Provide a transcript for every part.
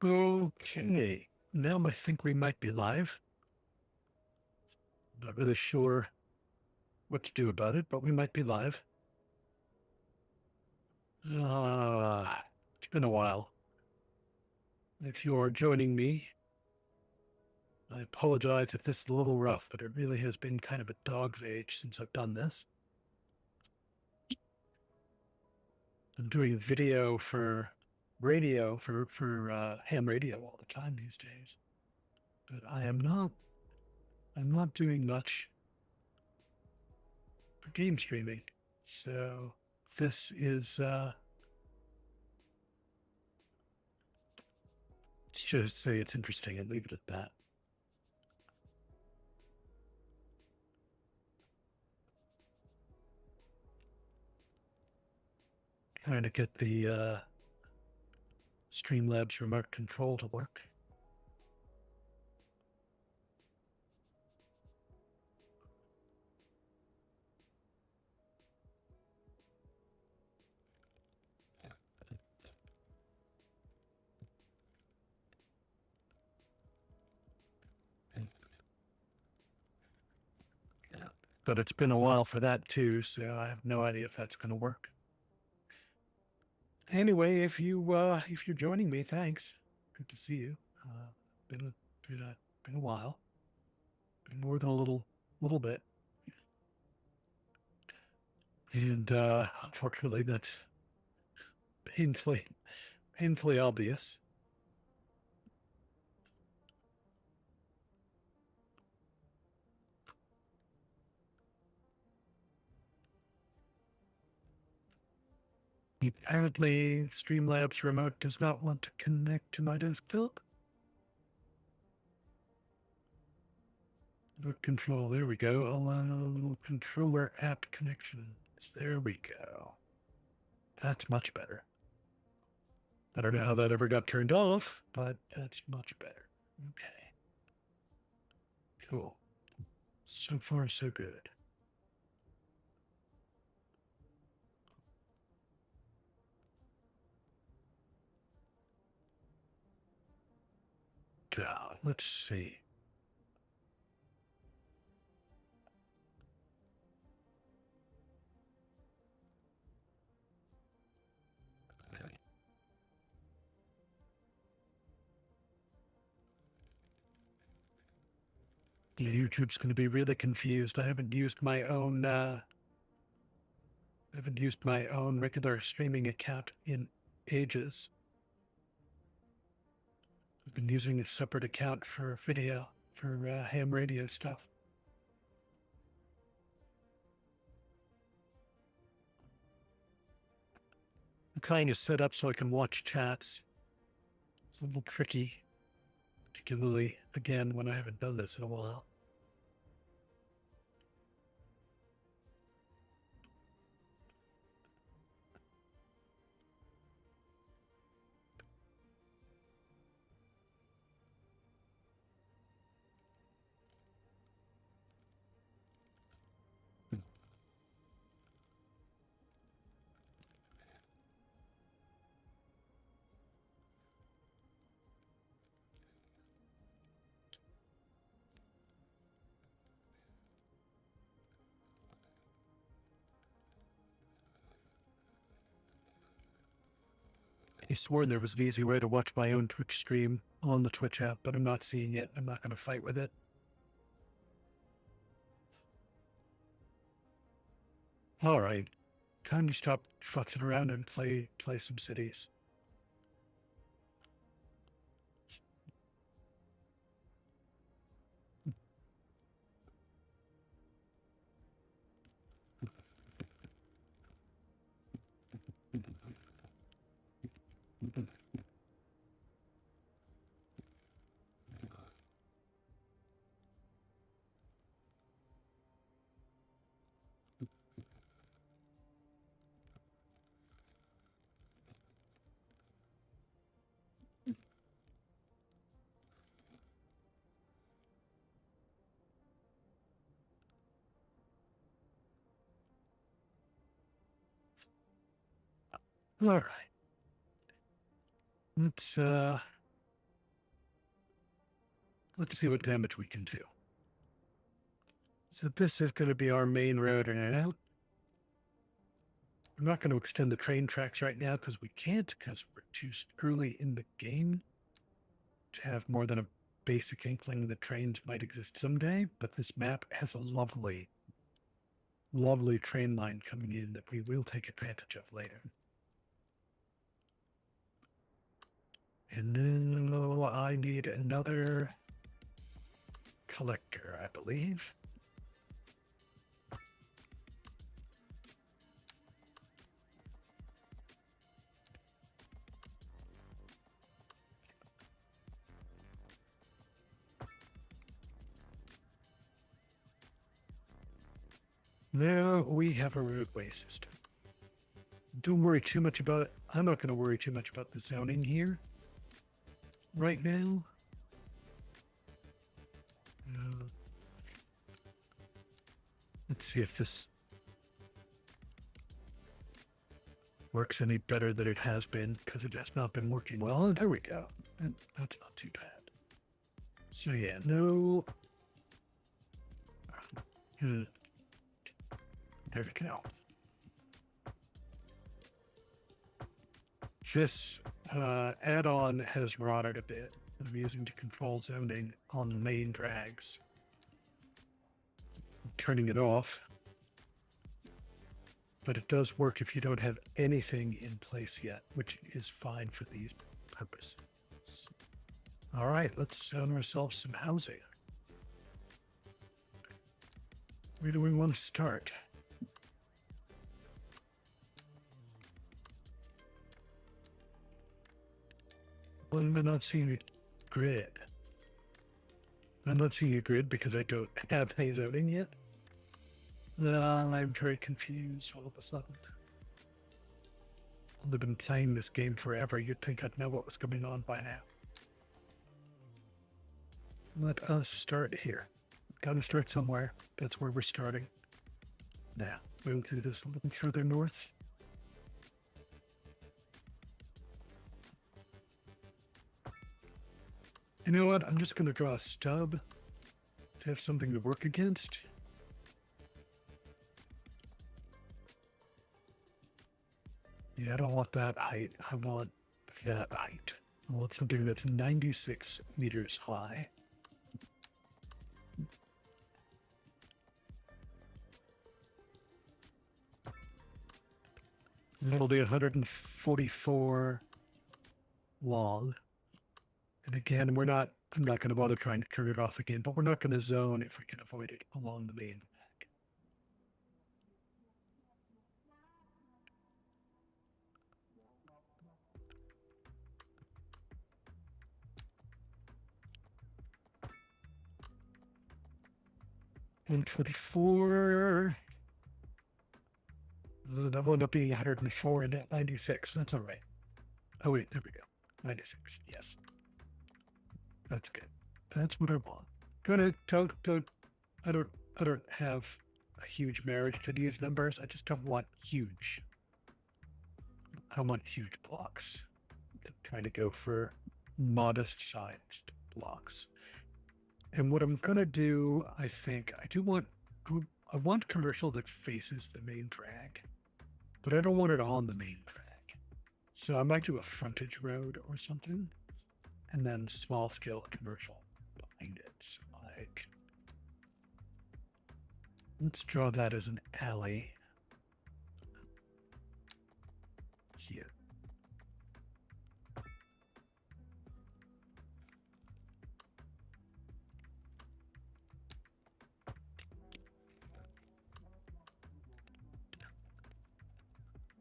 Okay, now I think we might be live. Not really sure what to do about it, but we might be live. It's been a while. If you're joining me, I apologize if this is a little rough, but it really has been kind of a dog's age since I've done this. I'm doing video for radio for ham radio all the time these days, but I'm not doing much for game streaming. So this is let's just say it's interesting and leave it at that. Trying to get the Streamlabs remote control to work. But it's been a while for that too, so I have no idea if that's going to work. Anyway, if you're joining me, thanks. Good to see you. Been a while. Been more than a little bit. And unfortunately, that's painfully obvious. Apparently, Streamlabs remote does not want to connect to my desktop. Remote control, there we go. Allow controller app connections. There we go. That's much better. I don't know how that ever got turned off, but that's much better. Okay. Cool. So far, so good. God, let's see. YouTube's going to be really confused. I haven't used my own regular streaming account in ages. I've been using a separate account for video, for ham radio stuff. I'm trying to set up so I can watch chats. It's a little tricky, particularly, again, when I haven't done this in a while. I swore there was an easy way to watch my own Twitch stream on the Twitch app, but I'm not seeing it. I'm not going to fight with it. All right. Time to stop futzing around and play some cities. All right. Let's let's see what damage we can do. So this is going to be our main road in and out. I'm not going to extend the train tracks right now because we can't, because we're too early in the game to have more than a basic inkling that trains might exist someday. But this map has a lovely, lovely train line coming in that we will take advantage of later. And then I need another collector, I believe. Now we have a roadway system. Don't worry too much about it. I'm not going to worry too much about the zoning here right now. Let's see if this works any better than it has been, because it has not been working well. There we go. And that's not too bad. So yeah, no. There we go. This add-on has rotted a bit. I'm using to control zoning on the main drags. I'm turning it off. But it does work if you don't have anything in place yet, which is fine for these purposes. All right, let's zone ourselves some housing. Where do we want to start? Well, I'm not seeing a grid. I'm not seeing a grid because I don't have any zoning yet. I'm very confused all of a sudden. I've been playing this game forever. You'd think I'd know what was going on by now. Let us start here. Gotta start somewhere. That's where we're starting. Now, we'll do this a little further north. You know what? I'm just going to draw a stub to have something to work against. Yeah, I don't want that height. I want that height. I want something that's 96 meters high. And it'll be 144 long. And again, I'm not going to bother trying to turn it off again, but we're not going to zone if we can avoid it along the main track. And 24. That will end up being 104 and 96. That's all right. Oh wait, there we go. 96. Yes. That's good. That's what I want. I don't have a huge marriage to these numbers. I just don't want huge. I don't want huge blocks. I'm trying to go for modest sized blocks. And what I'm gonna do, I think, I want commercial that faces the main drag, but I don't want it on the main drag. So I might do a frontage road or something, and then small scale commercial behind it. So like, let's draw that as an alley here.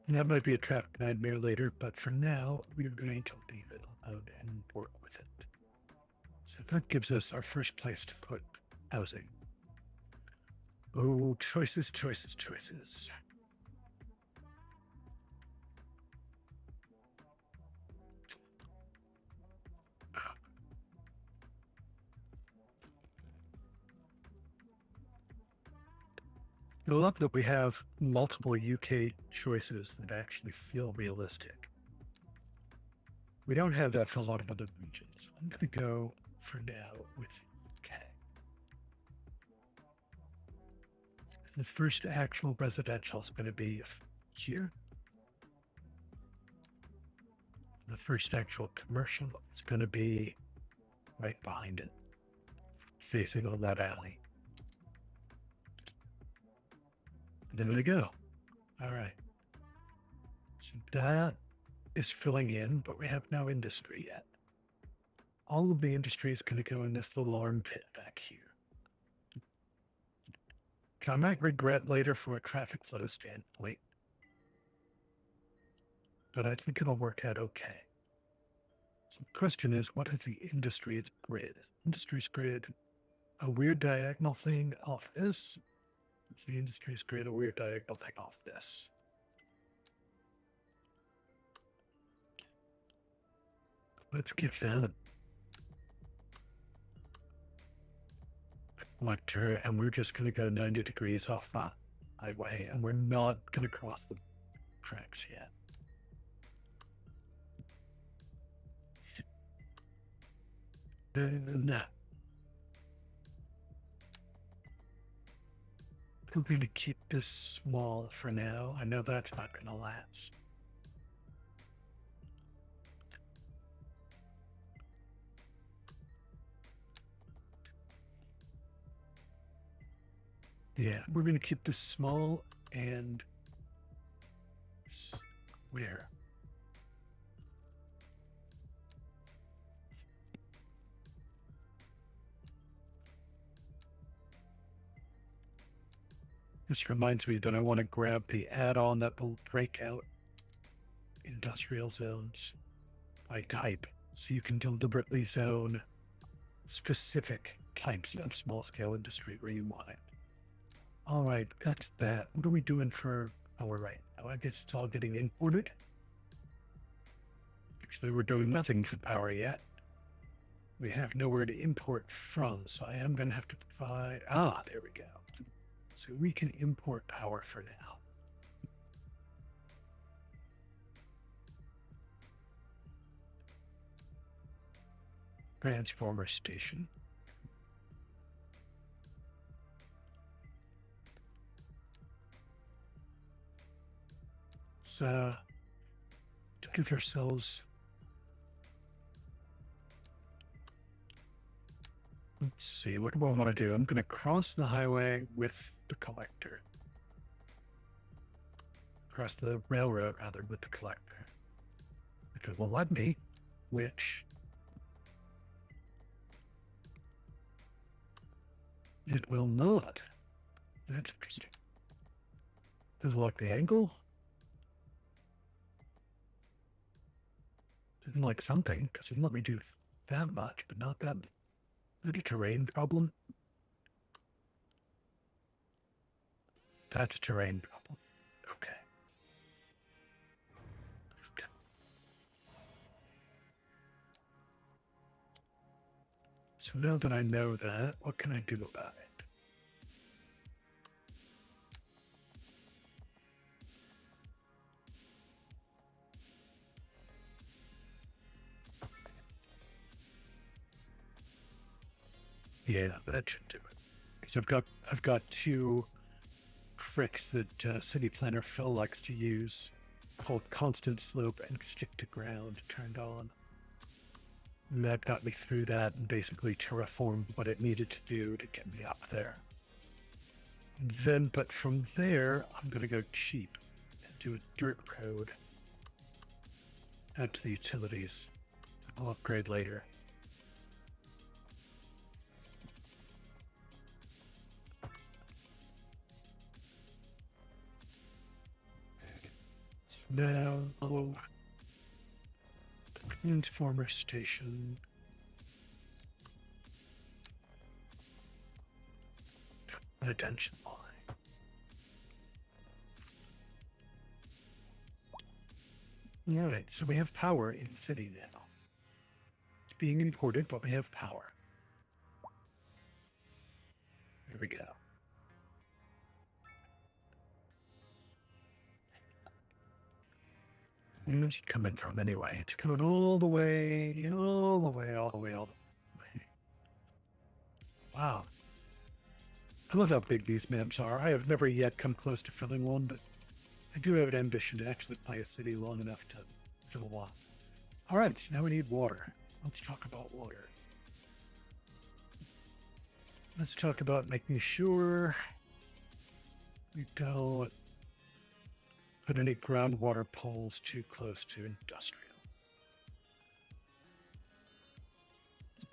And that might be a traffic nightmare later, but for now, we're going to leave it alone and work with it. So that gives us our first place to put housing. Oh, choices, choices, choices. I love that we have multiple UK choices that actually feel realistic. We don't have that for a lot of other regions. I'm going to go for now with The first actual residential is going to be here. The first actual commercial is going to be right behind it, facing on that alley. And there we go. All right. So that is filling in, but we have no industry yet. All of the industry is going to go in this little armpit back here. I might regret later from a traffic flow standpoint, but I think it'll work out okay. So the question is, what is the industry's grid? Industry's grid, a weird diagonal thing off this? Is the industry's grid a weird diagonal thing off this? Let's get that collector, and we're just going to go 90 degrees off the highway, and we're not going to cross the tracks yet. No. I'm going to keep this small for now. I know that's not going to last. Yeah, we're going to keep this small and where? This reminds me that I want to grab the add-on that will break out industrial zones by type. So you can deliberately zone specific types of small-scale industry where you want it. All right, that's that. What are we doing for power right now? I guess it's all getting imported. Actually, we're doing nothing for power yet. We have nowhere to import from, so I am going to have to provide... Ah, there we go. So we can import power for now. Transformer station. So, to give ourselves... Let's see, what do I want to do? I'm going to cross the highway with the collector. Cross the railroad, rather, with the collector. If it will let me, which... it will not. That's interesting. Does it like the angle? Didn't like something, because it didn't let me do that much, but not that much. Is it a terrain problem? That's a terrain problem. Okay. So now that I know that, what can I do about it? Yeah, that should do it. Because I've got two tricks that City Planner Phil likes to use, called constant slope and stick to ground turned on. And that got me through that and basically terraformed what it needed to do to get me up there. And then, but from there, I'm going to go cheap and do a dirt road. Add to the utilities. I'll upgrade later. Now, the transformer station. Attention line. All right, so we have power in the city now. It's being imported, but we have power. There we go. Where's it coming from anyway? It's coming all the way, all the way. Wow. I love how big these maps are. I have never yet come close to filling one, but I do have an ambition to actually play a city long enough to fill one. All right, now we need water. Let's talk about water. Let's talk about making sure we don't put any groundwater poles too close to industrial.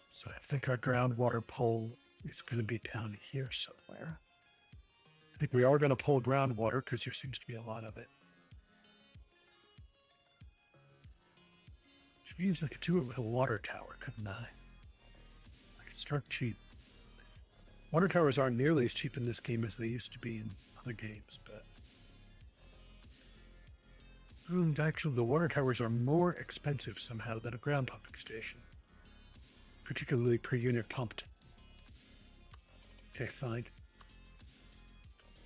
So I think our groundwater pole is going to be down here somewhere. I think we are going to pull groundwater because there seems to be a lot of it. Which means I could do it with a water tower, couldn't I? I could start cheap. Water towers aren't nearly as cheap in this game as they used to be in other games, but actually the water towers are more expensive somehow than a ground pumping station, particularly per unit pumped. Okay, fine.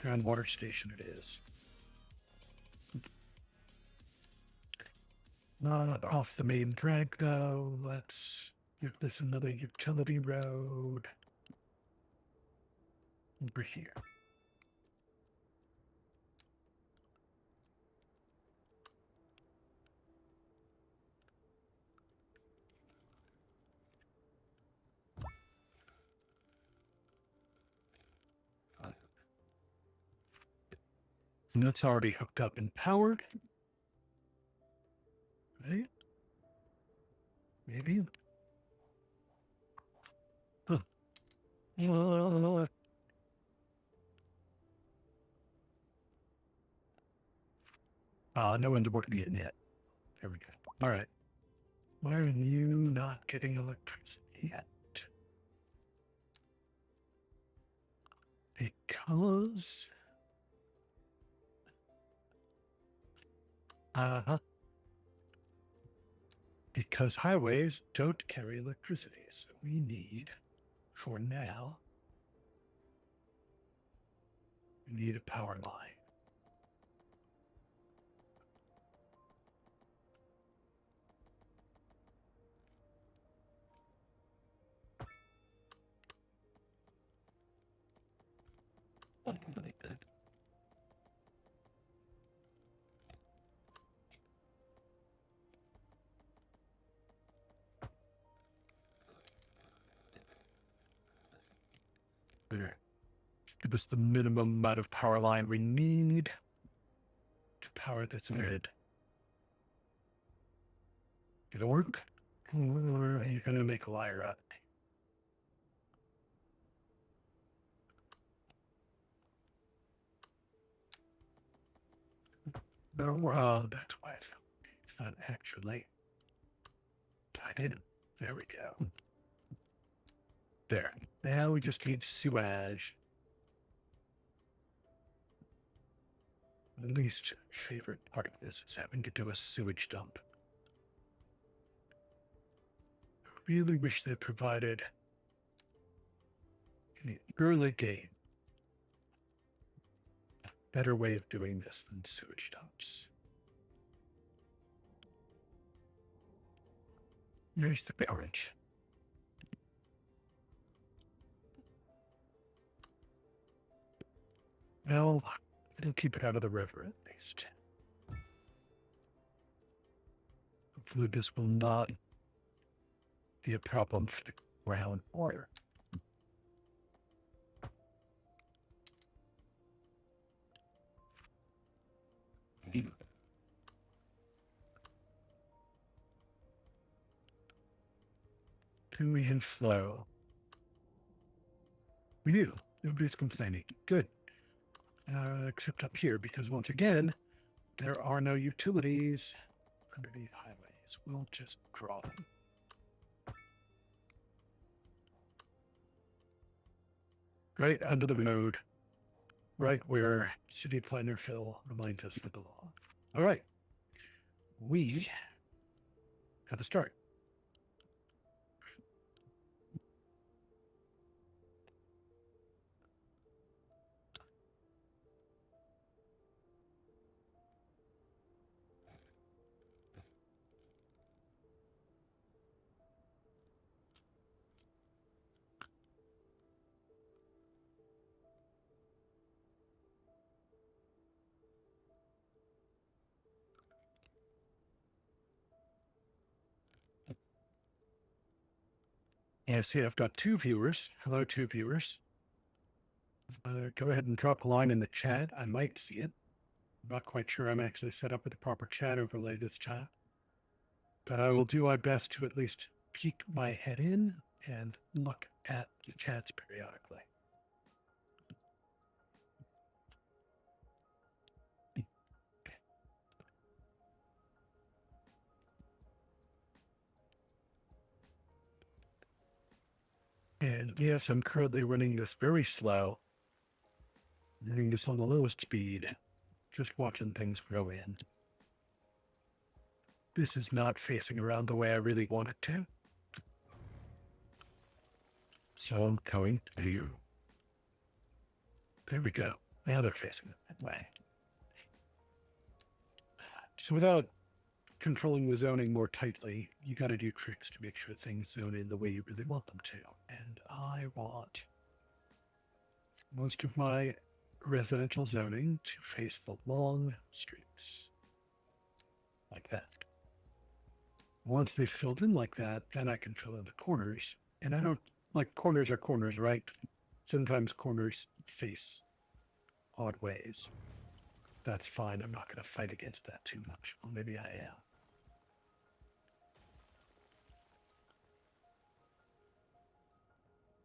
Groundwater station it is. Not off the main drag though. Let's give this another utility road. Over here. And that's already hooked up and powered. Right? Maybe. Huh. No one's working it yet. There we go. All right. Why are you not getting electricity yet? Because... Because highways don't carry electricity, so we need, for now, we need a power line. There. Give us the minimum amount of power line we need to power this grid. It'll work? Or are you going to make a liar out of me? No, that's why it's not actually tied in. There we go. There. Now we just need sewage. My least favorite part of this is having to do a sewage dump. I really wish they provided in the early game a better way of doing this than sewage dumps. There's the orange. Well, it'll keep it out of the river at least. Hopefully this will not be a problem for the groundwater. Do we inflow? We do. Nobody's complaining. Good. Except up here, because once again, there are no utilities underneath highways. We'll just draw them. Right under the road, right where City Planner Phil reminds us of the law. All right. We have a start. And see, I've got 2 viewers. Hello, 2 viewers. Go ahead and drop a line in the chat. I might see it. I'm not quite sure I'm actually set up with the proper chat overlay this time. But I will do my best to at least peek my head in and look at the chats periodically. And yes, I'm currently running this very slow, running this on the lowest speed, just watching things grow in. This is not facing around the way I really want it to. So I'm going to, there we go. Now they're facing that way. So without controlling the zoning more tightly, you got to do tricks to make sure things zone in the way you really want them to. And I want most of my residential zoning to face the long streets. Like that. Once they've filled in like that, then I can fill in the corners. And I don't, like, corners are corners, right? Sometimes corners face odd ways. That's fine. I'm not going to fight against that too much. Well, maybe I am.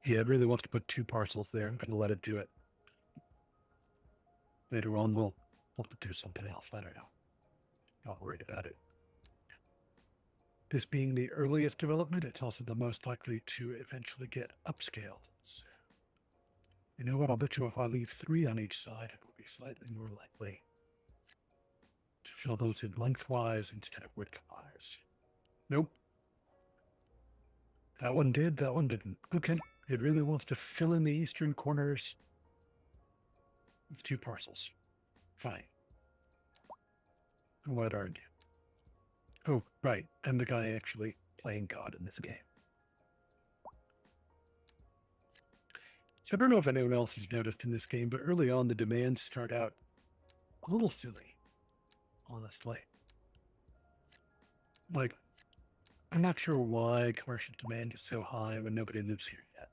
Yeah, it really wants to put 2 parcels there. I'm going to let it do it. Later on, we'll have to do something else. I don't know. Not worried about it. This being the earliest development, it's also the most likely to eventually get upscaled. So, you know what? I'll bet you if I leave 3 on each side, it will be slightly more likely to fill those in lengthwise instead of widthwise. Nope. That one did, that one didn't. Okay. It really wants to fill in the eastern corners with 2 parcels. Fine. What aren't you? Oh, right. I'm the guy actually playing God in this game. So I don't know if anyone else has noticed in this game, but early on the demands start out a little silly, honestly. Like, I'm not sure why commercial demand is so high when nobody lives here yet.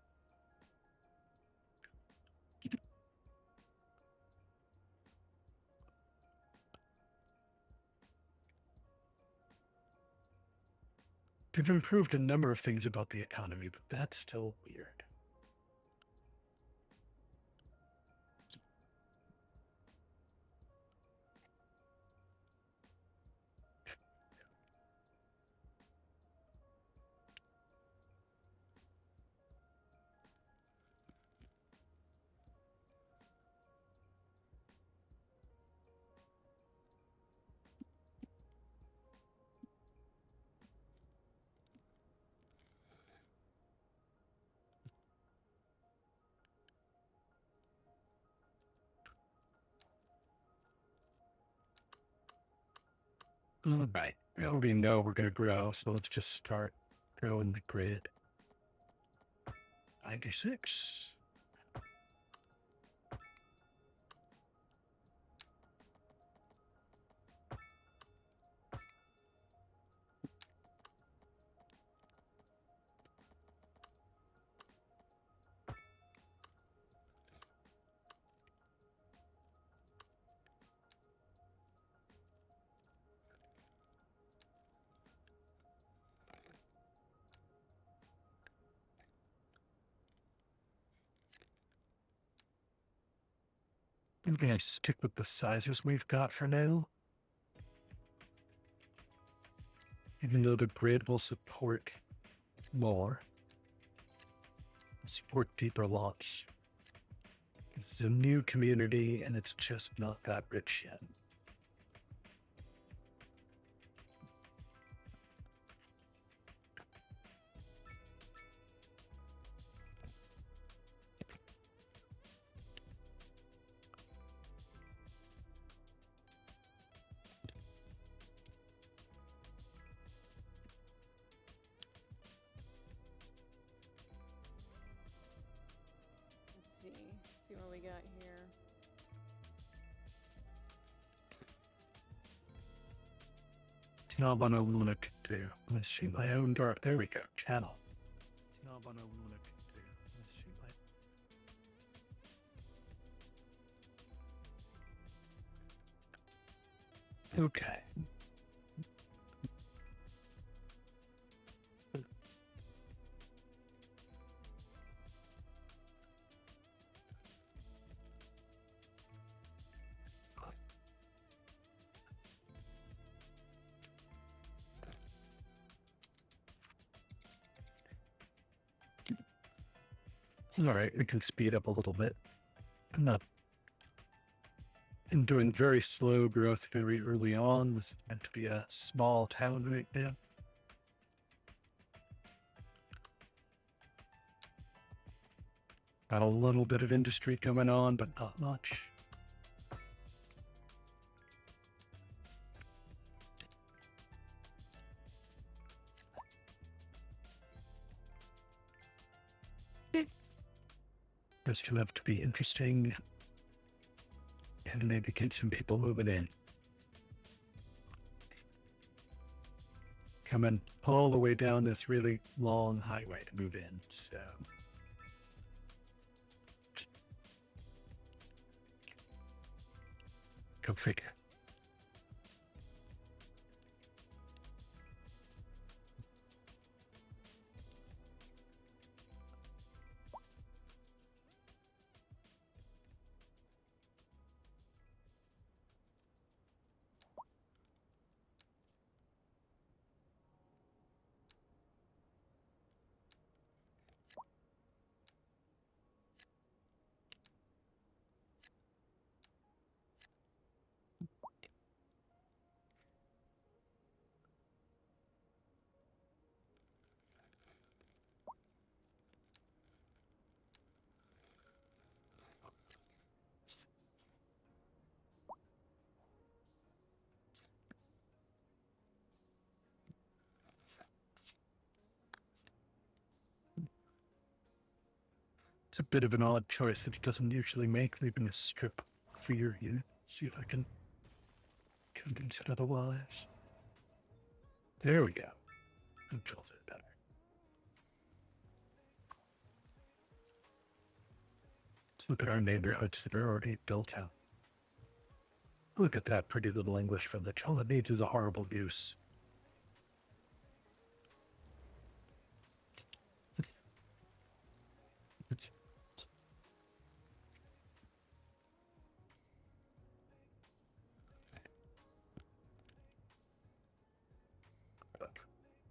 They've improved a number of things about the economy, but that's still weird. All right. Well, we know we're going to grow, so let's just start growing the grid. 96. I'm going to stick with the sizes we've got for now. Even though the grid will support more, support deeper lots. It's a new community and it's just not that rich yet. See what we got here. It's not what I want to do. Let's see my own dark. There we go. Channel. not what I want to do. Let's see my. Okay. All right, we can speed up a little bit. I'm not. I'm doing very slow growth very early on. This is meant to be a small town right now. Got a little bit of industry going on, but not much. This should have to be interesting and maybe get some people moving in. Coming all the way down this really long highway to move in, so. Go figure. It's a bit of an odd choice that he doesn't usually make, leaving a strip for your unit. See if I can convince it otherwise. There we go. Controls it better. Let's look at our neighborhoods that are already built out. Look at that pretty little English village. All it needs is a horrible goose.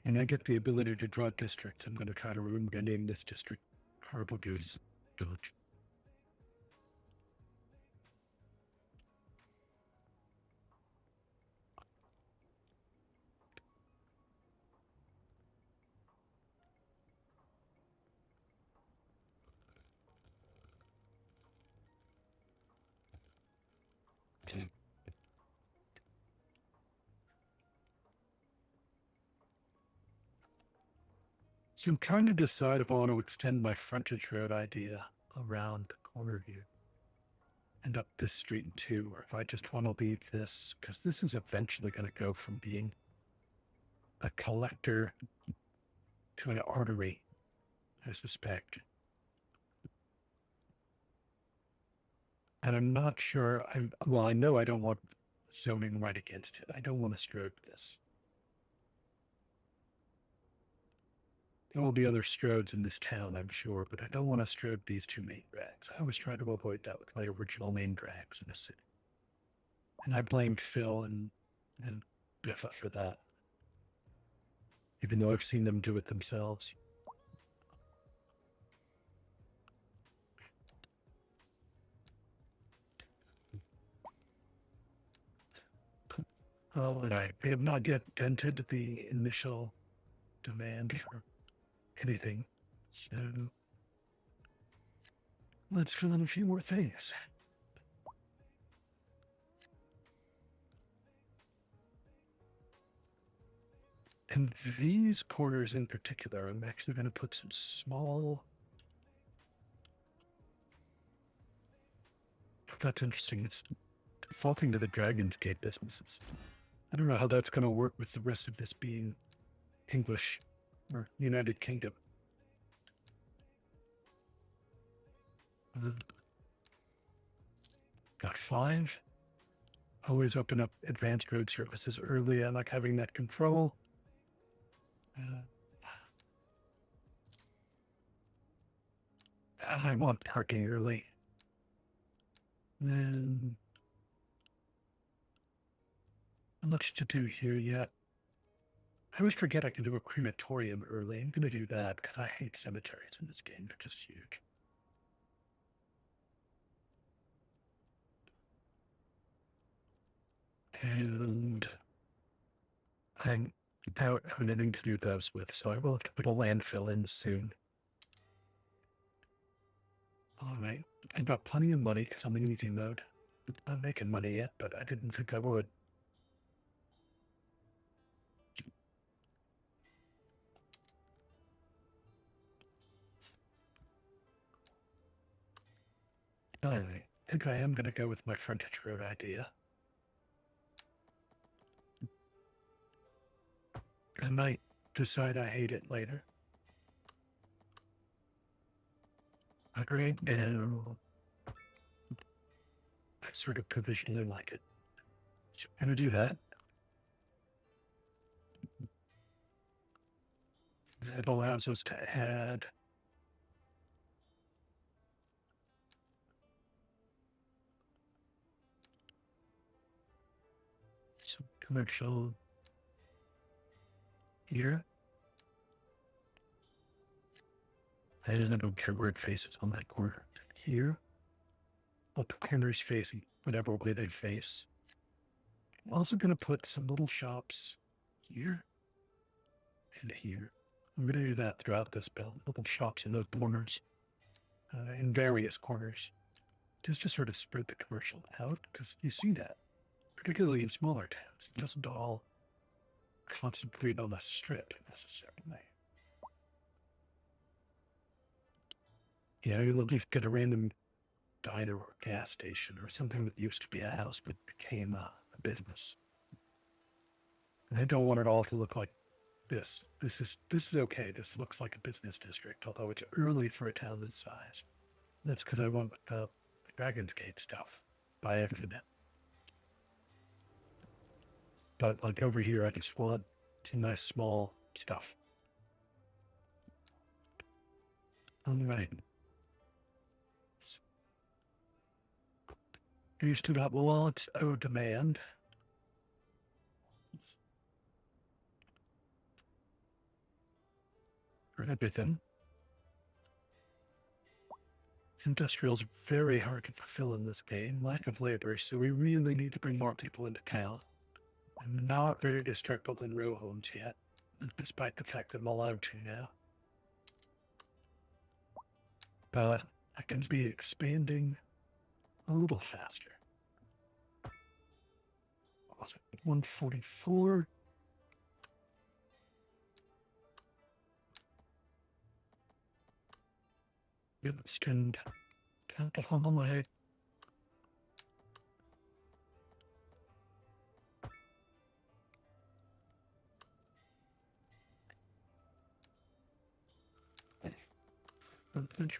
And I get the ability to draw districts. I'm going to try to remember to name this district Horrible Goose Village. Okay. So I'm trying to decide if I want to extend my frontage road idea around the corner here and up this street too, or if I just want to leave this, because this is eventually going to go from being a collector to an artery, I suspect. And I'm not sure, I know I don't want zoning right against it. I don't want to stroke this. There will be other stroads in this town, I'm sure, but I don't want to stroke these two main drags. I always try to avoid that with my original main drags in the city. And I blame Phil and Biffa for that, even though I've seen them do it themselves. Oh, and I have not yet dented the initial demand for anything, so let's fill in a few more things. And these corners in particular, I'm actually going to put some small. That's interesting. It's defaulting to the Dragon's Gate businesses. I don't know how that's going to work with the rest of this being English or United Kingdom. Got 5. Always open up advanced road services early. I like having that control. I want parking early. Then, not much to do here yet. I always forget I can do a crematorium early. I'm going to do that because I hate cemeteries in this game. They're just huge. And I'm out of anything to do those with, so I will have to put a landfill in soon. All right. I've got plenty of money because I'm in easy mode. I'm not making money yet, but I didn't think I would. I think I am going to go with my frontage road idea. I might decide I hate it later. Agreed. And I sort of provisionally like it. So I'm going to do that. That allows us to add some commercial here. I don't care where it faces on that corner. Here. Well, the corners facing whatever way they face. I'm also going to put some little shops here and here. I'm going to do that throughout this build. Little shops in those corners, in various corners, just to sort of spread the commercial out, because you see that, particularly in smaller towns. It doesn't all concentrate on the strip necessarily. Yeah, you'll at least get a random diner or gas station or something that used to be a house but became a business. And I don't want it all to look like this. This is okay. This looks like a business district, although it's early for a town this size. That's because I want the Dragon's Gate stuff by accident. But like over here, I just want some nice small stuff. All right. Here's to that wallets of demand. For everything. Industrial's very hard to fulfill in this game. Lack of labor, so we really need to bring more people into town. I'm not ready to start building row homes yet, despite the fact that I'm allowed to now. But I can be expanding a little faster. What was it? 144. Extend on the way.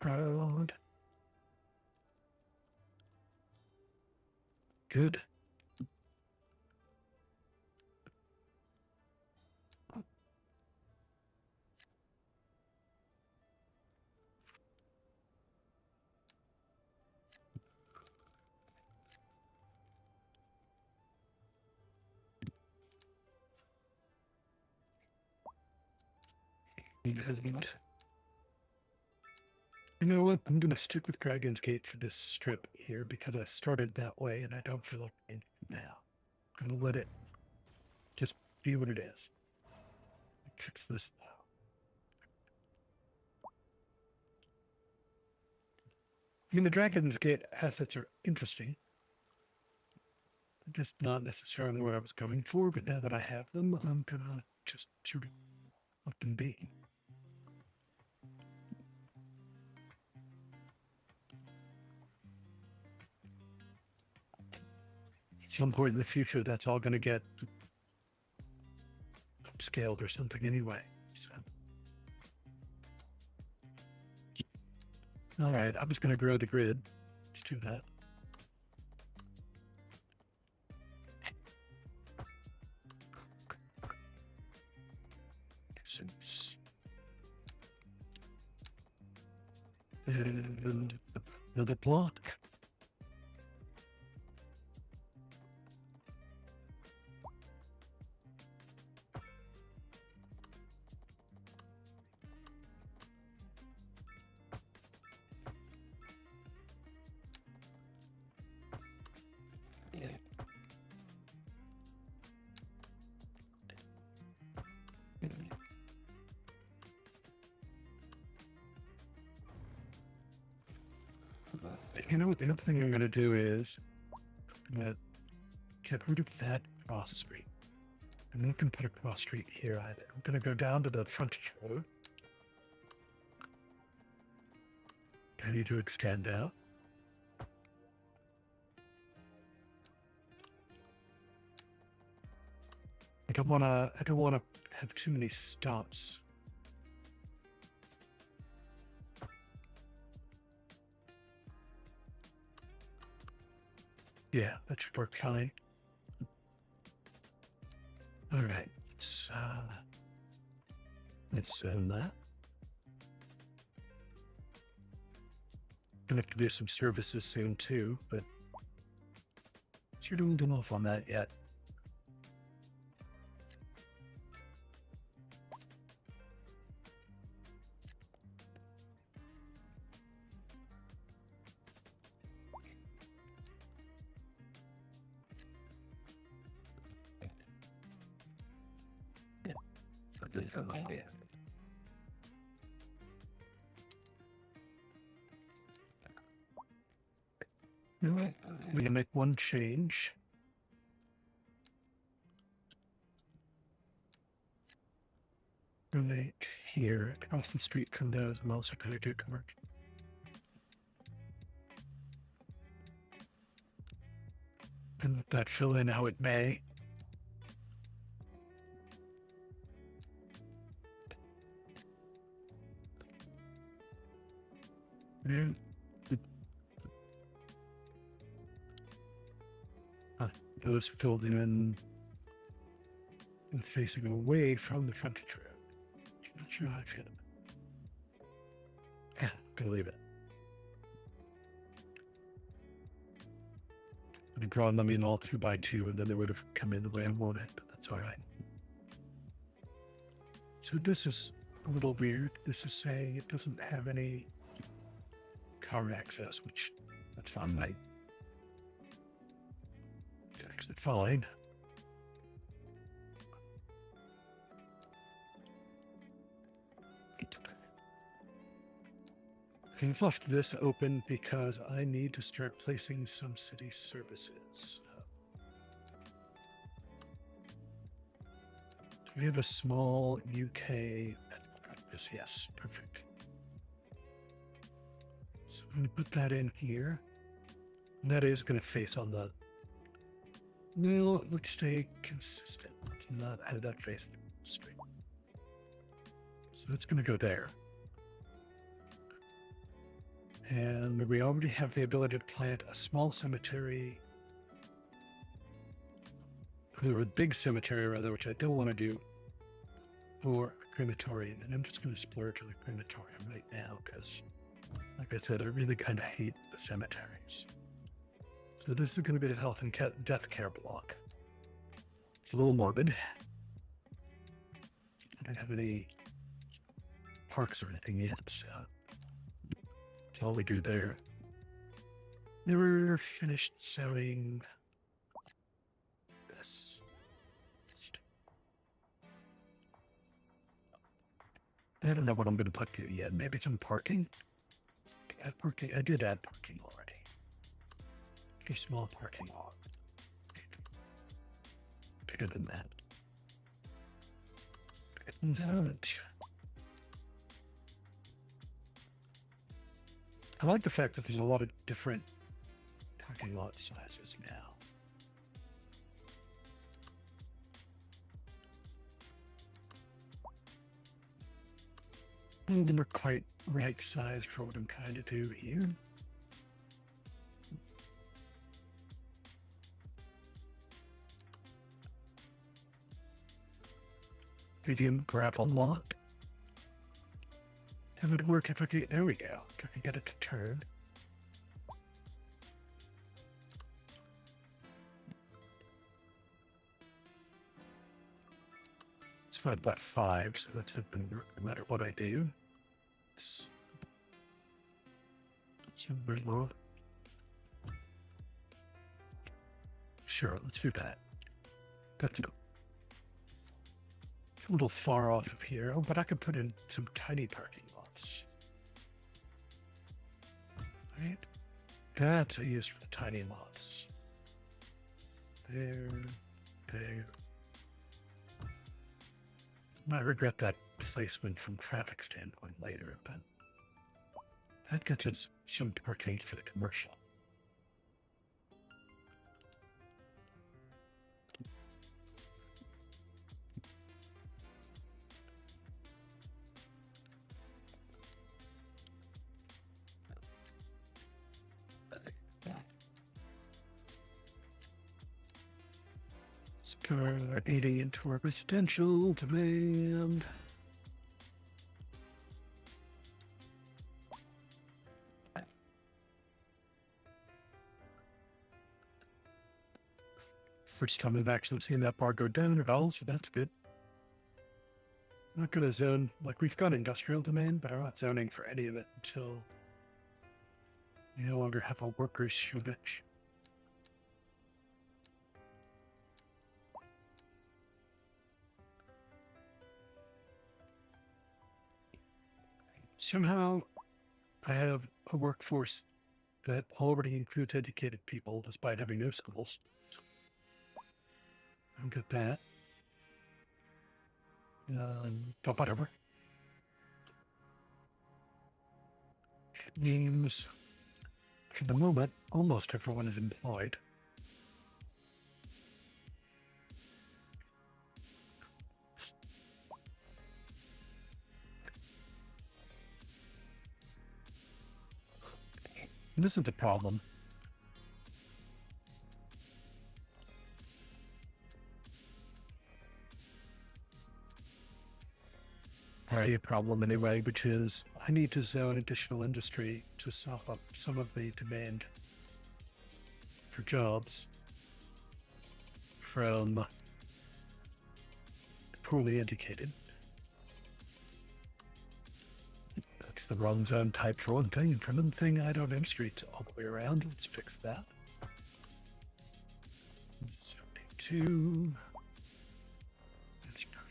Road. Good. You know what? I'm gonna stick with Dragon's Gate for this strip here because I started that way and I don't feel like changing it now. I'm gonna let it just be what it is. Fix this now. I mean, the Dragon's Gate assets are interesting. Just not necessarily what I was going for, but now that I have them, I'm gonna just sort of let them be. At some point in the future, that's all gonna get upscaled or something anyway. So. All right, I'm just going to grow the grid. Let's do that. And another block. You know what? The other thing I'm going to do is I'm going to get rid of that cross street. I'm not going to put a cross street here either. I'm going to go down to the frontage road. I need to extend out. I don't want to have too many stops. Yeah, that should work fine. All right, let's send that. Gonna have to do some services soon too, but you're doing enough on that yet. We can make one change. Right here, across the street from those, I'm also going to do commercial. And let that fill in how it may. Yeah. Those filled in and facing away from the frontage road. I'm not sure how I feel. Yeah, I'm gonna leave it. I'd be drawing them in all 2x2, and then they would have come in the way I wanted, but that's all right. So this is a little weird. This is saying it doesn't have any car access, which that's not right. It's actually fine. I've left this open because I need to start placing some city services. We have a small UK practice. Yes, perfect. So I'm going to put that in here. And that is going to face on the... No, let's stay consistent. Let's not have that face straight. So it's going to go there. And we already have the ability to plant a small cemetery, or a big cemetery rather, which I don't want to do, or a crematorium. And I'm just going to splurge on a crematorium right now because, like I said, I really kind of hate the cemeteries. So this is going to be the health and death care block. It's a little morbid. I don't have any parks or anything yet, so that's all we do there. Never finished selling this. I don't know what I'm going to put here yet. Maybe some parking? Add parking. I did add parking already. A small parking lot. Bigger than that. Bigger than that. I like the fact that there's a lot of different parking lot sizes now. They're quite right sized for what I'm trying to do here. Medium gravel lock. That would work if I could. There we go. If I can get it to turn. It's about 5, so that's no matter what I do. It's sure, let's do that. That's a little far off of here. Oh, but I could put in some tiny parking lots. Right? That's a use for the tiny lots. There. I regret that placement from traffic standpoint later, but that gets us some parking for the commercial. Start eating into our residential demand. First time I've actually seen that bar go down at all, so that's good. Not going to zone, like we've got industrial demand, but I'm not zoning for any of it until we no longer have a workers shortage. Somehow, I have a workforce that already includes educated people despite having no schools. I'll get that. But whatever. It means, for the moment, almost everyone is employed. And this isn't the problem. A problem anyway, which is I need to zone additional industry to sop up some of the demand for jobs from poorly educated. That's the wrong zone type for one thing, and for another thing, I don't have streets all the way around. Let's fix that. 72. That's perfect.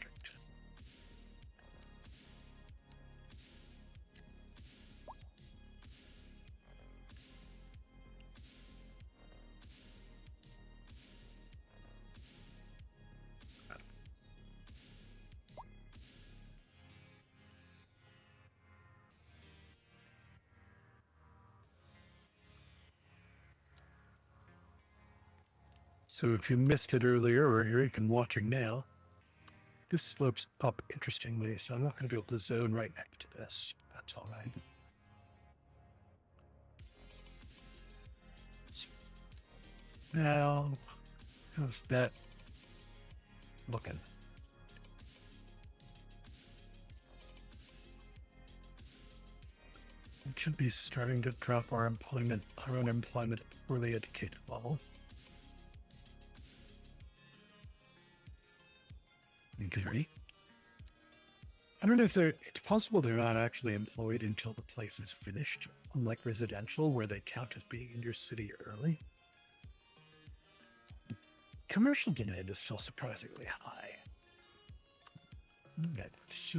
So if you missed it earlier, or you're even watching now, this slopes up interestingly, so I'm not going to be able to zone right next to this. That's all right. Now, how's that looking? We should be starting to drop our unemployment at poorly educated level. In theory. I don't know if it's possible they're not actually employed until the place is finished, unlike residential, where they count as being in your city early. Commercial demand is still surprisingly high. Let's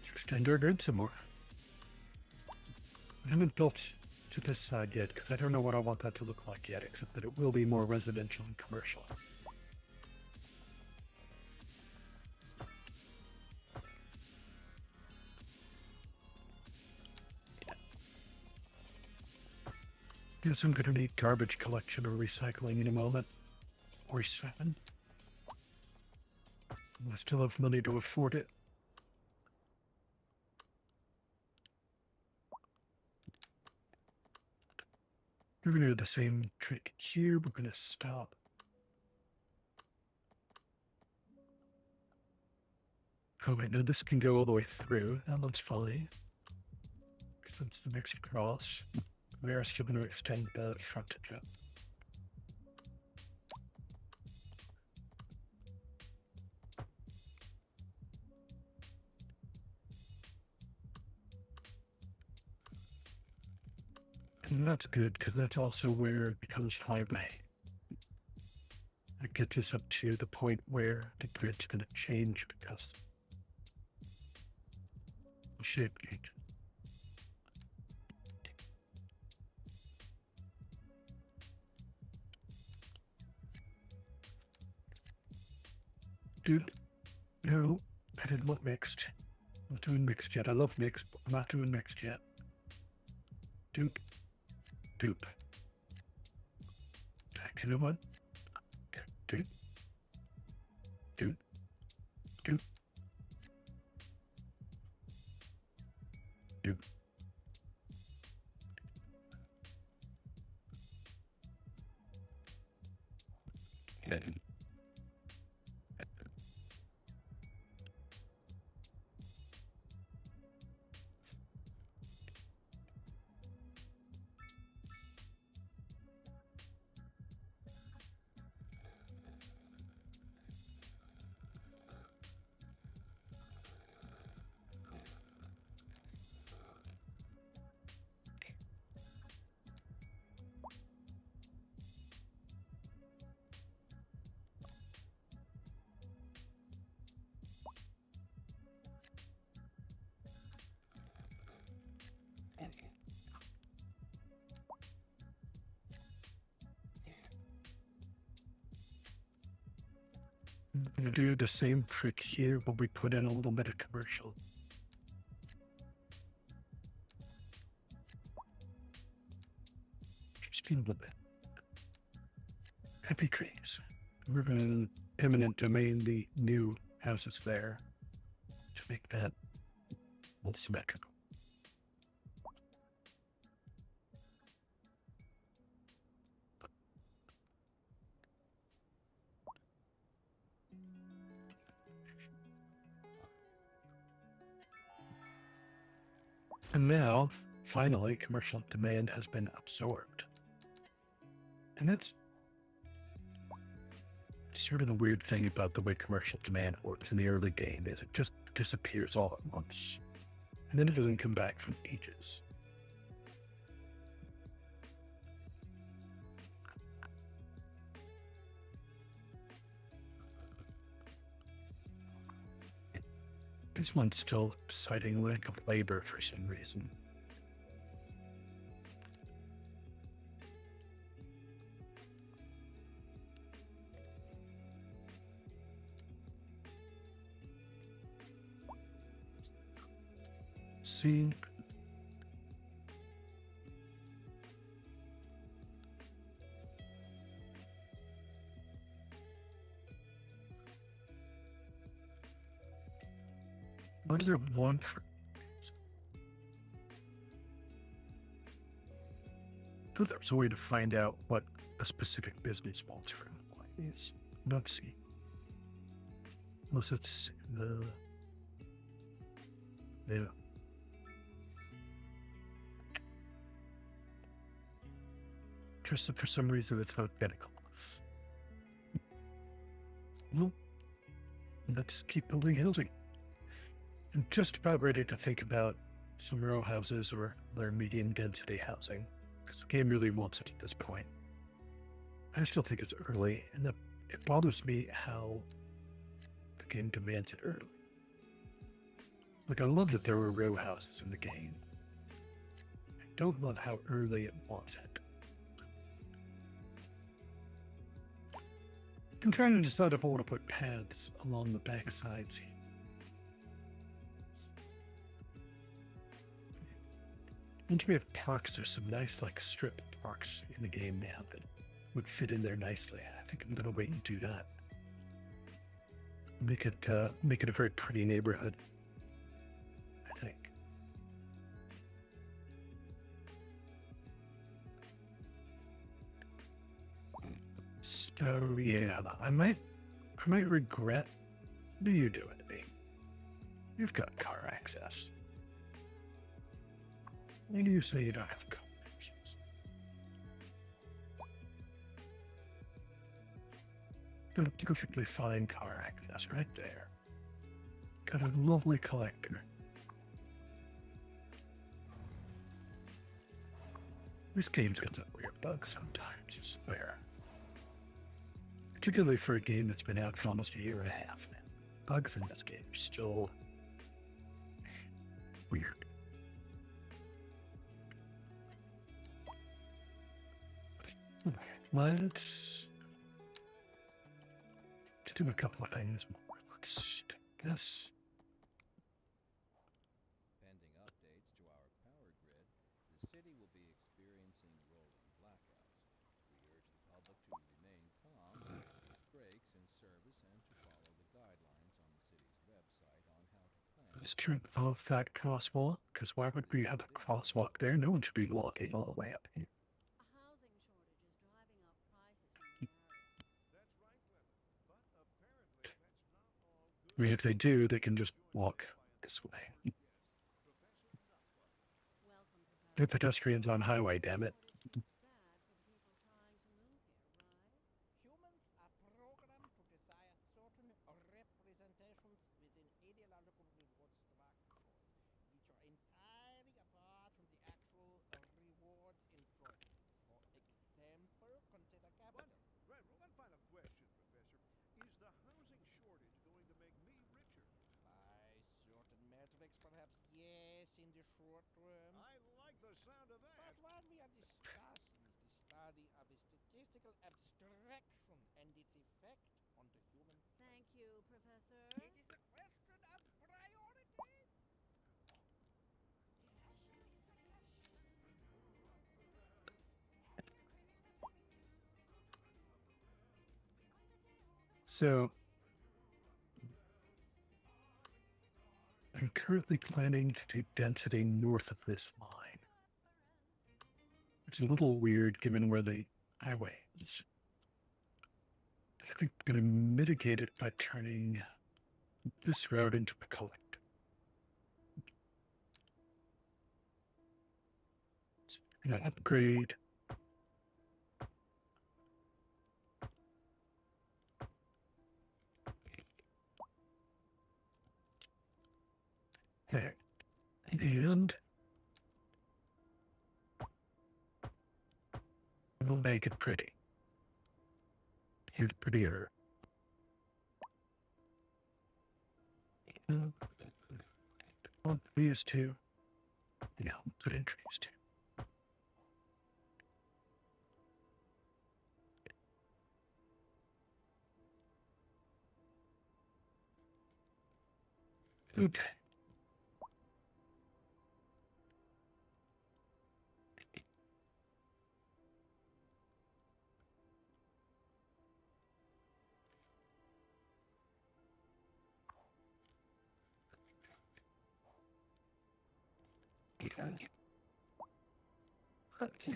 extend our grid some more. I haven't built to this side yet, because I don't know what I want that to look like yet, except that it will be more residential and commercial. Guess I'm going to need garbage collection or recycling in a moment. Or 7. I still have money to afford it. We're going to do the same trick here. We're going to stop. Oh, wait, no, this can go all the way through. That looks funny. Because it's the mixed cross. We are still going to extend the frontage up. And that's good, because that's also where it becomes highway. That gets us up to the point where the grid's going to change because the shape change. Dude, no, I didn't want mixed. I'm not doing mixed yet. I love mixed, but I'm not doing mixed yet. Dude. Dupe. You know what? Dude. Dude. Dude. Dude. Yeah. I'm going to do the same trick here, but we put in a little bit of commercial. Just a little bit. Happy trees. We're going to eminent domain the new houses there to make that symmetrical. And now, finally, commercial demand has been absorbed. And that's sort of the weird thing about the way commercial demand works in the early game is it just disappears all at once. And then it doesn't come back for ages. This one's still citing lack of labor for some reason. See? What is there one for? I thought there was a way to find out what a specific business wants for employees. Let's see. Unless it's the. Yeah. Just for some reason it's not getting close. Well, let's keep building housing. I'm just about ready to think about some row houses or other medium density housing, because the game really wants it at this point. I still think it's early, and it bothers me how the game demands it early. Like, I love that there were row houses in the game. I don't love how early it wants it. I'm trying to decide if I want to put paths along the back sides here. Once we have parks, there's some nice, like, strip parks in the game now that would fit in there nicely. I think I'm going to wait and do that. Make it a very pretty neighborhood, I think. Oh yeah, I might regret. What are you doing to me? You've got car access. Why do you say you don't have car access? Got a perfectly fine car access right there. Got a lovely collector. This game's got some weird bugs sometimes, I swear. Particularly for a game that's been out for almost a year and a half now. Bugs in this game are still weird. Let's do a couple of things more. Let's do this. Pending updates to our power grid, the city will be experiencing rolling blackouts. We urge the public to remain calm during these breaks in service and to follow the guidelines on the city's website on how to plan. Let's turn off that crosswalk, because why would we have a crosswalk there? No one should be walking all the way up here. A housing shortage is driving up prices in the area. That's right, Clement. But apparently that's not all good. I mean, if they do, they can just walk this way. Professor Nutbutter. Welcome, Professor. They're pedestrians on highway, damn it. Shortage is bad for the people trying to move here, right? Humans are programmed to desire certain representations within ideological reward structures, which are entirely apart from the actual rewards enjoyed. For example, consider capital. Right, one final question, Professor. Is the housing shortage going to make me richer? By certain metrics, perhaps yes, in the short term. I like the sound of that. But what we are discussing is the study of a statistical abstraction and its effect on the human. Thank you, Professor. It is a question of priority. So, I'm currently planning to do density north of this line. It's a little weird given where the highway is. I think I'm going to mitigate it by turning this road into a collector. So I'm going to upgrade. There. And we'll make it pretty. Here's prettier. Want these two? Yeah, put in trees too. Okay.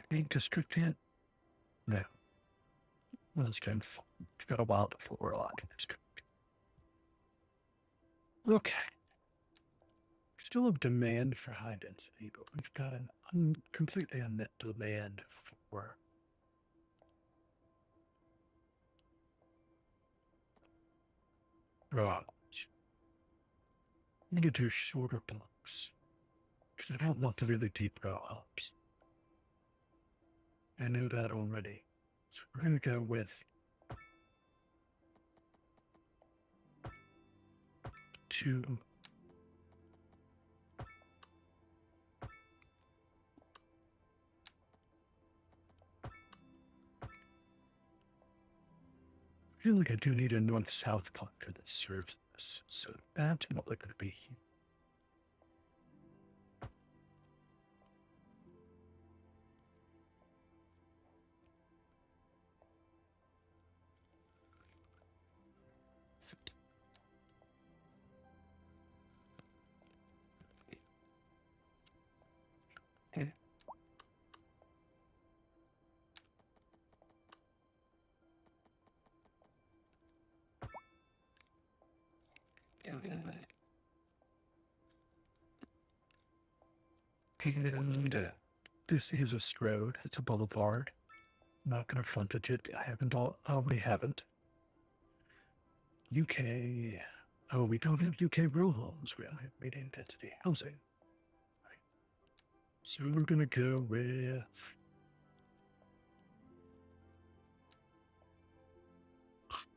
Need district yet? No. Well, it's got a while before we're allowed to district. Okay. Still have demand for high density, but we've got an completely unmet demand for garage. I'm gonna do shorter blocks because I don't want the really deep row ups. I knew that already. So we're going to go with 2. I feel like I do need a north-south collector that serves this, so that's probably going to be here. And this is a road. It's a boulevard. I'm not going to frontage it. I already haven't. UK. Oh, we don't have UK row homes. We only have medium density housing. Right. So we're going to go with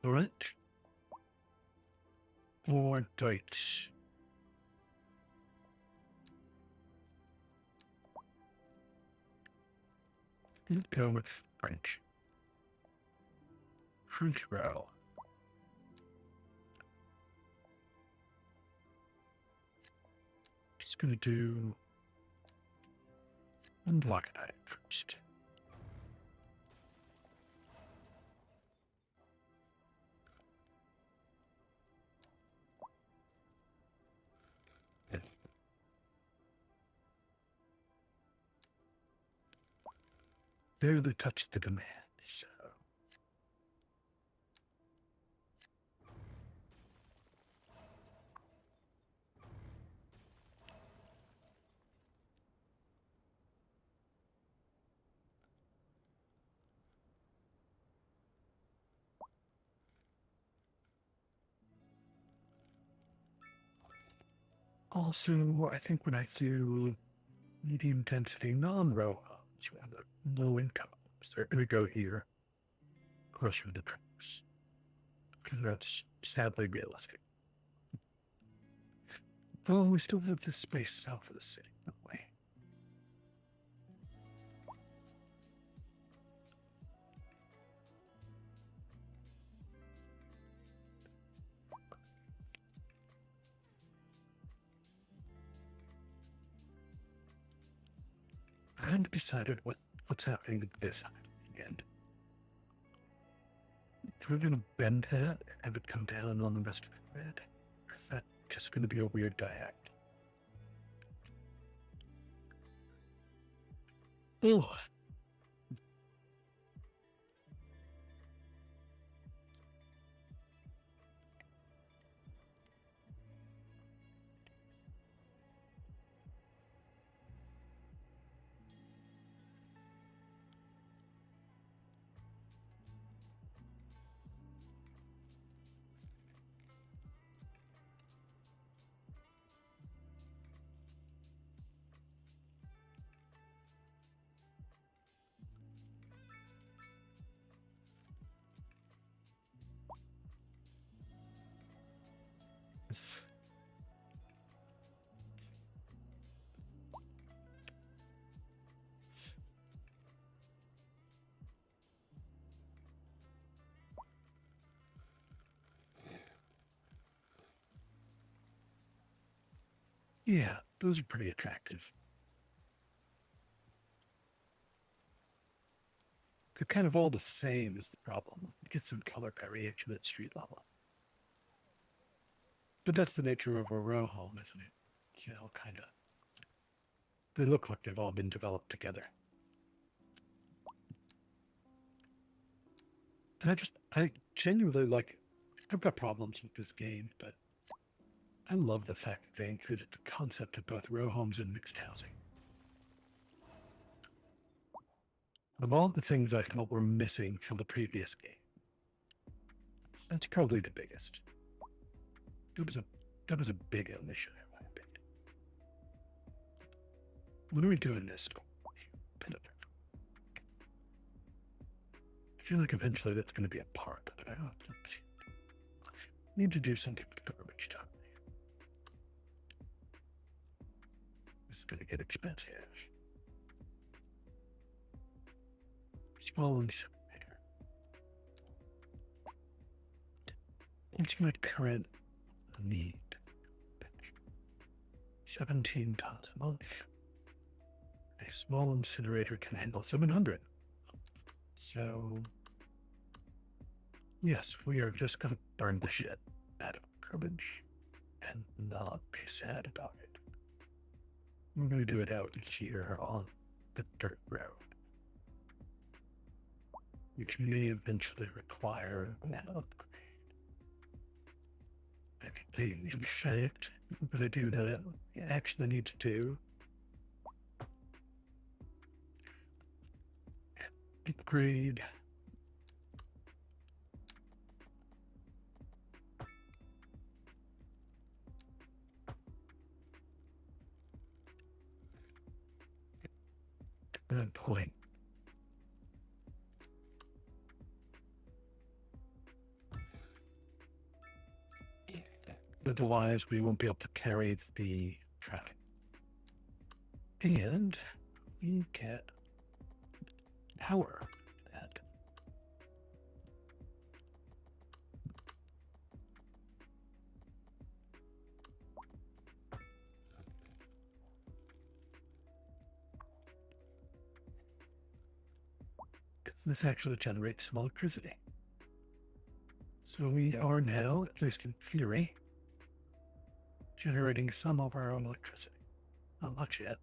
French or Deutsch. Let's go with French. French row. Just gonna do unblock it first. Barely touched the command, so. Also, I think when I do medium density non-row homes, you have the low income homes. They're going to go here, closer to the tracks. Because that's sadly realistic. Though we still have this space south of the city, don't we? I haven't decided what's happening with this end. If we're going to bend that and have it come down on the rest of the grid, or is that just going to be a weird diagonal? Oh. Yeah, those are pretty attractive. They're kind of all the same is the problem. Get some color variation at street level. But that's the nature of a row home, isn't it? You know, kind of. They look like they've all been developed together. And I genuinely like, I've got problems with this game, but I love the fact that they included the concept of both row homes and mixed housing. Of all the things I felt were missing from the previous game, that's probably the biggest. That was a big omission, in my opinion. When are we doing this? I feel like eventually that's going to be a park, but I need to do something with the garbage time. This is going to get expensive. Small incinerator. What's my current need? 17 tons a month. A small incinerator can handle 700. So, yes, we are just going to burn the shit out of garbage and not be sad about it. We're going to do it out here on the dirt road, which may eventually require an upgrade. I mean, in fact, I'm going to do that. I actually need to do upgrade. Good point. Otherwise, we won't be able to carry the traffic. And we get power for that. This actually generates some electricity. So we are now, at least in theory, generating some of our own electricity. Not much yet,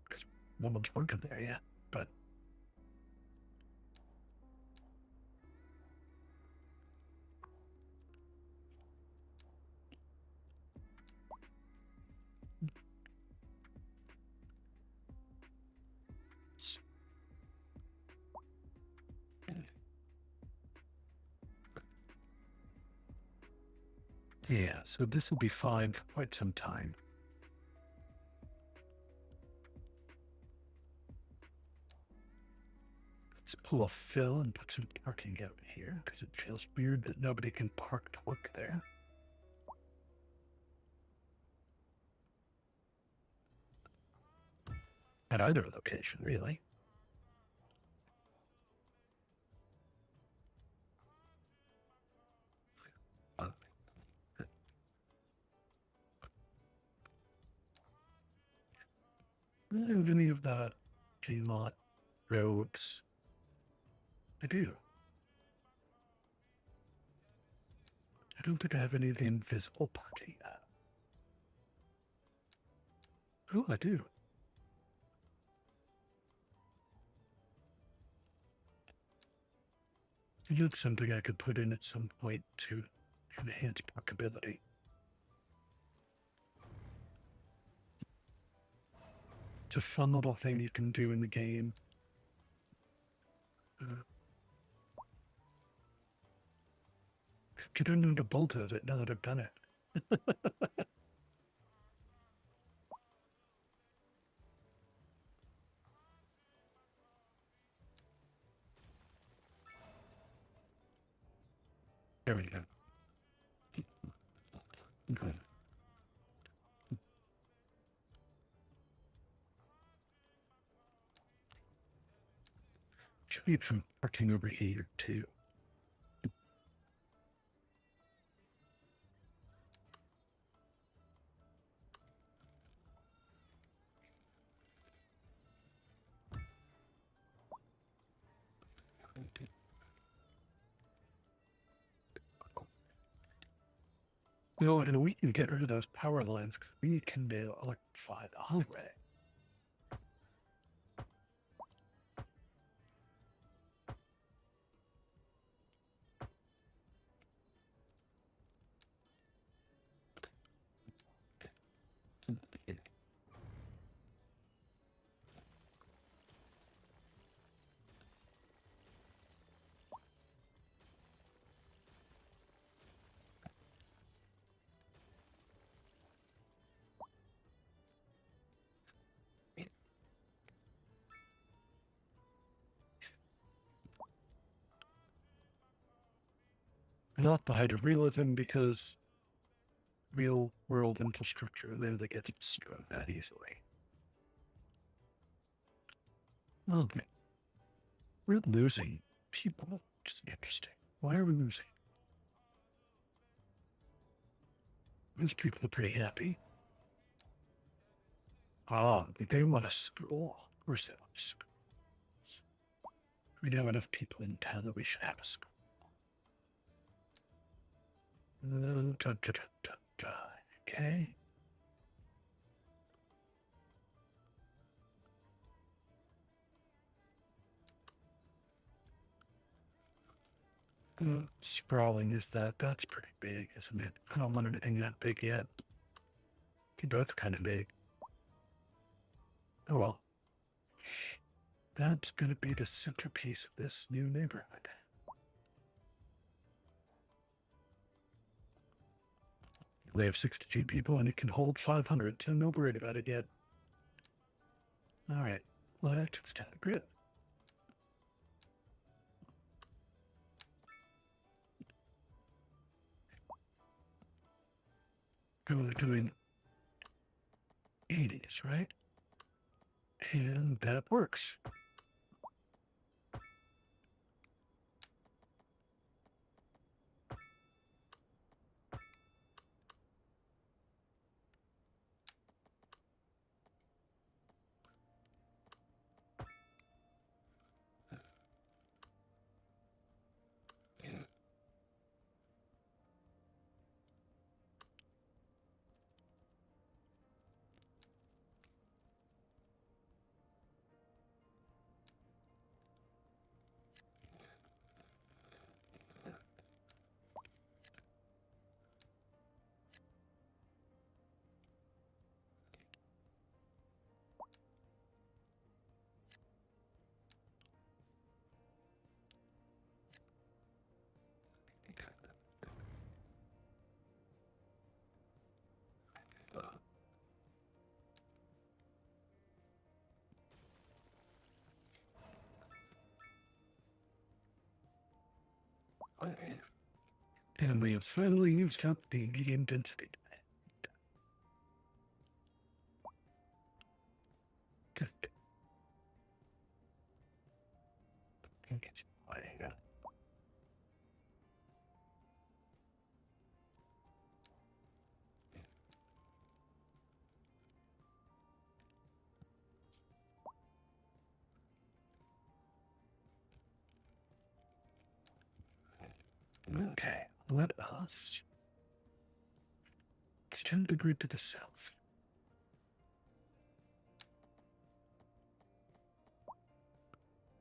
because no one's working there yet, but yeah, so this will be fine for quite some time. Let's pull a fill and put some parking out here, because it feels weird that nobody can park to work there. At either location, really. I don't have any of that G-lot roads. I do. I don't think I have any of the invisible parking yet. Oh, I do. It's something I could put in at some point to enhance parkability. It's a fun little thing you can do in the game. You don't need a bolt of it now that I've done it. There we go. Okay. Should be some parking over here too. No, and we can get rid of those power lines because we can now electrify the highway. Not the height of realism because real world infrastructure there gets destroyed that easily. Okay. We're losing people. Just interesting. Why are we losing? These people are pretty happy. Ah, they want a school. Of course they want a school. We don't have enough people in town that we should have a school. Okay. Sprawling is that? That's pretty big, isn't it? I don't want anything that big yet. They're both kind of big. Oh well. That's going to be the centerpiece of this new neighborhood. They have 62 people and it can hold 500, so no worried about it yet. All right, let's extend the grid. We're doing 80s, right? And that works. And we have finally used up the medium density. Good. Okay, let us extend the grid to the south.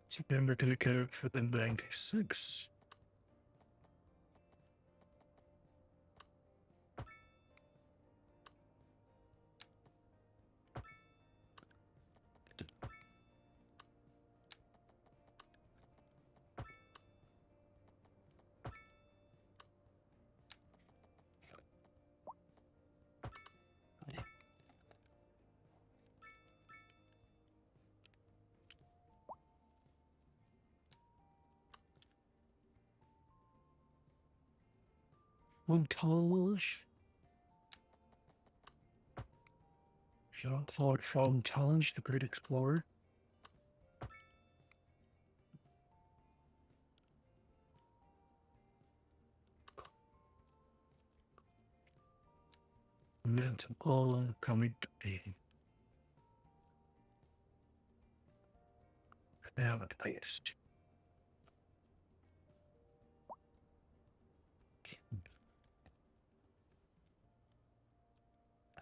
So then we're going to go for the 96. One college. Jean-Claude from Challenge, the Great Explorer. And that's all coming to be. Now at least.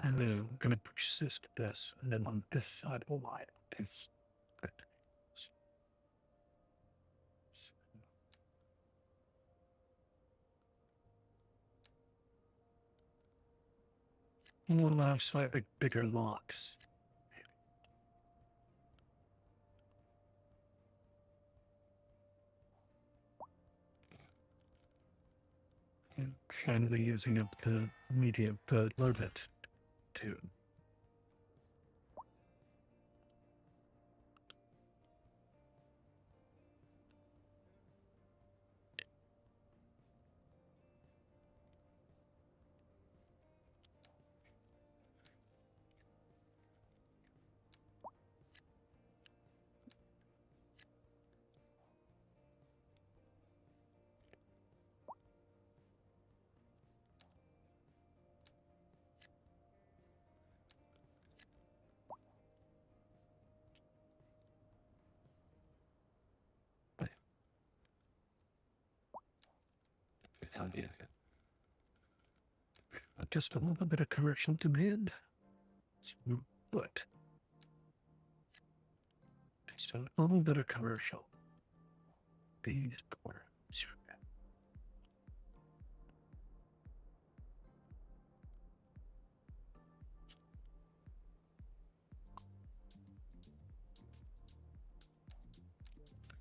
And then I'm going to persist this, and then on this side of the line, this. And we'll have slightly bigger locks. And finally using up the medium load it too. Just a little bit of commercial demand. But just a little bit of commercial. These corners.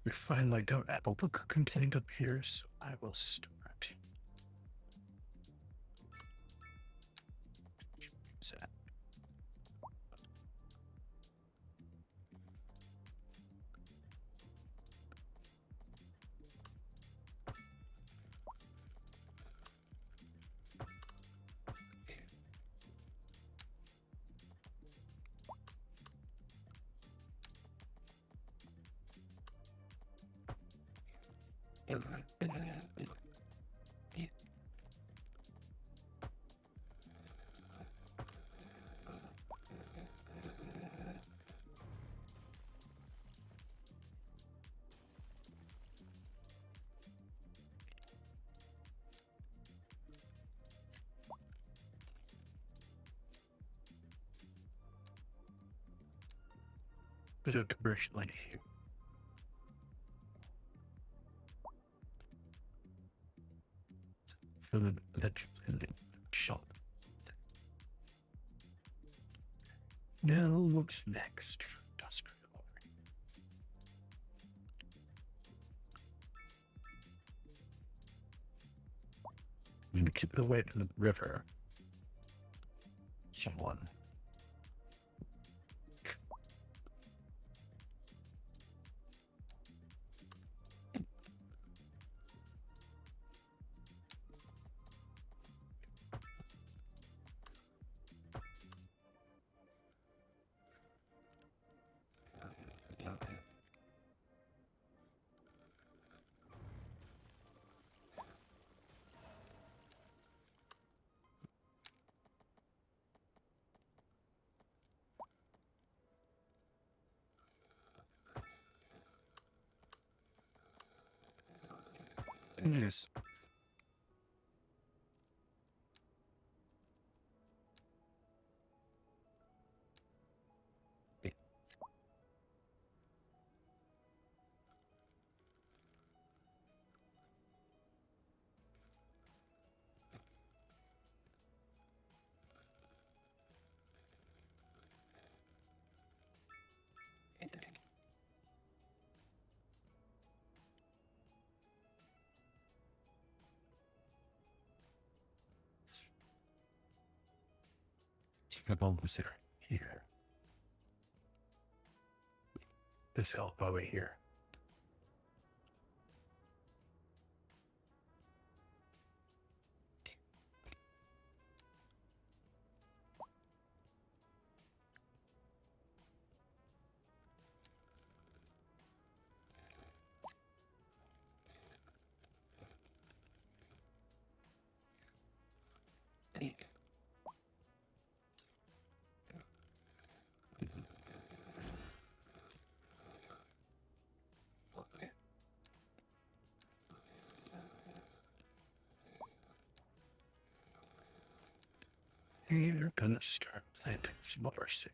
We finally got Apple Book contained up here, so I will start. So, bit of commercial in here. For the shop. Now, what's next? Industrial. I'm gonna keep it away from the river. Someone. Yes. Take a bone here. This elbow over here. We're gonna start planting some more seeds.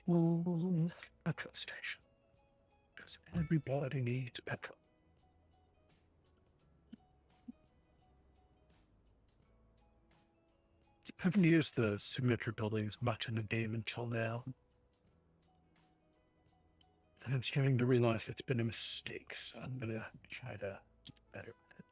actual petrol station. Because everybody needs petrol. I haven't used the signature buildings much in the game until now. And I'm starting to realize it's been a mistake, so I'm going to try to do better with it.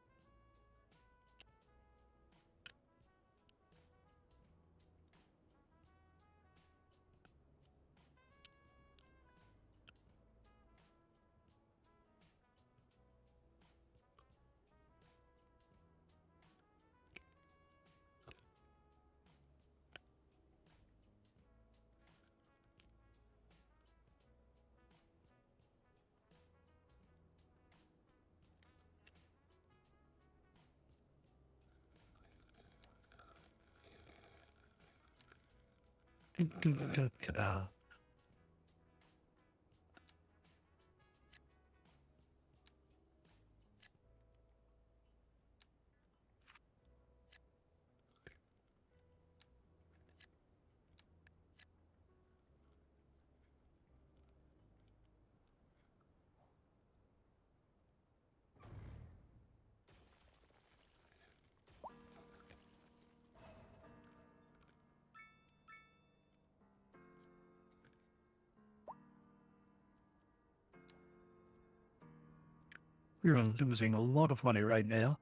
We're losing a lot of money right now.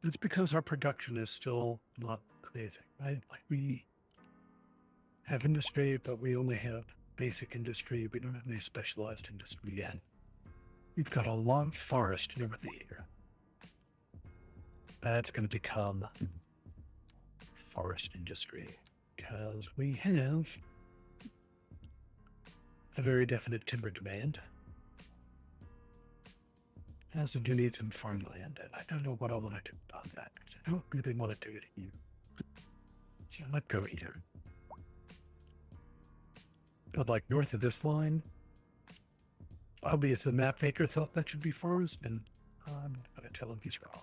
It's because our production is still not amazing, right? Like we have industry, but we only have basic industry. We don't have any specialized industry yet. We've got a lot of forest over here. That's going to become forest industry because we have a very definite timber demand. I also do need some farmland, and I don't know what I want to do about that because I don't really want to do it here. So I might go here. But like north of this line, obviously the map maker thought that should be forest, and I'm going to tell him he's wrong.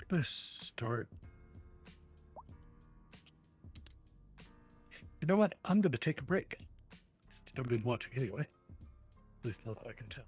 Let's start. You know what? I'm going to take a break. Since nobody's watching anyway. At least not that I can tell.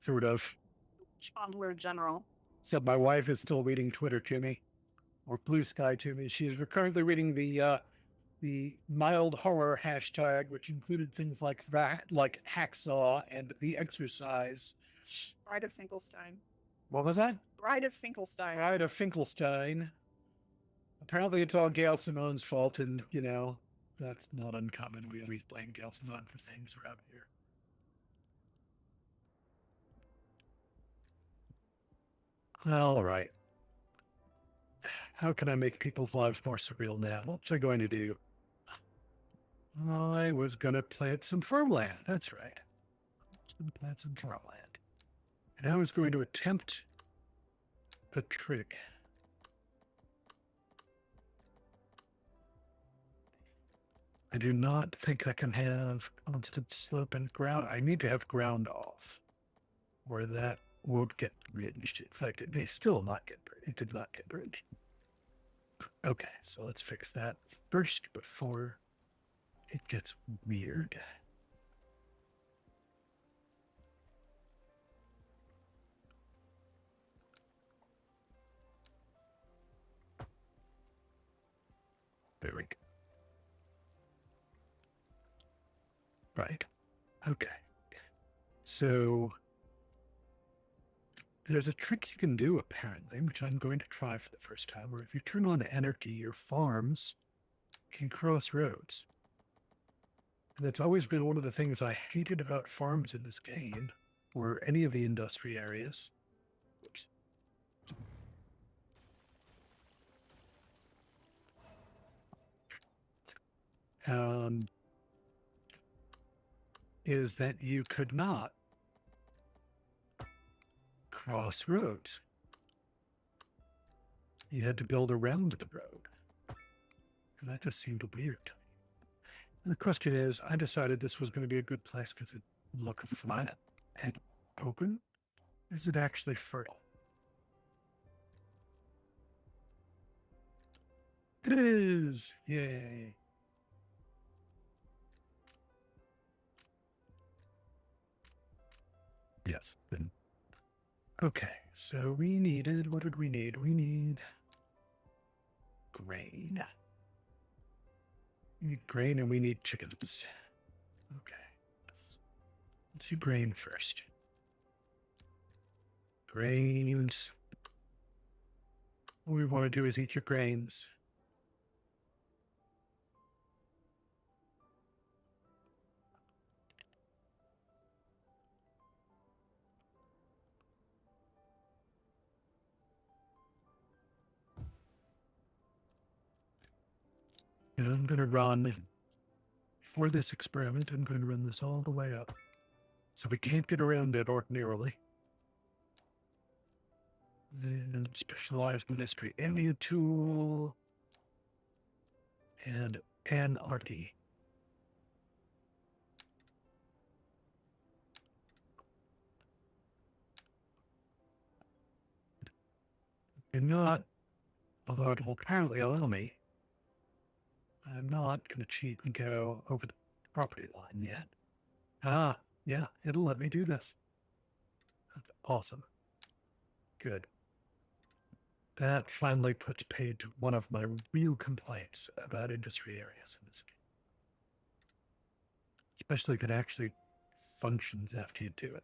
sort of. Chandler General. Except my wife is still reading Twitter to me, or Blue Sky to me. She's currently reading the mild horror hashtag, which included things like that, like Hacksaw and The Exercise. Bride of Finkelstein. What was that? Bride of Finkelstein. Bride of Finkelstein. Apparently, it's all Gail Simone's fault, and you know that's not uncommon. We always blame Gail Simone for things around here. All right. How can I make people's lives more surreal now? What was I going to do? I was going to plant some farmland. That's right. I was going to plant some farmland. And I was going to attempt a trick. I do not think I can have constant slope and ground. I need to have ground off, or that won't get bridged. In fact, it may still not get bridged. It did not get bridged. Okay, so let's fix that first before it gets weird. There we go. Right. Okay. So there's a trick you can do, apparently, which I'm going to try for the first time, where if you turn on anarchy, your farms can cross roads. And that's always been one of the things I hated about farms in this game, or any of the industry areas. Whoops. Is that you could not cross roads. You had to build around the road. And that just seemed weird. And the question is, I decided this was going to be a good place because it looked flat and open. Is it actually fertile? It is! Yay! Yes. Then. Okay, so we needed, what did we need? We need grain. We need grain and we need chickens. Okay. Let's do grain first. Grains. What we want to do is eat your grains. And I'm going to run, for this experiment, I'm going to run this all the way up. So we can't get around it ordinarily. Then specialized ministry India tool and anarchy. And not, although it will apparently allow me, I'm not going to cheat and go over the property line yet. Ah, yeah, it'll let me do this. That's awesome. Good. That finally puts paid to one of my real complaints about industry areas in this game. Especially if it actually functions after you do it.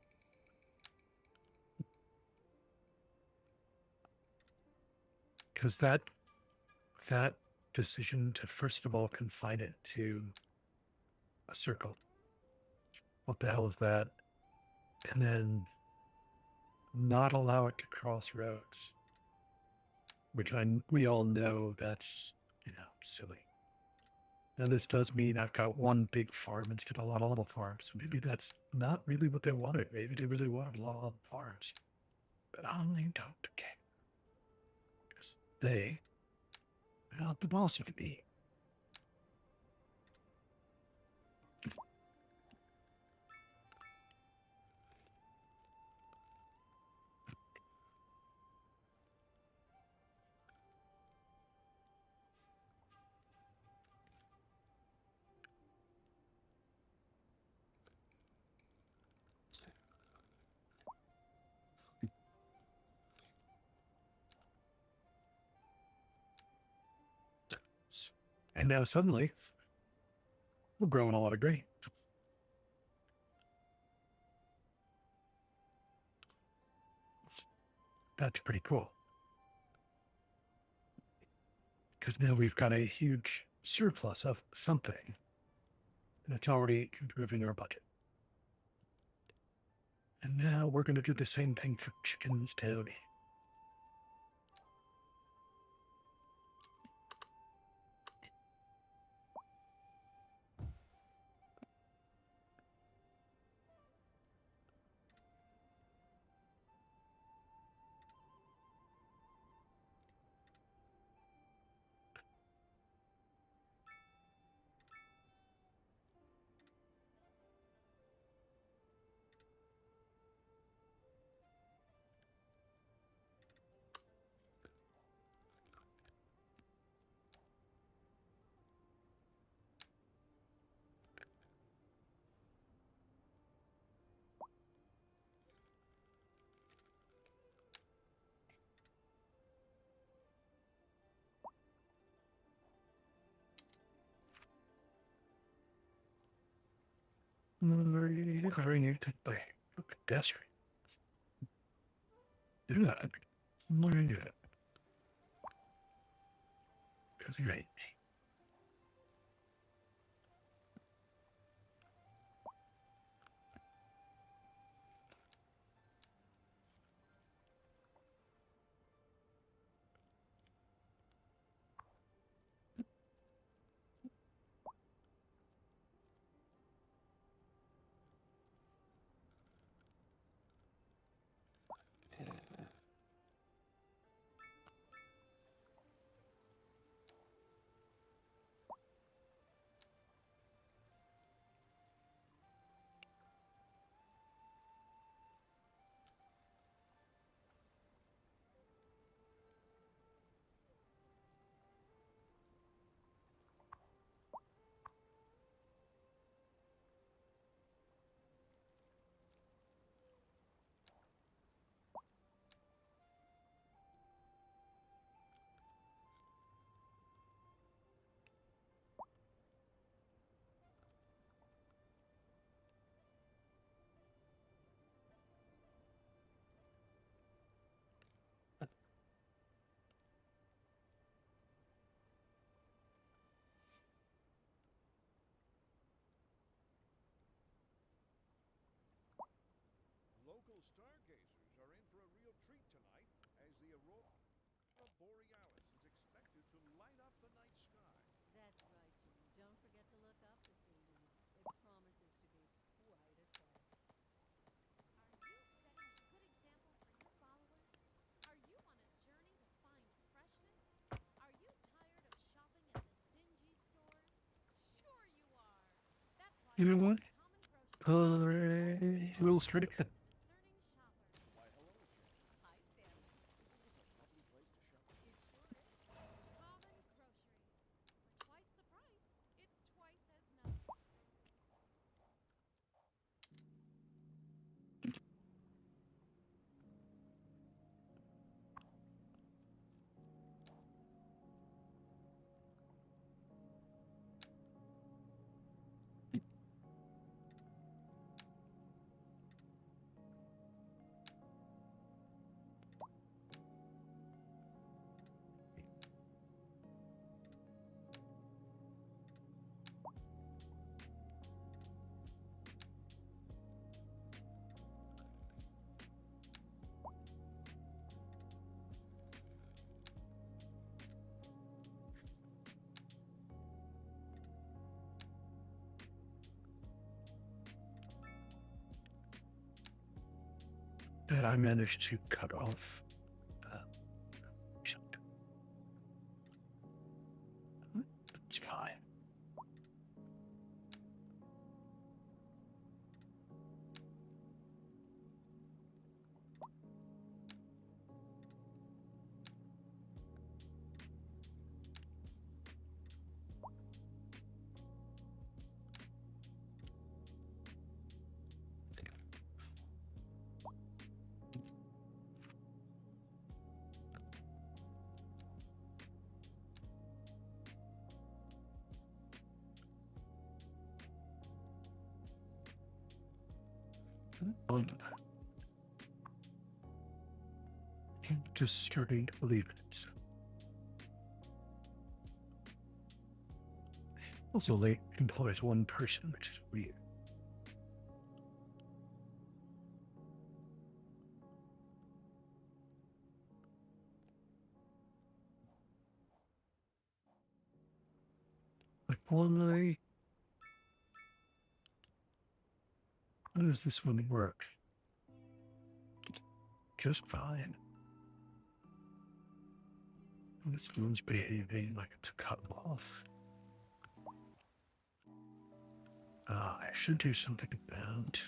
Because that decision to first of all confine it to a circle. What the hell is that? And then not allow it to cross roads. Which we all know that's, silly. Now this does mean I've got one big farm instead of a lot of little farms. So maybe that's not really what they wanted. Maybe they really wanted a lot of farms. But I don't care. Because they are not the boss of me. And now suddenly, we're growing a lot of grain. That's pretty cool. Because now we've got a huge surplus of something. And it's already improving our budget. And now we're going to do the same thing for chickens too. Pedestrian. Do that. Why do you do that? Because you hate me. Local stargazers are in for a real treat tonight as the aurora borealis is expected to light up the night sky. That's right, Jimmy. Don't forget to look up this evening. It promises to be quite a sight. Are you setting a good example for your followers? Are you on a journey to find freshness? Are you tired of shopping at the dingy stores? Sure you are. That's why You know what? Common Grocery Illustrated. a discerning shopper. Why, hello, Jen. Hi, Stanley. Isn't this a lovely place to shop? It sure is. Common Groceries. For twice the price, it's twice as nice. That I managed to cut off. Shut. Sky. on. I'm just starting to believe it. Also, they employs one person, which is weird. Like, why? How does this one work? Just fine. This one's behaving like it's cut off. I should do something about.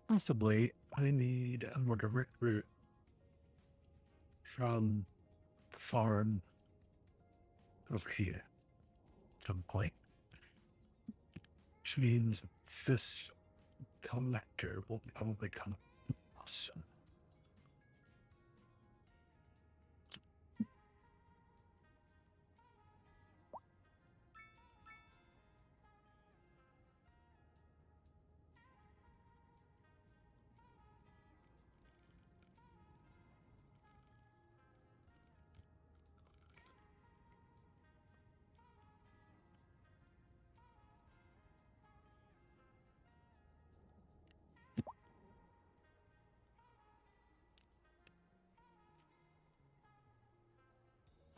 Possibly, I need a more direct route from the farm over here to the point. Which means this collector will probably come awesome.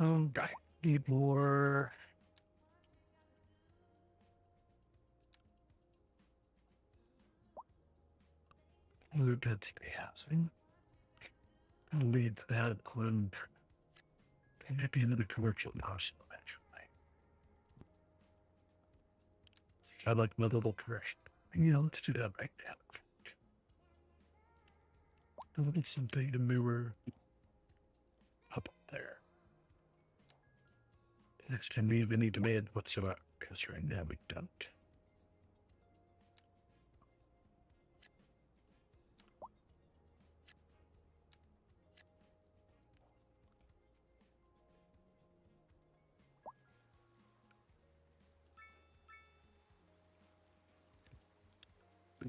I need more blue density housing. I'll lead that and there might be another commercial house eventually. I'd like my little commercial. Yeah, let's do that right now. A little something to mirror up there. Next time we have any demand whatsoever, because right now we don't.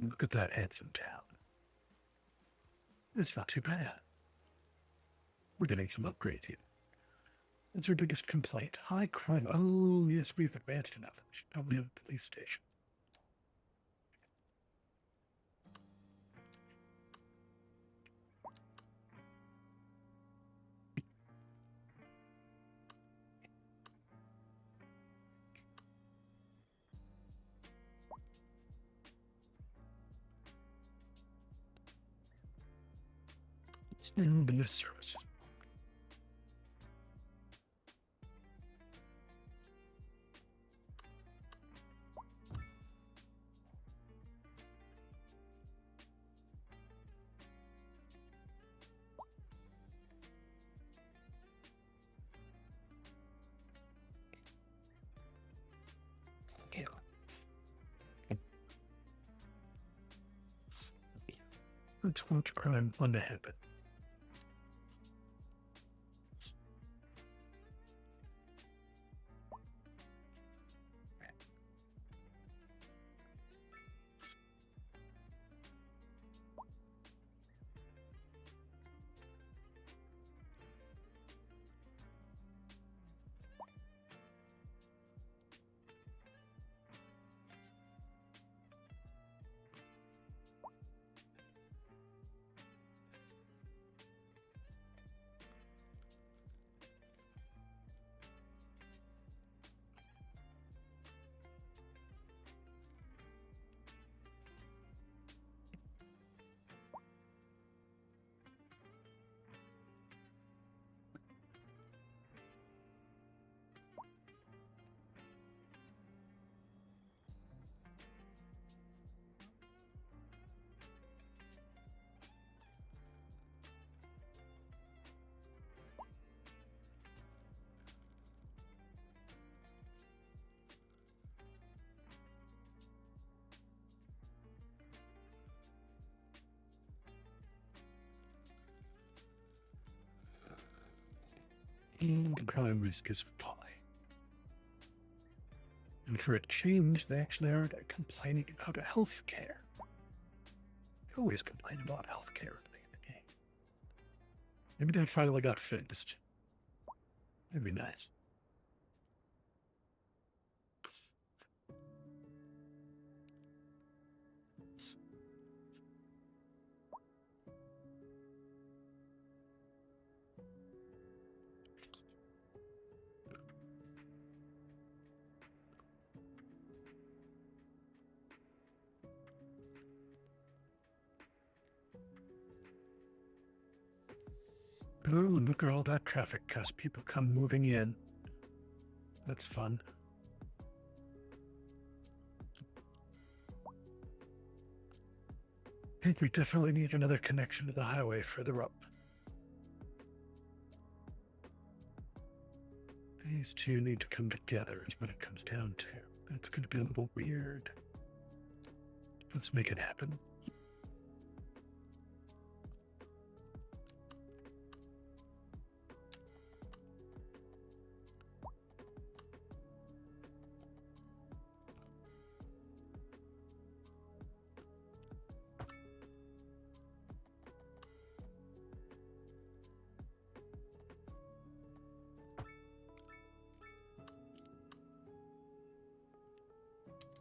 Look at that handsome town. It's not too bad. We're getting some upgrades here. That's our biggest complaint. High crime. Oh, yes, we've advanced enough. We should probably have a police station. And the services. Let's watch crime on the happen. And the crime risk is high. And for a change, they actually aren't complaining about health care. They always complain about health care at the game. Maybe that finally got fixed. That'd be nice. Oh, look at all that traffic because people come moving in. That's fun. think we definitely need another connection to the highway further up. These two need to come together is what it comes down to. That's going to be a little weird. Let's make it happen.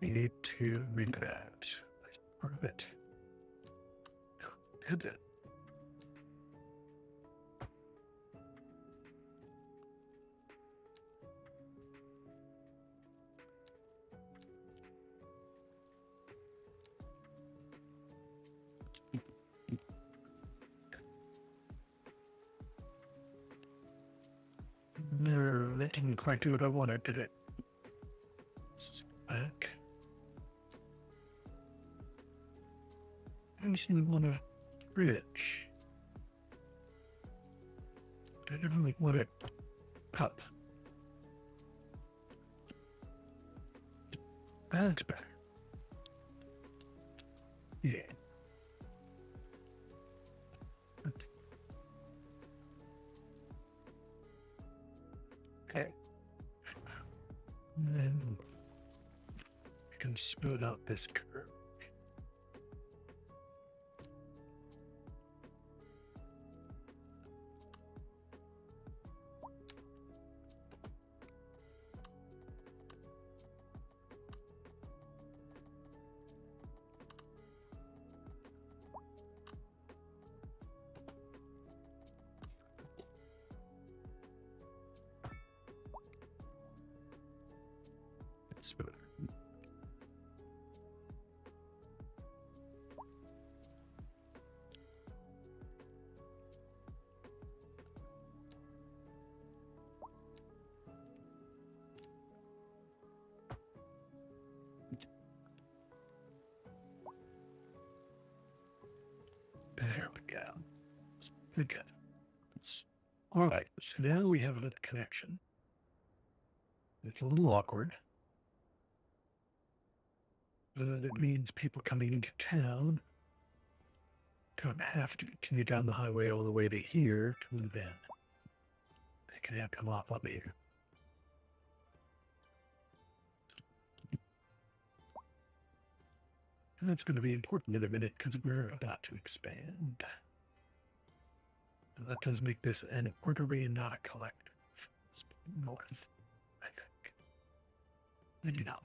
We need to make that part of it. Good. No, that didn't quite do what I wanted, did it? Back. I just didn't want a bridge. I didn't really want it up. That's better. Yeah. Okay. And then we can smooth out this curve. Smoother. There we go. Good. All right, so now we have another connection. It's a little awkward. But it means people coming into town don't have to continue down the highway all the way to here to move in. They can have come off up here. And that's going to be important in a minute because we're about to expand. And that does make this an orderly and not a collective. Let's put north, I think. Maybe not.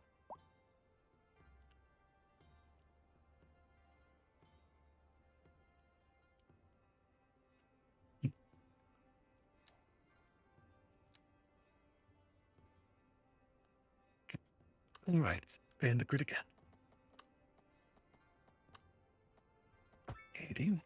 All right, expand the grid again. 80.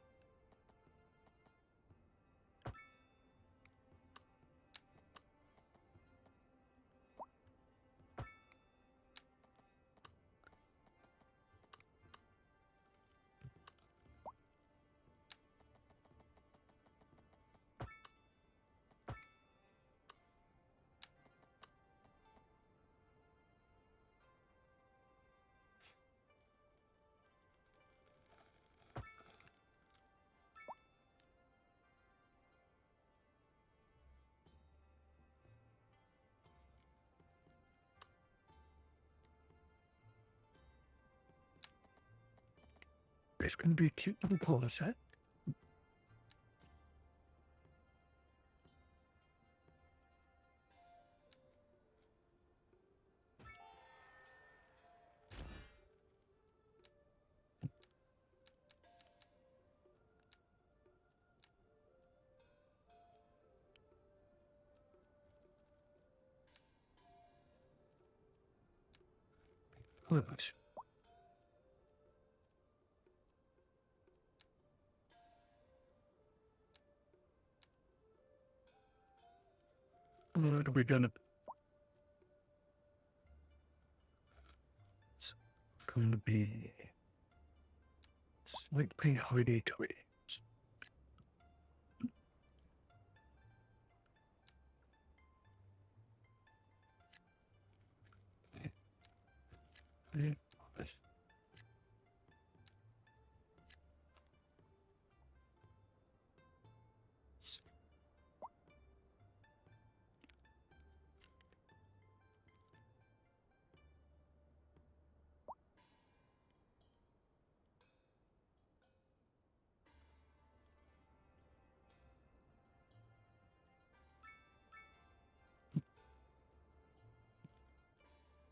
It's going to be a cute little cul-de-sac. Look. What are we gonna? It's going to be. Let's Slightly hoity-toity.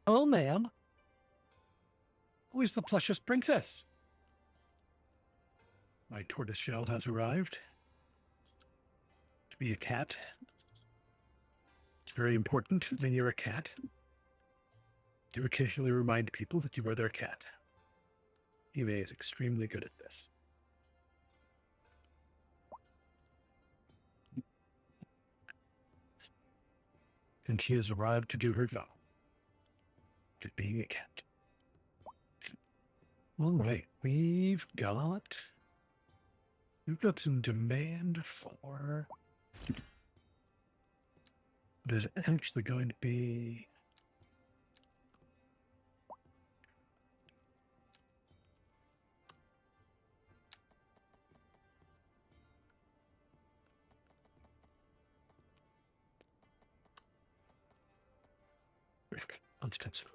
Oh, ma'am. Who is the plushiest princess? My tortoise shell has arrived. To be a cat. It's very important when you're a cat to occasionally remind people that you are their cat. Eve is extremely good at this. And she has arrived to do her job. To being a cat. All right, we've got some demand for what is actually going to be unexpensive.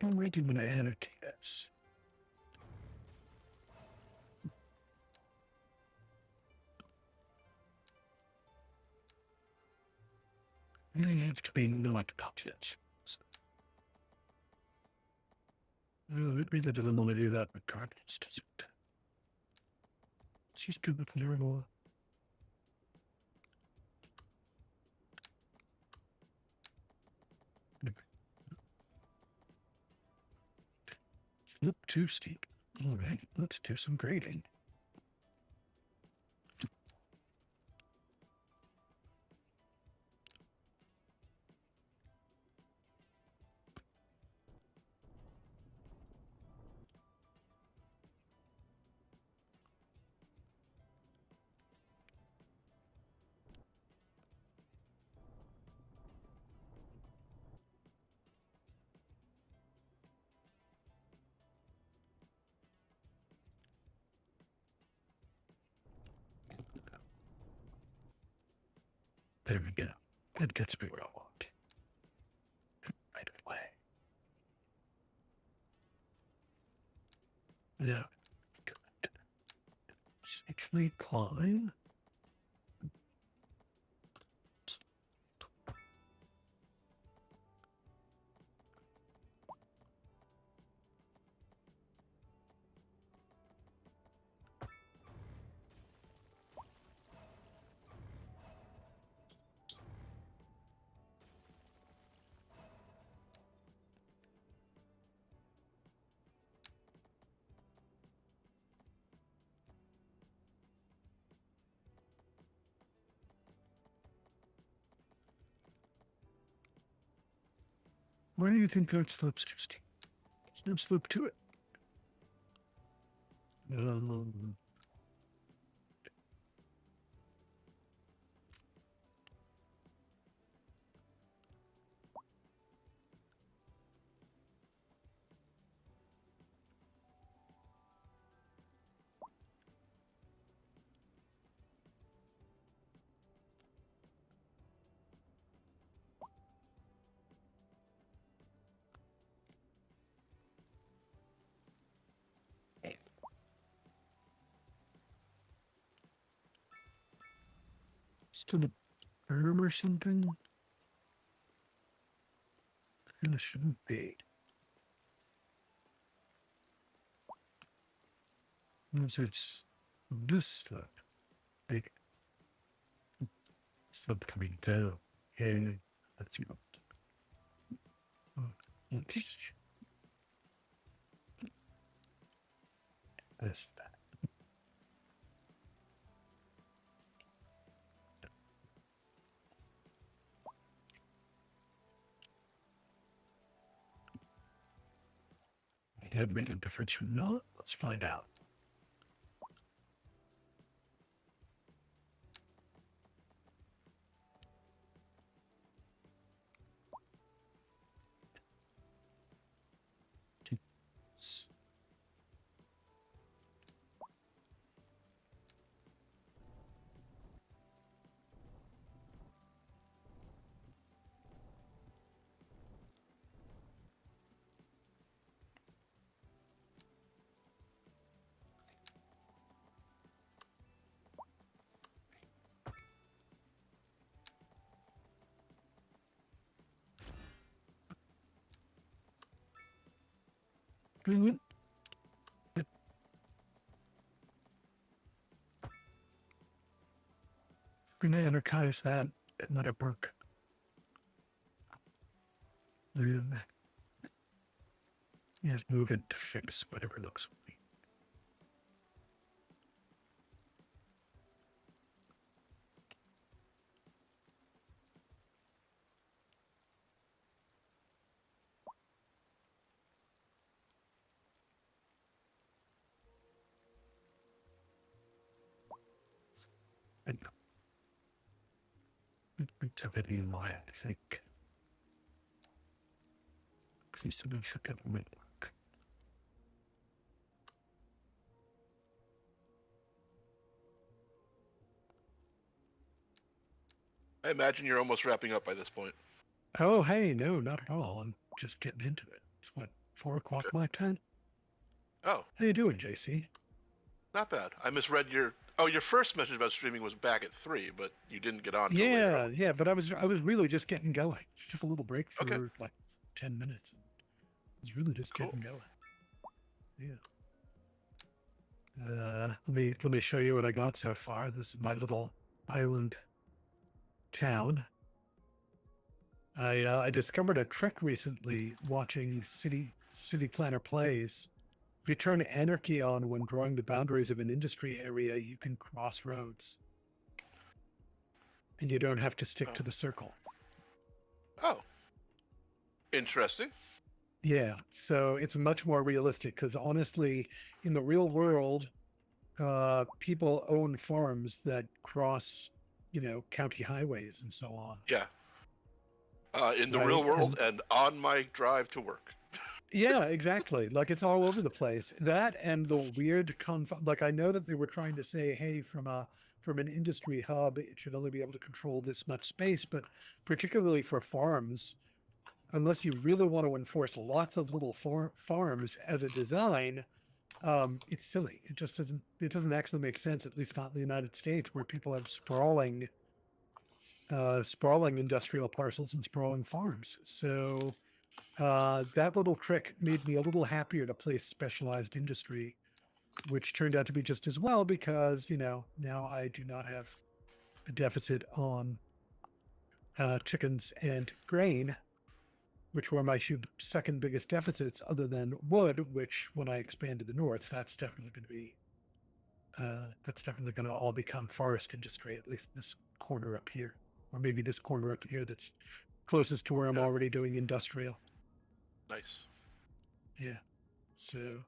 I'm ready when I annotate this. I have to be not conscious. Oh, it really doesn't want to do that regardless, does it? She's good with anymore. Flip too steep. All right, let's do some grading. There we go. That gets me where I want. Right away. Now, good. Safely climb. Where do you think that slopes to, Steve? There's no slope to it. Still a berm or something? Kind of shouldn't be. Unless it's this slope. Big slope coming down. Yeah, that's good. This, that. Had made a difference or not? Let's find out. Green. Grenade archives that and let it work. Yes, move it to fix whatever looks weak. Activity in line, I think. Please significant work. I imagine you're almost wrapping up by this point. Oh, hey, no, not at all. I'm just getting into it. It's what, 4 o'clock my time? Oh, How you doing, JC? not bad. I misread your. Oh, your first message about streaming was back at 3, but you didn't get on. Till Yeah, later. yeah, but I was really just getting going. Just a little break for Okay. like 10 minutes. I was really just Cool. getting going. Yeah. Let me show you what I got so far. This is my little island town. I discovered a trick recently watching city planner plays. If you turn anarchy on when drawing the boundaries of an industry area, you can cross roads. And you don't have to stick to the circle. Oh. Interesting. Yeah, so it's much more realistic because honestly, in the real world, people own farms that cross, county highways and so on. Yeah. In the Right, real world and on my drive to work. Yeah, exactly. Like it's all over the place. That and the weird like I know that they were trying to say, hey, from an industry hub, it should only be able to control this much space, but particularly for farms, unless you really want to enforce lots of little farms as a design, it's silly. It doesn't actually make sense, at least not in the United States, where people have sprawling industrial parcels and sprawling farms. So that little trick made me a little happier to place specialized industry, which turned out to be just as well because, now I do not have a deficit on chickens and grain, which were my second biggest deficits other than wood, which when I expand to the north, that's definitely going to all become forest industry, at least this corner up here, or maybe this corner up here that's closest to where I'm already doing industrial. Nice. Yeah. So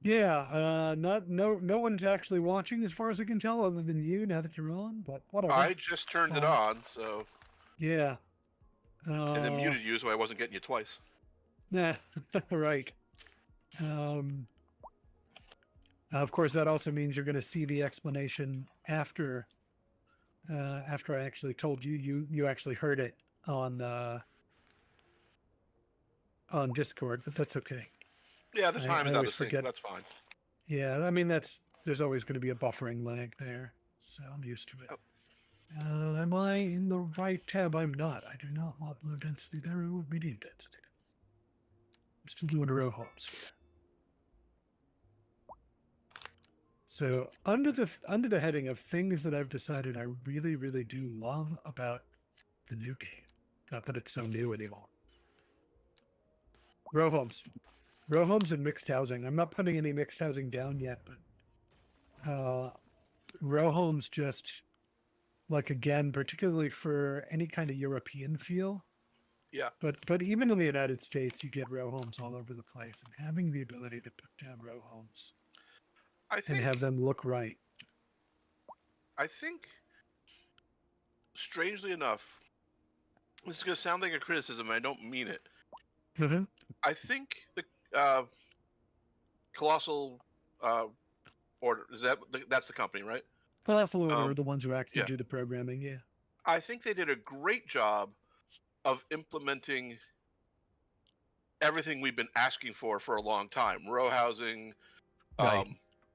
yeah, no one's actually watching as far as I can tell, other than you now that you're on, but whatever. I just turned it on, so. Yeah. And then muted you, so I wasn't getting you twice. Nah, right. Of course, that also means you're going to see the explanation after I actually told you. You actually heard it on Discord, but that's okay. Yeah, the time is out always of sync. forget. That's fine. Yeah, I mean there's always going to be a buffering lag there, so I'm used to it. Oh. Am I in the right tab? I'm not. I do not want low density there or medium density. I'm still doing row homes here. So under the heading of things that I've decided I really, really do love about the new game, not that it's so new anymore. Row homes and mixed housing. I'm not putting any mixed housing down yet, but row homes just, like, again, particularly for any kind of European feel, Yeah, But even in the United States, you get row homes all over the place, and having the ability to put down row homes I and think have them look right. I think strangely enough, this is gonna sound like a criticism. And I don't mean it. Mhm. I think the uh, Colossal uh, Order that's the company, right? Colossal Order are Um, the ones who actually yeah, do the programming. Yeah. I think they did a great job of implementing everything we've been asking for a long time. Row housing, Right.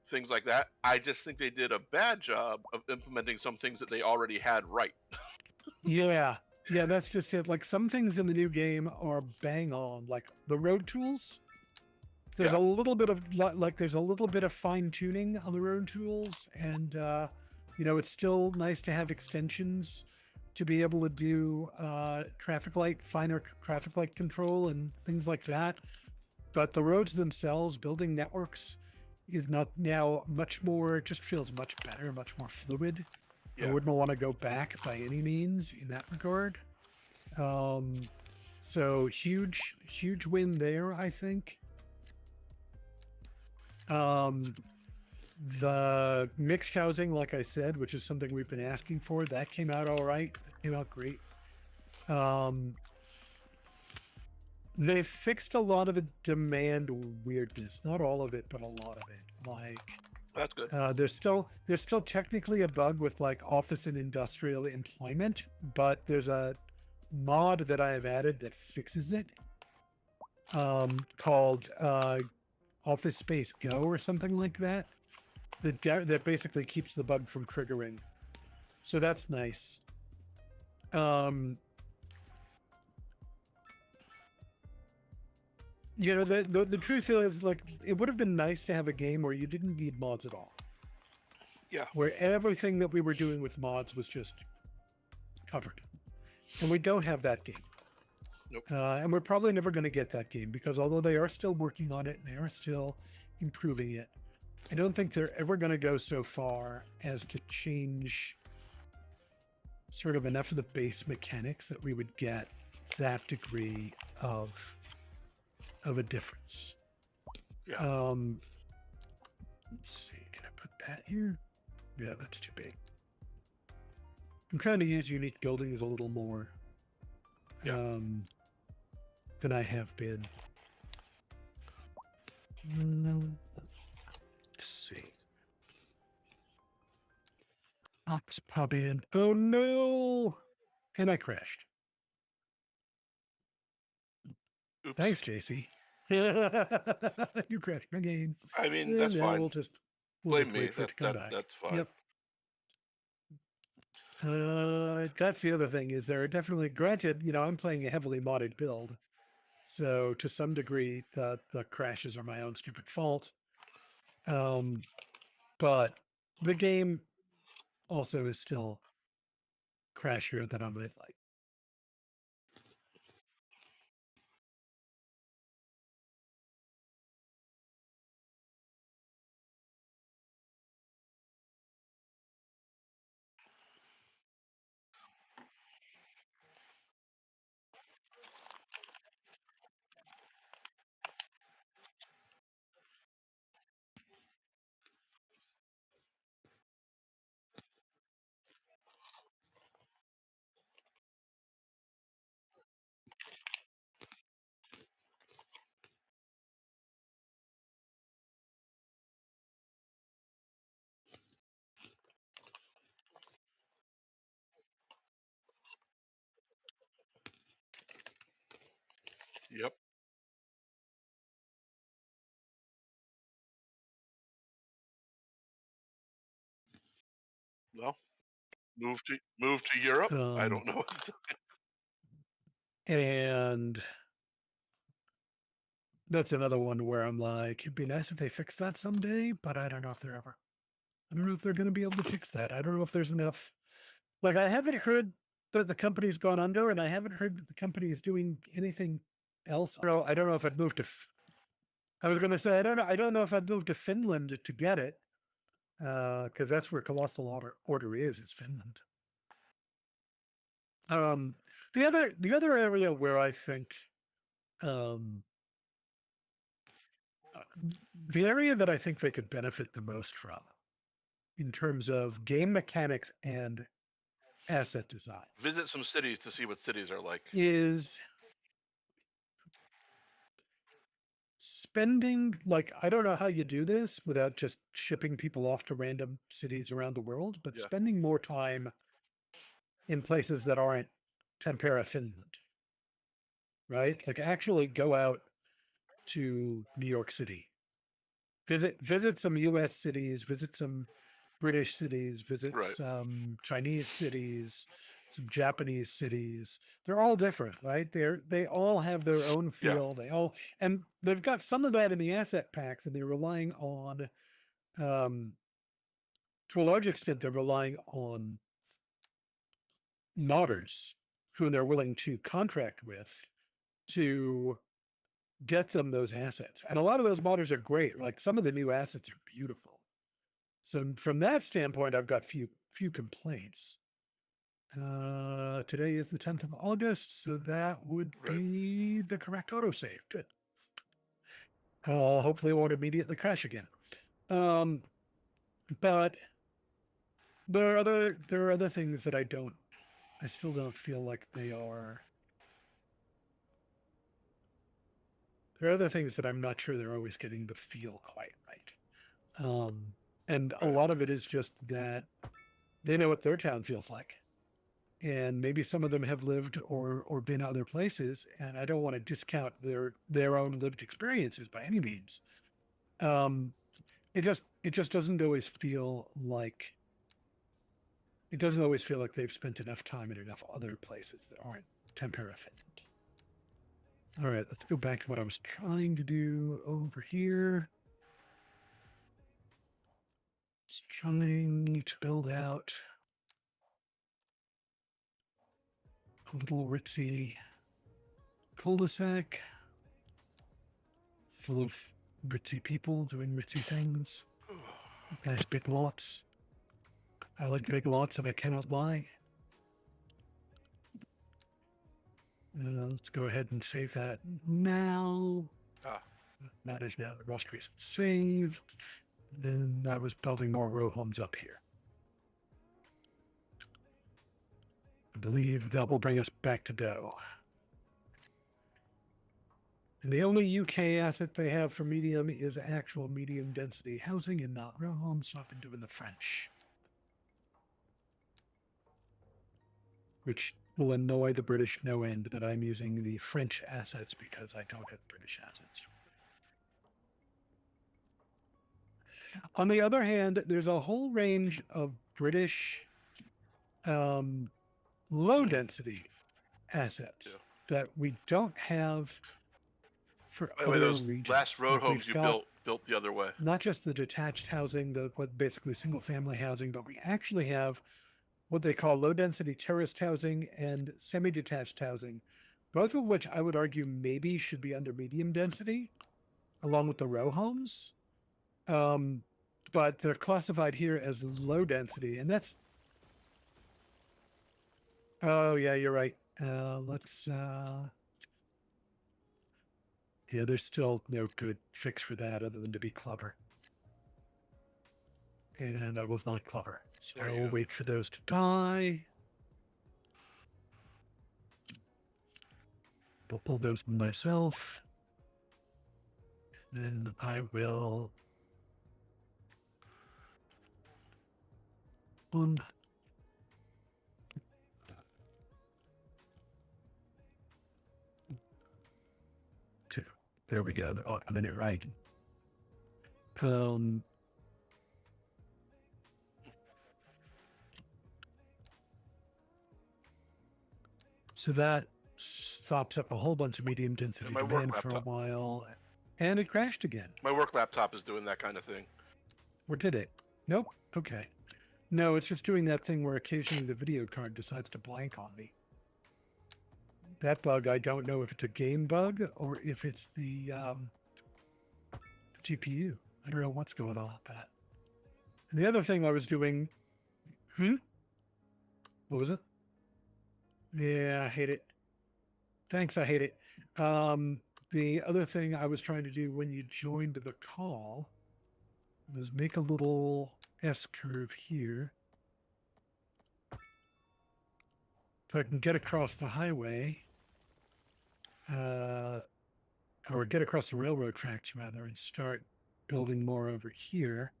things like that. I just think they did a bad job of implementing some things that they already had right. Yeah. Yeah, that's just it. Like some things in the new game are bang on. Like the road tools, there's Yeah, a little bit of like there's a little bit of fine tuning on the road tools, and it's still nice to have extensions to be able to do finer traffic light control and things like that. But the roads themselves, building networks, is not now much more. It just feels much better, much more fluid. I yeah, wouldn't want to go back by any means in that regard. Um, so huge win there, I think. Um, the mixed housing, like I said, which is something we've been asking for, that came out all right. That came out great. Um, they fixed a lot of the demand weirdness, not all of it, but a lot of it. Like that's good. there's still technically a bug with like office and industrial employment, but there's a mod that I have added that fixes it. Called Office Space Go or something like that. That basically keeps the bug from triggering. So that's nice. Um, the truth is, like, it would have been nice to have a game where you didn't need mods at all, Yeah, where everything that we were doing with mods was just covered, and we don't have that game. nope. And we're probably never going to get that game because although they are still working on it, they are still improving it. I don't think they're ever going to go so far as to change sort of enough of the base mechanics that we would get that degree of a difference. Yeah, Let's see, can I put that here? Yeah, that's too big. I'm trying to use unique buildings a little more yeah. than I have been. Let's see. Ox pub in. Oh no! And I crashed. Oops. Thanks, JC. You crashed my game. I mean, And that's now fine. we'll just Blame me. wait for it to come back. That's fine. Yep. That's the other thing is there are definitely granted, I'm playing a heavily modded build. So to some degree the crashes are my own stupid fault. But the game also is still crashier than I might like. Yep. Well, move to Europe. I Um, don't know. and that's another one where I'm like, it'd be nice if they fix that someday, but I don't know if they're ever. I don't know if they're going to be able to fix that. I don't know if there's enough. Like, I haven't heard that the company's gone under, and I haven't heard that the company is doing anything else. I don't know if I'd move to. I was going to say I don't know. I don't know if I'd move to Finland to get it, because that's where Colossal Order is Finland. The other area where I think um, the area that I think they could benefit the most from in terms of game mechanics and asset design Visit some cities to see what cities are like. is spending, like, I don't know how you do this without just shipping people off to random cities around the world, but Yeah. spending more time in places that aren't Tempera, Finland, right? Like actually go out to New York City, visit some US cities, visit some British cities, visit Right. some Chinese cities, some Japanese cities. They're all different, right? They all have their own Yeah. feel. They all, and they've got some of that in the asset packs, and they're relying on to a large extent they're relying on modders who they're willing to contract with to get them those assets. And a lot of those modders are great. Like some of the new assets are beautiful. So from that standpoint, I've got few complaints. Today is the 10th of August, so that would Right. be the correct autosave. Good. Hopefully it won't immediately crash again. But there are other things that I still don't feel like they are. There are other things that I'm not sure they're always getting the feel quite right. And a Right. lot of it is just that they know what their town feels like. And maybe some of them have lived or been other places, and I don't want to discount their own lived experiences by any means. It just doesn't always feel like they've spent enough time in enough other places that aren't Tempera Finland. All right, let's go back to what I was trying to do over here. Just trying to build out a little ritzy cul-de-sac full of ritzy people doing ritzy things. Nice big lots. I like big lots and I cannot lie. Let's go ahead and save that now. That is now the most recent save. Then I was building more row homes up here. I believe that will bring us back to dough. And the only UK asset they have for medium is actual medium density housing and not row homes, so I've been doing the French. Which will annoy the British no end that I'm using the French assets because I don't have British assets. On the other hand, there's a whole range of British low density assets that we don't have for By the way, other those regions. last road Like homes we've you got built the other way. not just the detached housing, what basically single family housing, but we actually have what they call low density terraced housing and semi-detached housing, both of which I would argue maybe should be under medium density along with the row homes. But they're classified here as low density, and that's, oh yeah, you're right. Yeah, there's still no good fix for that other than to be clever. And I was not clever. So I will wait for those to die. I'll pull those myself. Then I will. One. Two. There we go. Oh, I'm in it right. So that stops up a whole bunch of medium density my work demand for a laptop. while, and it crashed again. My work laptop is doing that kind of thing. Or did it? Nope. Okay. No, it's just doing that thing where occasionally the video card decides to blank on me. That bug, I don't know if it's a game bug or if it's the GPU. I don't know what's going on with that. And the other thing I was doing, what was it? Yeah, I hate it. Thanks, I hate it. The other thing I was trying to do when you joined the call was make a little S curve here. So I can get across the highway, or get across the railroad tracks rather, and start building more over here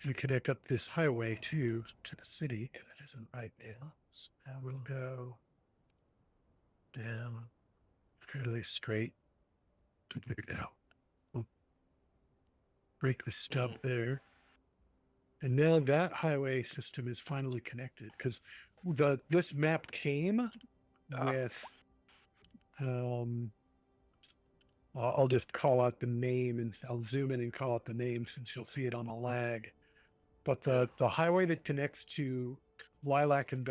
and connect up this highway too to the city. That isn't right now. So now we'll go down fairly straight. There we go. We'll break the stub there. And now that highway system is finally connected because this map came with I'll just call out the name and I'll zoom in and call out the name since you'll see it on a lag. But the highway that connects to Lilac and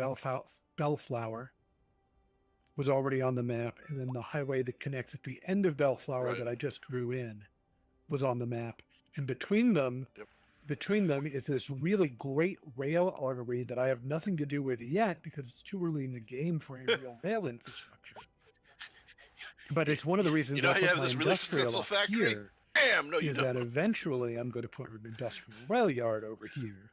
Bellflower was already on the map, and then the highway that connects at the end of Bellflower that I just drew in was on the map. And between them is this really great rail artery that I have nothing to do with yet because it's too early in the game for a real rail infrastructure. But it's one of the reasons I put my industrial up here. Damn, no, you is don't. that eventually I'm going to put an industrial rail yard over here.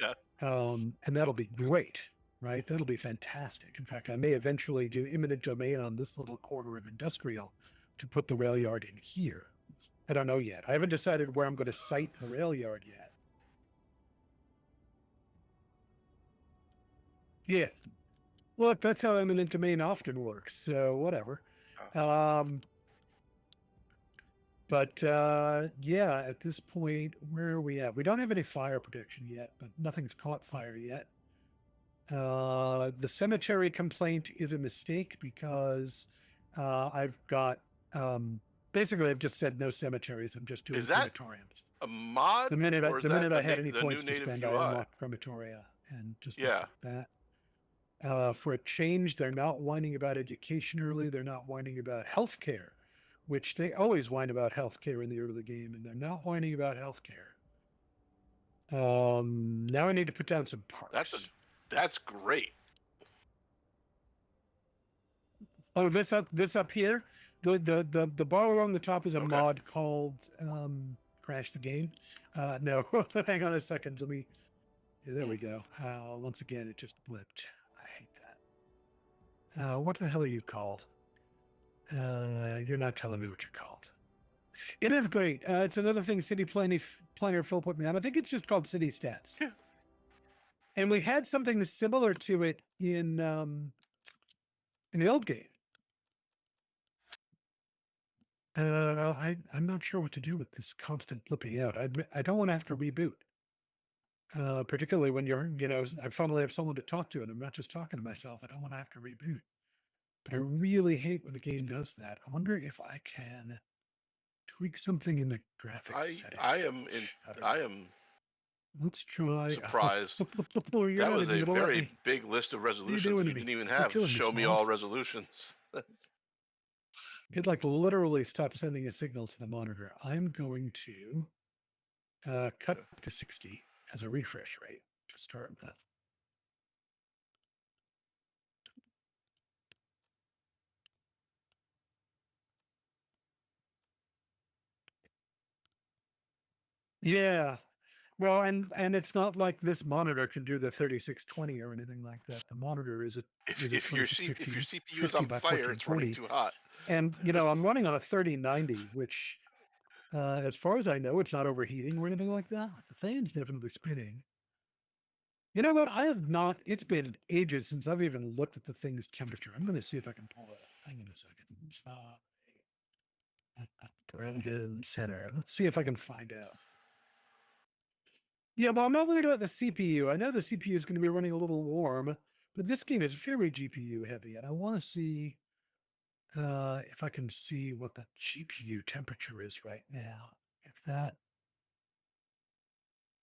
Yeah. And that'll be great, right? That'll be fantastic. In fact, I may eventually do eminent domain on this little corner of industrial to put the rail yard in here. I don't know yet. I haven't decided where I'm going to site the rail yard yet. Yeah. Look, that's how eminent domain often works. So whatever. But yeah, at this point, where are we at? We don't have any fire protection yet, but nothing's caught fire yet. The cemetery complaint is a mistake because I've got basically I've just said no cemeteries. I'm just doing crematoriums. A mod? The minute I had any points to spend, I unlocked crematoria and just left that. For a change, they're not whining about education early. They're not whining about healthcare, which they always whine about healthcare in the early game, and they're not whining about healthcare. Now I need to put down some parks. That's great. Oh, this up here, the bar along the top is a mod called Crash the Game. No, hang on a second. There we go. Once again, it just blipped. I hate that. What the hell are you called? You're not telling me what you're called. It is great. It's another thing City Planner Phil put me on. I think it's just called City Stats. Yeah. And we had something similar to it in the old game. I'm not sure what to do with this constant flipping out. I don't want to have to reboot. Particularly when I finally have someone to talk to and I'm not just talking to myself. I don't want to have to reboot. But I really hate when the game does that. I wonder if I can tweak something in the graphics settings. I am Let's try. surprised. That was a very big list of resolutions you didn't even have. Show me all resolutions. It literally stopped sending a signal to the monitor. I'm going to cut to 60 as a refresh rate to start with. Yeah. Well, and it's not like this monitor can do the 3620 or anything like that. The monitor is if your CPU is on fire, it's running too hot. And I'm running on a 3090, which, as far as I know, it's not overheating or anything like that. The fan's definitely spinning. You know what? I have not. It's been ages since I've even looked at the thing's temperature. I'm going to see if I can pull it. Hang on a second. Brandon Center. Let's see if I can find out. Yeah, but I'm not worried about the CPU. I know the CPU is going to be running a little warm, but this game is very GPU heavy, and I want to see if I can see what the GPU temperature is right now. If that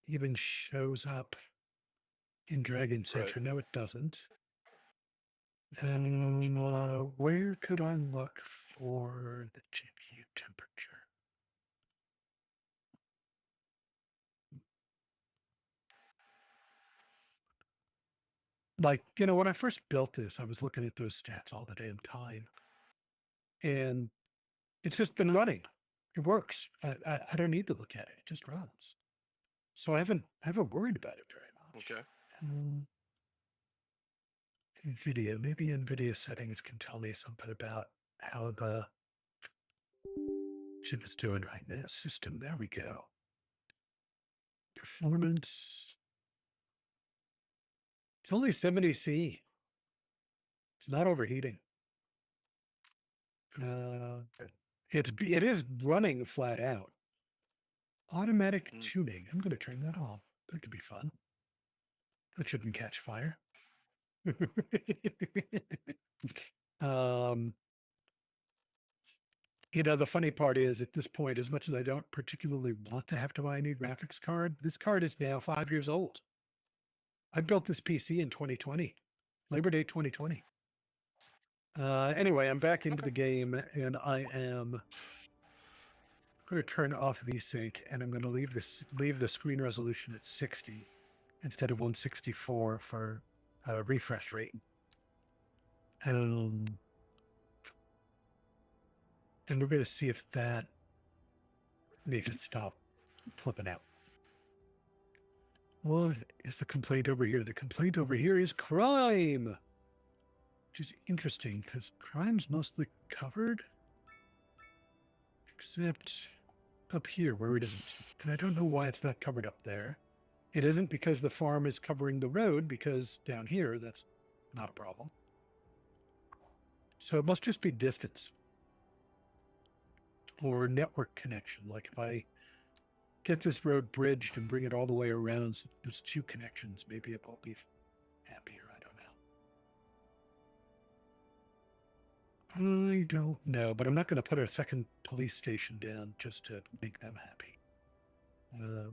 even shows up in Dragon Center. No, it doesn't. And where could I look for the GPU temperature? like, you know, when I first built this, I was looking at those stats all the damn time. And it's just been running. It works. I don't need to look at it. It just runs. So I haven't worried about it very much. Okay. NVIDIA, maybe NVIDIA settings can tell me something about how the chip is doing right now. System, there we go. Performance. It's only 70C. It's not overheating. It is running flat out. Automatic tuning. I'm going to turn that off. That could be fun. That shouldn't catch fire. You know, the funny part is at this point, as much as I don't particularly want to have to buy a new graphics card, this card is now 5 years old. I built this PC in 2020, Labor Day 2020. Anyway, I'm back into the game and I am going to turn off VSync and I'm going to leave the screen resolution at 60 instead of 164 for refresh rate. And we're going to see if that makes it stop flipping out. What is the complaint over here? The complaint over here is crime, which is interesting because crime's mostly covered, except up here where it isn't. And I don't know why it's not covered up there. It isn't because the farm is covering the road, because down here, that's not a problem. So it must just be distance or network connection. Like if I get this road bridged and bring it all the way around, so there's 2 connections, maybe it will be happier. I don't know, but I'm not going to put a second police station down just to make them happy.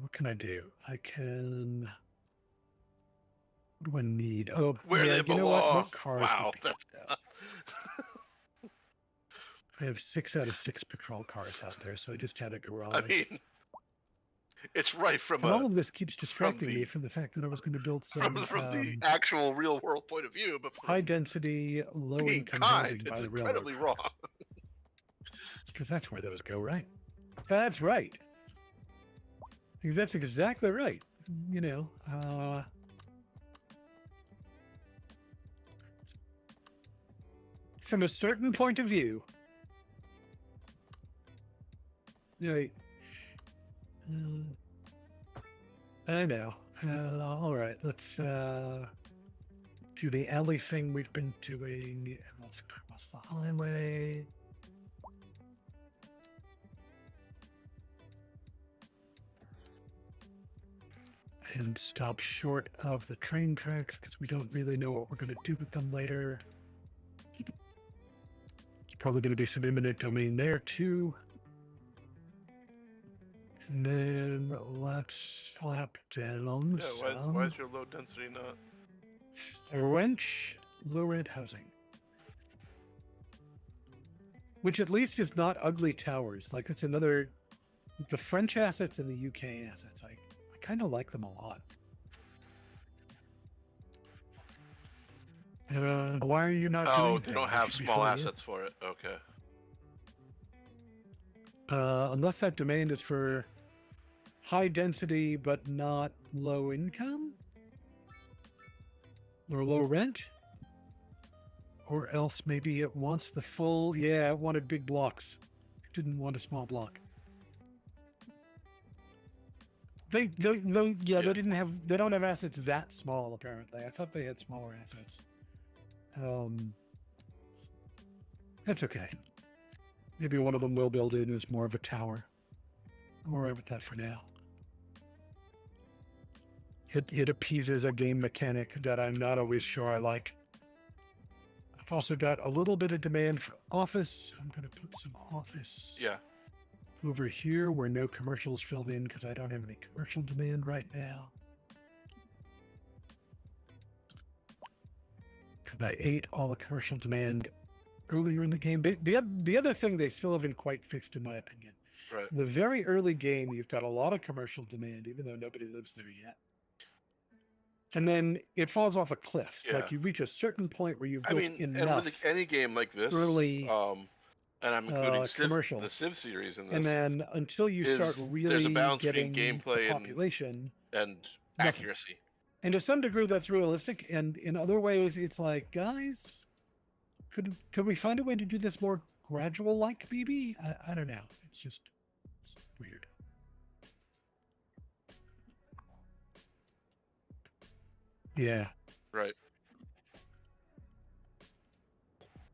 What can I do? I can... What do I need? Oh, Where yeah, they you know what? belong. What cars Wow, would be that's good, though? I have 6 out of 6 patrol cars out there, so I just had a garage. I mean, it's right from and all of this keeps distracting me the- from the fact that I was going to build some from the actual real world point of view, but from high-density, low-income kind, housing by it's the railroad incredibly wrong. Because that's where those go, right? That's right. That's exactly right. You know, from a certain point of view. Right. I know. All right, let's do the alley thing we've been doing. And let's cross the highway. And stop short of the train tracks because we don't really know what we're going to do with them later. It's probably going to be some eminent domain there too. And then let's slap down Why is your low density not? wrench low rent housing. Which at least is not ugly towers. Like it's another, the French assets and the UK assets. I kind of like them a lot. Why are you not doing Oh, that? they don't You have should be small filling in. assets for it. Okay. Unless that demand is for high density but not low income or low rent, or else maybe it wants the full. Yeah, it wanted big blocks. It didn't want a small block. They didn't have. They don't have assets that small. Apparently, I thought they had smaller assets. That's okay. Maybe one of them will build in as more of a tower. I'm all right with that for now. It appeases a game mechanic that I'm not always sure I like. I've also got a little bit of demand for office. I'm going to put some office over here where no commercials filled in because I don't have any commercial demand right now. Because I ate all the commercial demand earlier in the game. The other thing they still haven't quite fixed, in my opinion. Right. The very early game, you've got a lot of commercial demand, even though nobody lives there yet. and then it falls off a cliff. Yeah. Like you reach a certain point where you've I built mean, and enough, with any game like this, early, and I'm including commercial, the Civ series in this, and then until you start there's a really balance between getting the gameplay population, and nothing. accuracy. And to some degree, that's realistic. And in other ways, it's like, guys, could we find a way to do this more gradual, like maybe? I don't know. It's weird. Yeah. Right.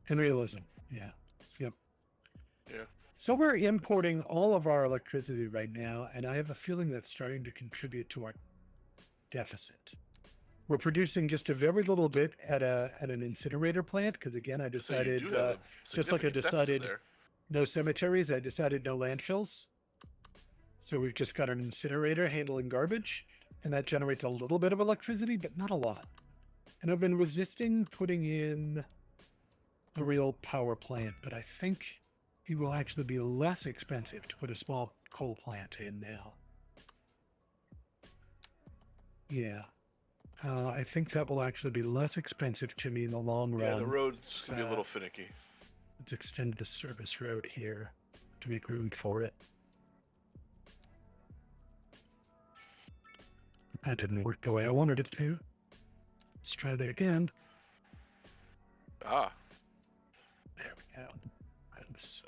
And realism. Yeah. Yep. Yeah. So we're importing all of our electricity right now, and I have a feeling that's starting to contribute to our deficit. We're producing just a very little bit at an incinerator plant because, again, I So you decided, do have a just like I significant deficit decided there. no cemeteries, I decided no landfills. So we've just got an incinerator handling garbage, and that generates a little bit of electricity, but not a lot. And I've been resisting putting in a real power plant, but I think it will actually be less expensive to put a small coal plant in now. Yeah. I think that will actually be less expensive to me in the long run. Yeah, the roads can be a little finicky. Let's extend the service road here to make room for it. That didn't work the way I wanted it to. Let's try that again. Ah, There we go. And so,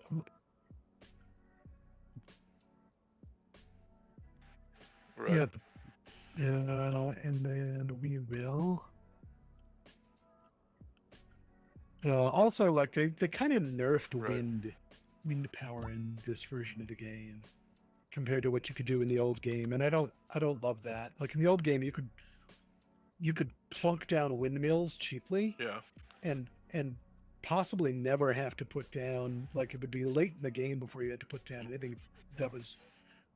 right. yeah. And then we will. Also, like they kind of nerfed Right. wind power in this version of the game compared to what you could do in the old game, and I don't love that. Like in the old game, you could plunk down windmills cheaply, Yeah. and possibly never have to put down, like it would be late in the game before you had to put down anything that was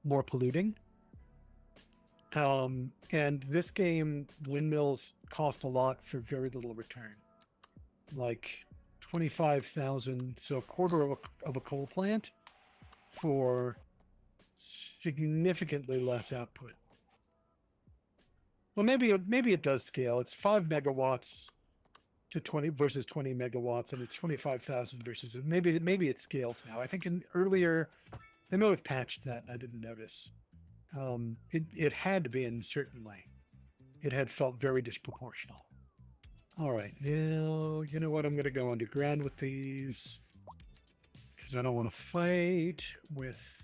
more polluting. And this game, windmills cost a lot for very little return, like 25,000, so a quarter of a coal plant for significantly less output. Well, maybe it does scale. It's 5 megawatts to 20 versus 20 megawatts, and it's 25,000 versus maybe it scales now. I think in earlier they may have patched that, and I didn't notice. It had been, certainly. It had felt very disproportional. All right, now you know what? I'm going to go underground with these because I don't want to fight with.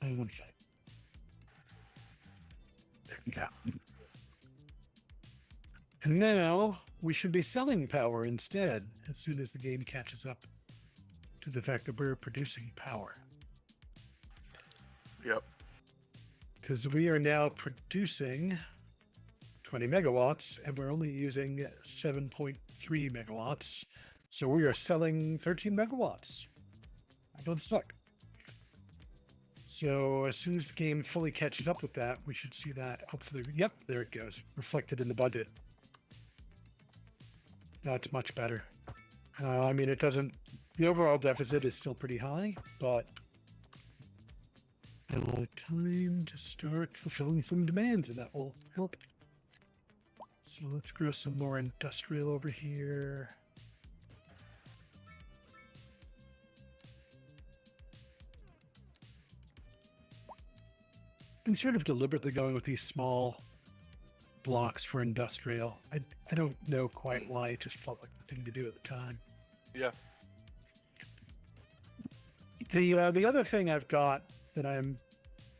I want to fight. There we go. And now we should be selling power instead as soon as the game catches up to the fact that we're producing power. Yep. Because we are now producing 20 megawatts and we're only using 7.3 megawatts. So we are selling 13 megawatts. I don't suck. So as soon as the game fully catches up with that, we should see that hopefully. Yep, there it goes. Reflected in the budget. That's much better. I mean, it doesn't. The overall deficit is still pretty high, but time to start fulfilling some demands, and that will help. So let's grow some more industrial over here. I'm sort of deliberately going with these small blocks for industrial. I don't know quite why, it just felt like the thing to do at the time. Yeah. The other thing I've got that I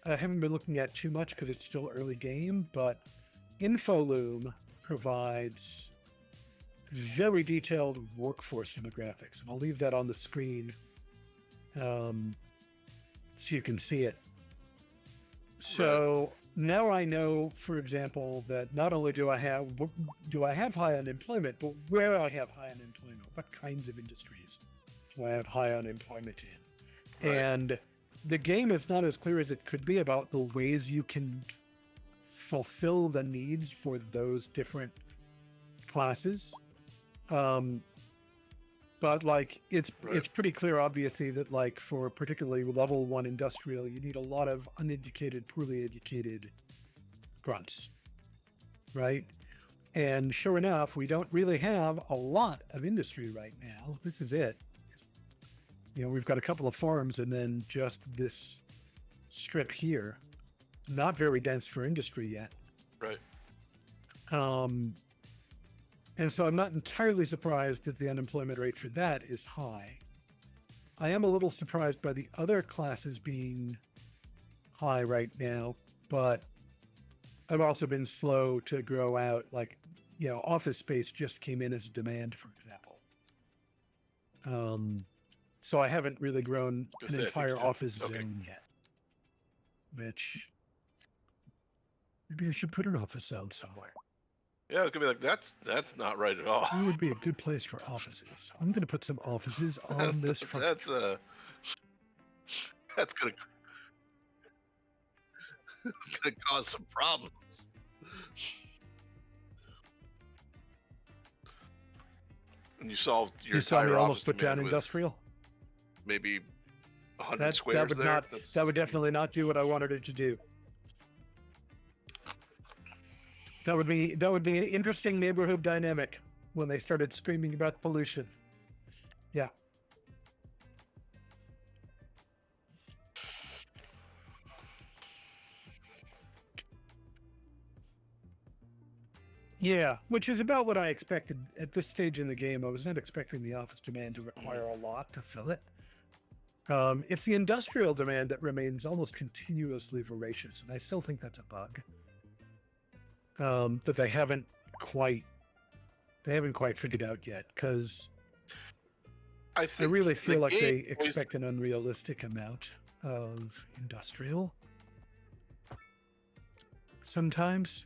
haven't been looking at too much because it's still early game, but InfoLoom provides very detailed workforce demographics, and I'll leave that on the screen so you can see it. So now I know, for example, that not only do I have high unemployment, but where I have high unemployment, what kinds of industries do I have high unemployment in? Right. And the game is not as clear as it could be about the ways you can fulfill the needs for those different classes. But like it's pretty clear, obviously, that like for particularly level 1 industrial, you need a lot of uneducated, poorly educated grunts, right? And sure enough, we don't really have a lot of industry right now. This is it. You know, we've got a couple of farms and then just this strip here. Not very dense for industry yet. Right. And so I'm not entirely surprised that the unemployment rate for that is high. I am a little surprised by the other classes being high right now, but I've also been slow to grow out, like, you know, office space just came in as demand, for example. So I haven't really grown an entire office zone yet, which maybe I should put an office zone somewhere. Yeah, it could be like, that's not right at all. It would be a good place for offices. I'm going to put some offices on this front. That's gonna cause some problems. And you solved your You saw me entire almost office put down demand with industrial. maybe 100 That squares would there. not. That would definitely not do what I wanted it to do. That would be an interesting neighborhood dynamic when they started screaming about pollution. Yeah. Yeah, which is about what I expected at this stage in the game. I was not expecting the office demand to require a lot to fill it. It's the industrial demand that remains almost continuously voracious, and I still think that's a bug. That they haven't quite figured out yet, because I really feel like they expect an unrealistic amount of industrial sometimes.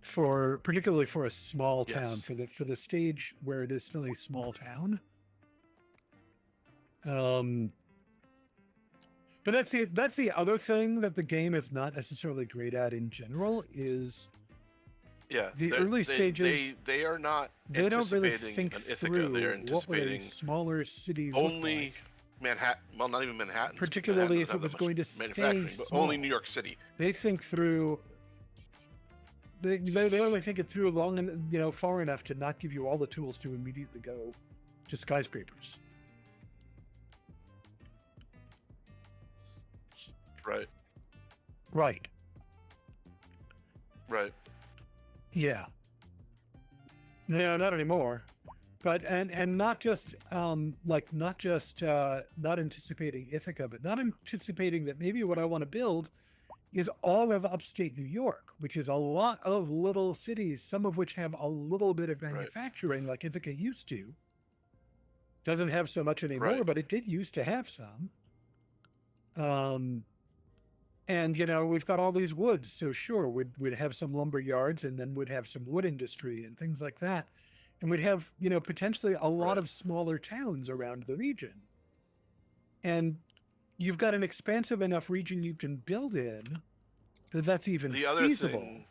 Particularly for a small town, for the stage where it is still a small town. But that's the other thing that the game is not necessarily great at in general is the early stages. They are not. They don't really think an Ithaca. through They're what would a anticipating smaller city only look like. Manhattan. Well, not even Manhattan. Particularly if it was going to stay but small. only New York City. They think through. They only think it through long and far enough to not give you all the tools to immediately go to skyscrapers. Right. Right. Right. Yeah. No, not anymore. But and not just not anticipating Ithaca, but not anticipating that maybe what I want to build is all of upstate New York, which is a lot of little cities, some of which have a little bit of manufacturing, like Ithaca used to. Doesn't have so much anymore, but it did used to have some. And we've got all these woods, so sure, we'd have some lumber yards, and then we'd have some wood industry and things like that. And we'd have, potentially a lot of smaller towns around the region. And you've got an expansive enough region you can build in that's even feasible.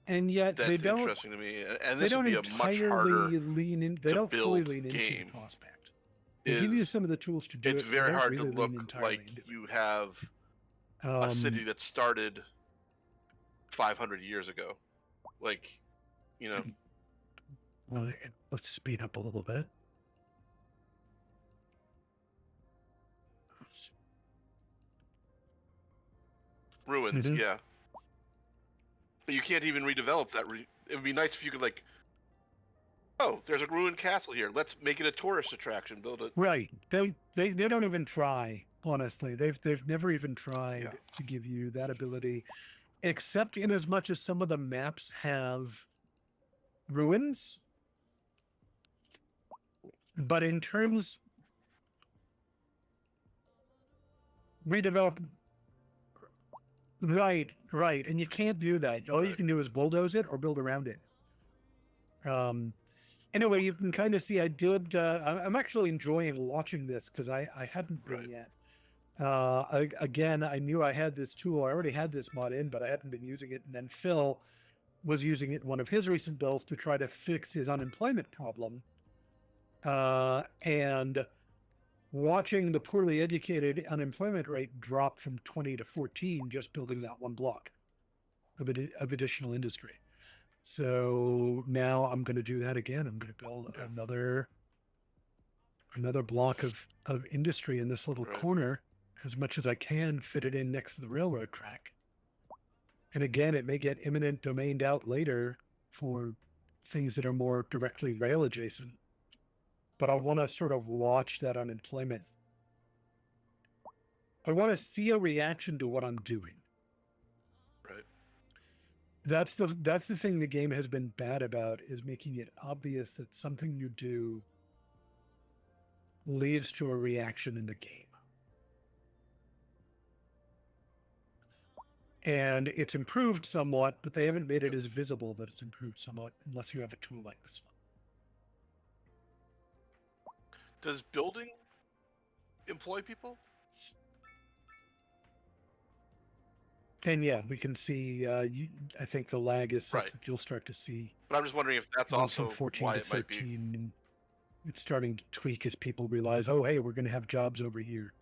And yet they don't. Interesting to me, and they this don't would be a much harder lean in. They don't fully lean into the prospect. They give you some of the tools to do it. It's very hard really to look like you have a city that started 500 years ago, Well, let's speed up a little bit. Ruins, yeah. But you can't even redevelop that. It would be nice if you could oh, there's a ruined castle here. Let's make it a tourist attraction. Build it. Right. They don't even try. Honestly, they've never even tried to give you that ability, except in as much as some of the maps have ruins. But in terms redevelop, right, and you can't do that. All you can do is bulldoze it or build around it. Anyway, you can kind of see I did. I'm actually enjoying watching this because I hadn't been yet. Again, I knew I had this tool. I already had this mod in, but I hadn't been using it. And then Phil was using it in one of his recent builds to try to fix his unemployment problem. And watching the poorly educated unemployment rate drop from 20 to 14 just building that one block of additional industry. So now I'm going to do that again. I'm going to build another block of industry in this little Right. corner as much as I can, fit it in next to the railroad track. And again, it may get eminent domained out later for things that are more directly rail adjacent. But I want to sort of watch that unemployment. I want to see a reaction to what I'm doing. Right. That's the thing the game has been bad about, is making it obvious that something you do leads to a reaction in the game. And it's improved somewhat, but they haven't made it as visible that it's improved somewhat, unless you have a tool like this one. Does building employ people? And yeah, we can see, I think the lag is such Right. that you'll start to see But I'm just wondering if that's going also from 14 why to it might be. 13. And it's starting to tweak as people realize, oh, hey, we're going to have jobs over here.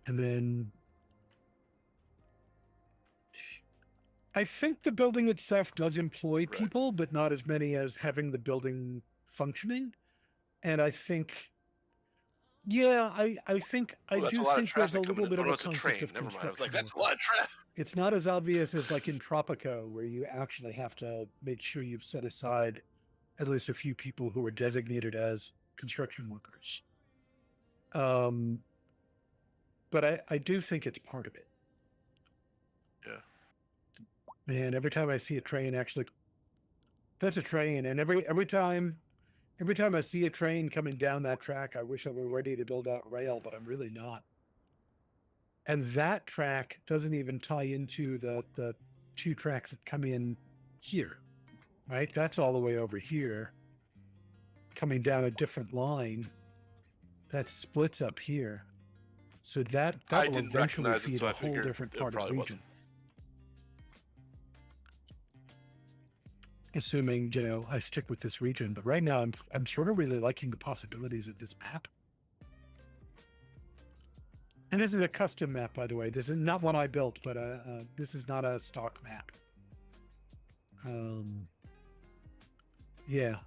And then I think the building itself does employ Right. people, but not as many as having the building functioning. And I think, yeah, I think I Oh, that's do a lot of think there's a traffic coming little in. bit Oh, of no, a it's a concept train. of Never mind. I was like, construction that's a work. lot of traffic. It's not as obvious as like in Tropico, where you actually have to make sure you've set aside at least a few people who are designated as construction workers. But I do think it's part of it. Yeah. Man, every time I see a train, actually, that's a train, and every time I see a train coming down that track, I wish I were ready to build out rail, but I'm really not. And that track doesn't even tie into the two tracks that come in here, right? That's all the way over here, coming down a different line that splits up here. So that I will didn't eventually recognize it, feed so a I whole figured different it part of the probably region. wasn't. Assuming, I stick with this region, but right now I'm sort of really liking the possibilities of this map. And this is a custom map, by the way. This is not one I built, but this is not a stock map. Yeah.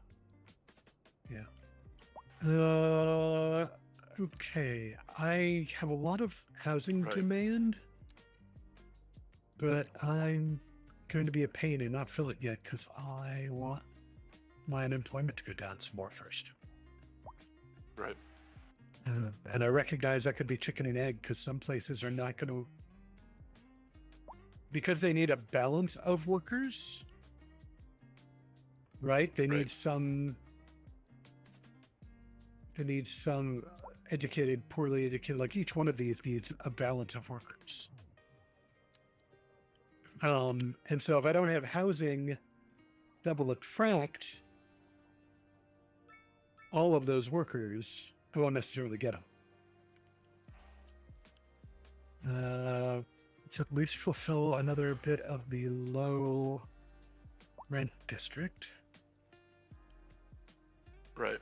Okay. I have a lot of housing Right. demand, but I'm going to be a pain and not fill it yet because I want my unemployment to go down some more first. Right. And I recognize that could be chicken and egg, because some places are not going to, because they need a balance of workers, right? They need some educated, poorly educated, like each one of these needs a balance of workers. And so if I don't have housing that will attract all of those workers, I won't necessarily get them. To at least fulfill another bit of the low rent district. Right.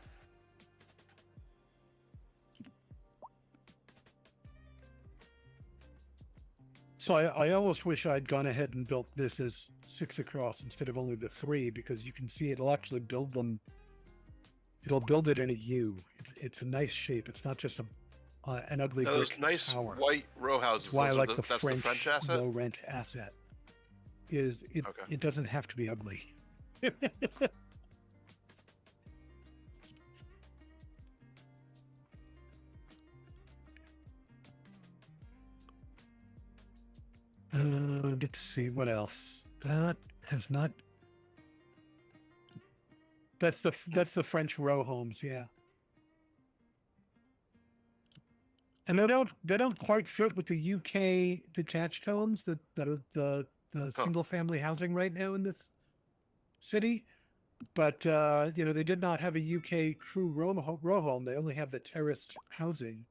So I almost wish I'd gone ahead and built this as 6 across instead of only the 3, because you can see it'll actually build them. It'll build it in a U. It's a nice shape. It's not just an ugly Now, those brick nice tower. white row houses. That's why I those are like the, the that's French, the French asset. low rent asset. Is it? Okay. It doesn't have to be ugly. Let's see what else. That has not. That's the French row homes, yeah. And they don't quite fit with the UK detached homes that are the single family housing right now in this city. But they did not have a UK true row home. They only have the terraced housing,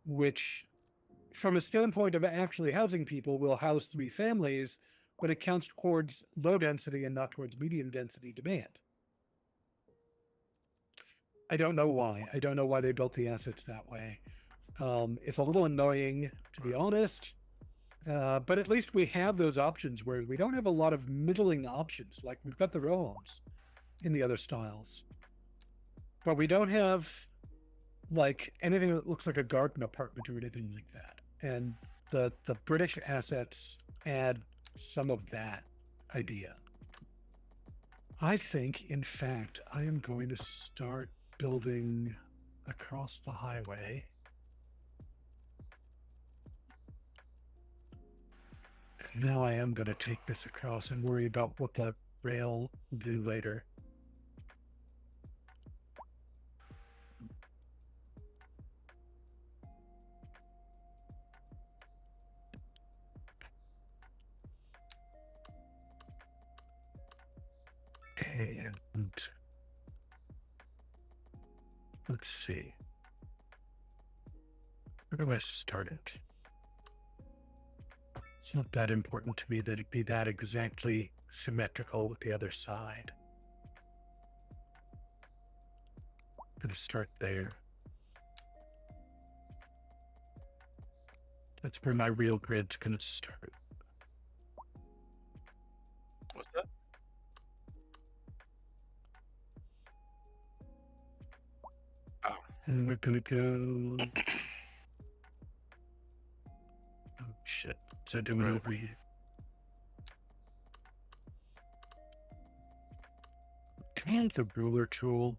which, from a standpoint of actually housing people, will house 3 families, but it counts towards low density and not towards medium density demand. I don't know why. I don't know why they built the assets that way. It's a little annoying, to be honest. But at least we have those options where we don't have a lot of middling options. Like we've got the row homes in the other styles, but we don't have like anything that looks like a garden apartment or anything like that. And the British assets add some of that idea. I think, in fact, I am going to start building across the highway. Now I am going to take this across and worry about what the rail will do later. And let's see. Where do I start it? It's not that important to me that it be that exactly symmetrical with the other side. I'm going to start there. That's where my real grid's going to start. What's that? Oh. And we're going to go... Oh, shit. So I do it over here. And the ruler tool.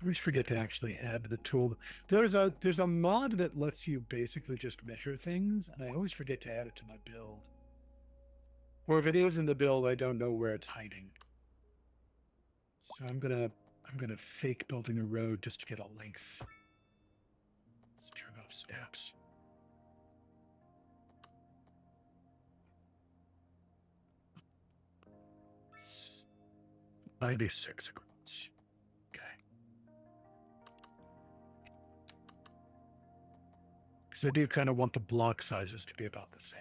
I always forget to actually add the tool. There's a mod that lets you basically just measure things, and I always forget to add it to my build. Or if it is in the build, I don't know where it's hiding. So I'm gonna fake building a road just to get a length. Let's turn off steps. It's 96 across. So I do kind of want the block sizes to be about the same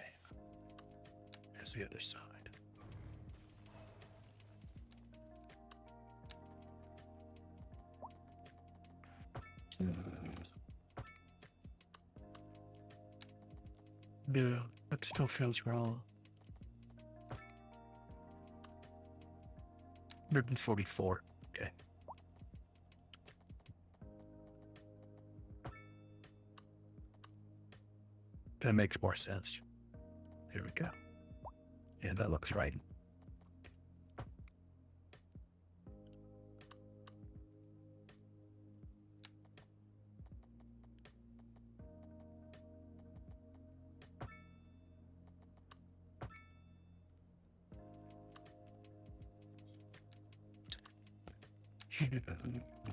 as the other side. No, that still feels wrong. 144. Okay. That makes more sense. There we go. Yeah, that looks right.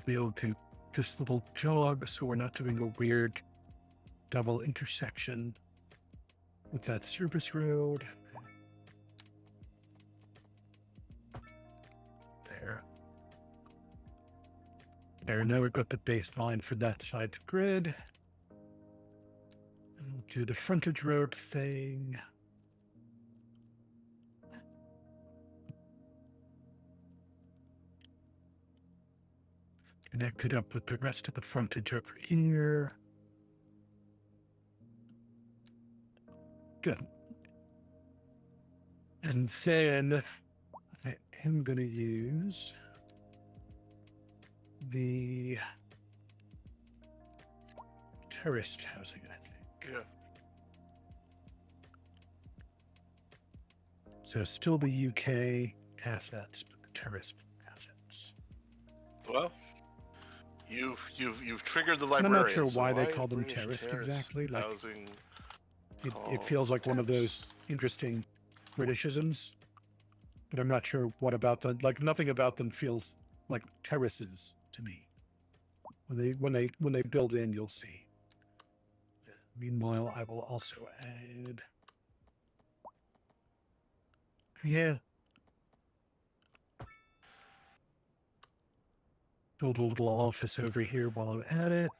Be able to this little jog so we're not doing a weird double intersection with that service road. There, now we've got the baseline for that side's grid. And we'll do the frontage road thing. Connect it up with the rest of the frontage over here. Good. And then I am going to use the tourist housing, I think. Yeah. So still the UK assets, but the tourist assets. Well, you've triggered the And librarian. I'm not sure so why they call them British terrorist terrace exactly. Like housing it feels like one of those interesting Britishisms, but I'm not sure what about them. Like nothing about them feels like terraces to me. When they build in, you'll see. Meanwhile, I will also add. Yeah. Build a little office over here while I'm at it.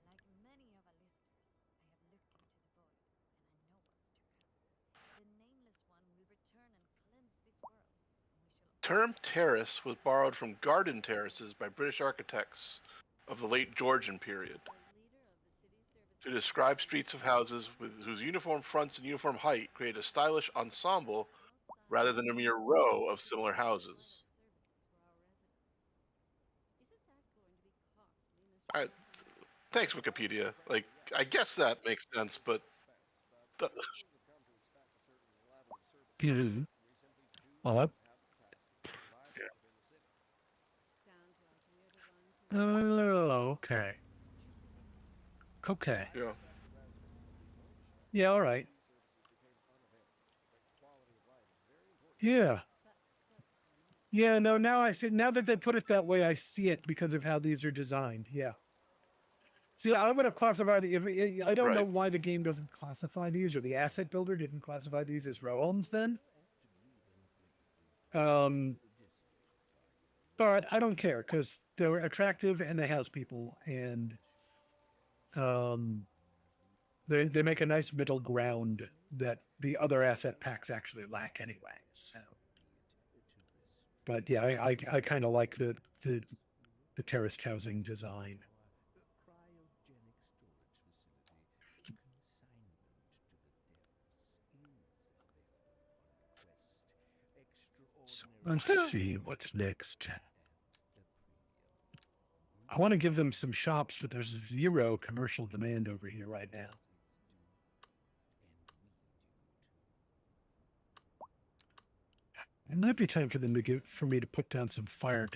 Like many of our listeners, I have looked into the void, and I know what's to come. The Nameless One will return and cleanse this world, and we shall term terrace was borrowed from garden terraces by British architects of the late Georgian period to describe streets of houses whose uniform fronts and uniform height create a stylish ensemble rather than a mere row of similar houses. I, thanks, Wikipedia. Like, I guess that makes sense, but th- Yeah. Well, that, okay. Okay. yeah. Yeah, all right. Yeah. Yeah, no, now I see, now that they put it that way, I see it because of how these are designed. Yeah. See, I would have classified I don't know Right. why the game doesn't classify these, or the asset builder didn't classify these as row homes then. Um, but I don't care because they're attractive and they house people, and um, they make a nice middle ground that the other asset packs actually lack anyway. So, but yeah, I kind of like the terraced housing design. So let's see what's next. I want to give them some shops, but there's zero commercial demand over here right now. It might be time for them to for me to put down some fire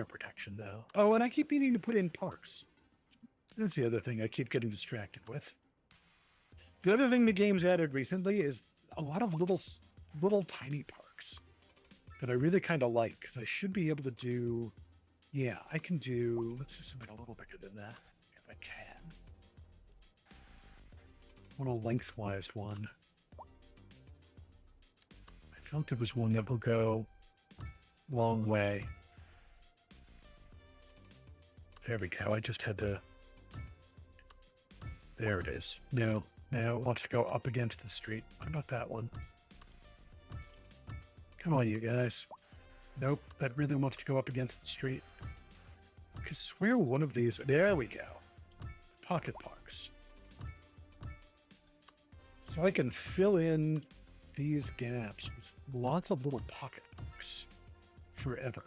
protection, though. Oh, and I keep needing to put in parks. That's the other thing I keep getting distracted with. The other thing the game's added recently is a lot of little tiny parks that I really kind of like, because I should be able to do. Yeah, I can do. Let's do something a little bigger than that if I can. I want a lengthwise one. I felt there was one that will go long way. There we go. I just had to. There it is. No, now it wants to go up against the street. What about that one? Come on, you guys. Nope, that really wants to go up against the street. I could swear one of these. There we go. Pocket parks. So I can fill in these gaps with lots of little pocket parks forever.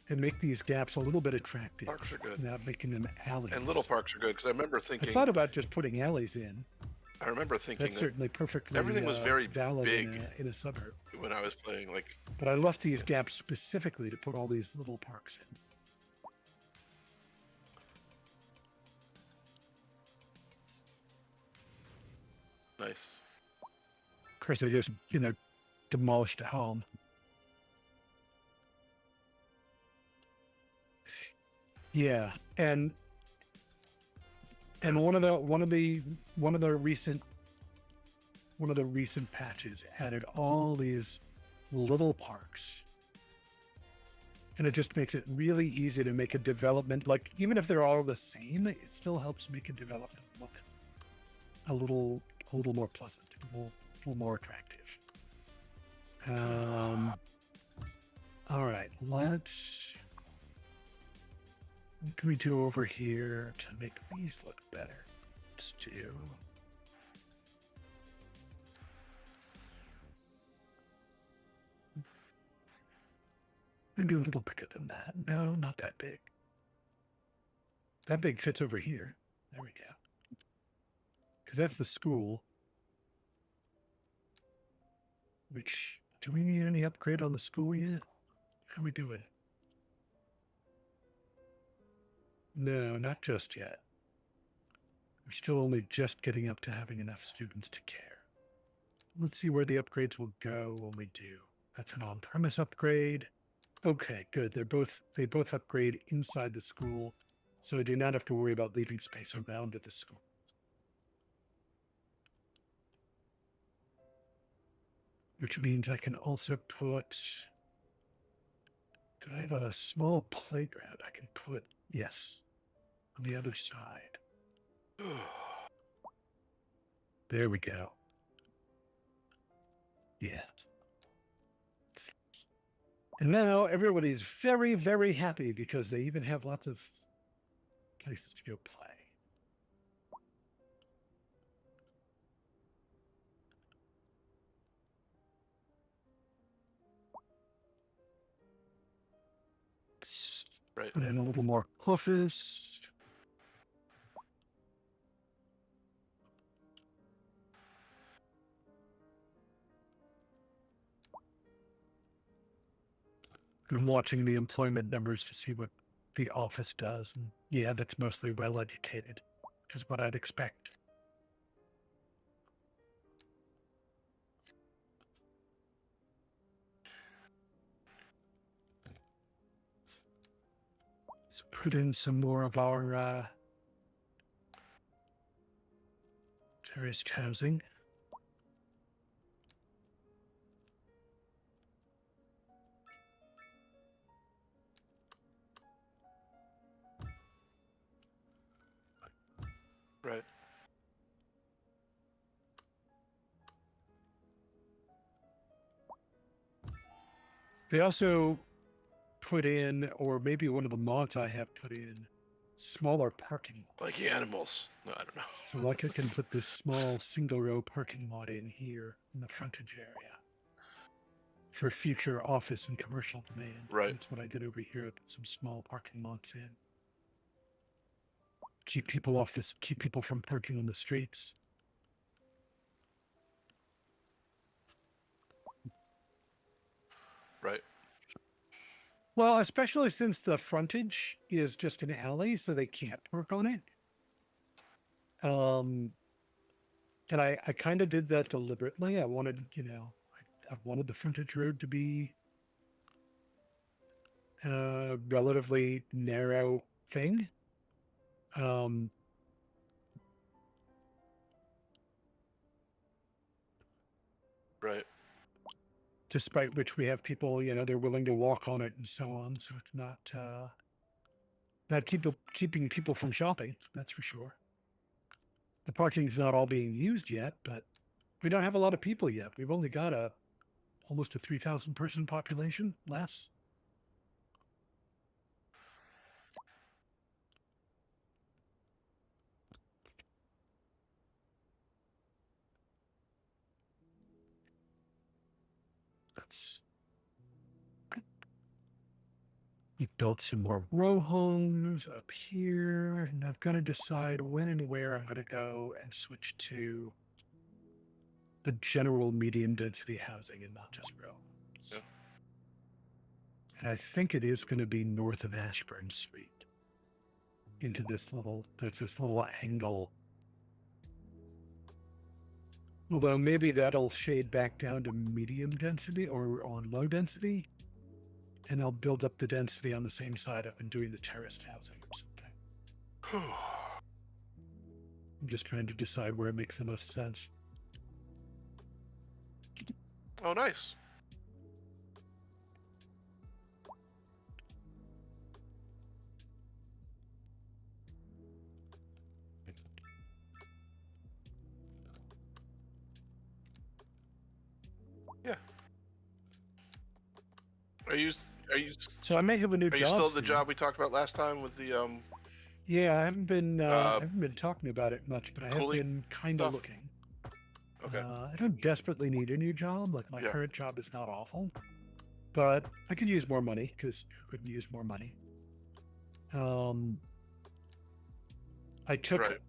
And make these gaps a little bit attractive. Parks are good. Without making them alleys. And little parks are good because I remember I thinking. thought about just putting alleys in. I remember thinking That's that certainly perfectly everything was very valid big in a suburb. when I was playing. Like, But I left these gaps specifically to put all these little parks in. nice. Of course, I just, demolished a home. Yeah, and one of the recent patches added all these little parks, and it just makes it really easy to make a development. Like, even if they're all the same, it still helps make a development look a little more pleasant, a little more attractive. All right, what can we do over here to make these look better? Let's do. Maybe a little bigger than that. No, not that big. That big fits over here. There we go. Because that's the school. Which, do we need any upgrade on the school yet? How are we doing? No, not just yet. We're still only just getting up to having enough students to care. Let's see where the upgrades will go when we do. That's an on-premise upgrade. Okay, good. They both upgrade inside the school, so I do not have to worry about leaving space around at the school. Which means I can also put. Do I have a small playground I can put? Yes. On the other side. There we go. Yeah. And now everybody's very, very happy because they even have lots of places to go play. Right. Put in a little more office. I'm watching the employment numbers to see what the office does. And yeah, that's mostly well educated, which is what I'd expect. Let's put in some more of our terraced housing. Right. They also put in, or maybe one of the mods I have put in, smaller parking lots. Like animals. No, I don't know. So like I can put this small single row parking lot in here in the frontage area for future office and commercial demand. Right. That's what I did over here. I put some small parking lots in. Keep people from parking on the streets. Right. Well, especially since the frontage is just an alley, so they can't park on it. And I kind of did that deliberately. I wanted, I wanted the frontage road to be a relatively narrow thing. Right. Despite which we have people, they're willing to walk on it and so on. So it's not keeping people from shopping. That's for sure. The parking's not all being used yet, but we don't have a lot of people yet. We've only got almost a 3,000 person population, less. That's we built some more row homes up here, and I've got to decide when and where I'm going to go and switch to the general medium density housing and not just row homes. Yeah. And I think it is going to be north of Ashburn Street into there's this little angle. Although maybe that'll shade back down to medium density or on low density. And I'll build up the density on the same side I've been doing the terraced housing or something. I'm just trying to decide where it makes the most sense. Oh, nice. Yeah. Are you So I may have a new Are you job. still at the soon. job we talked about last time with the Yeah, I haven't been talking about it much, but I have cooling been kind of stuff? looking. Okay. I don't desperately need a new job. Like my Yeah. current job is not awful, but I could use more money because who couldn't use more money? I took Right.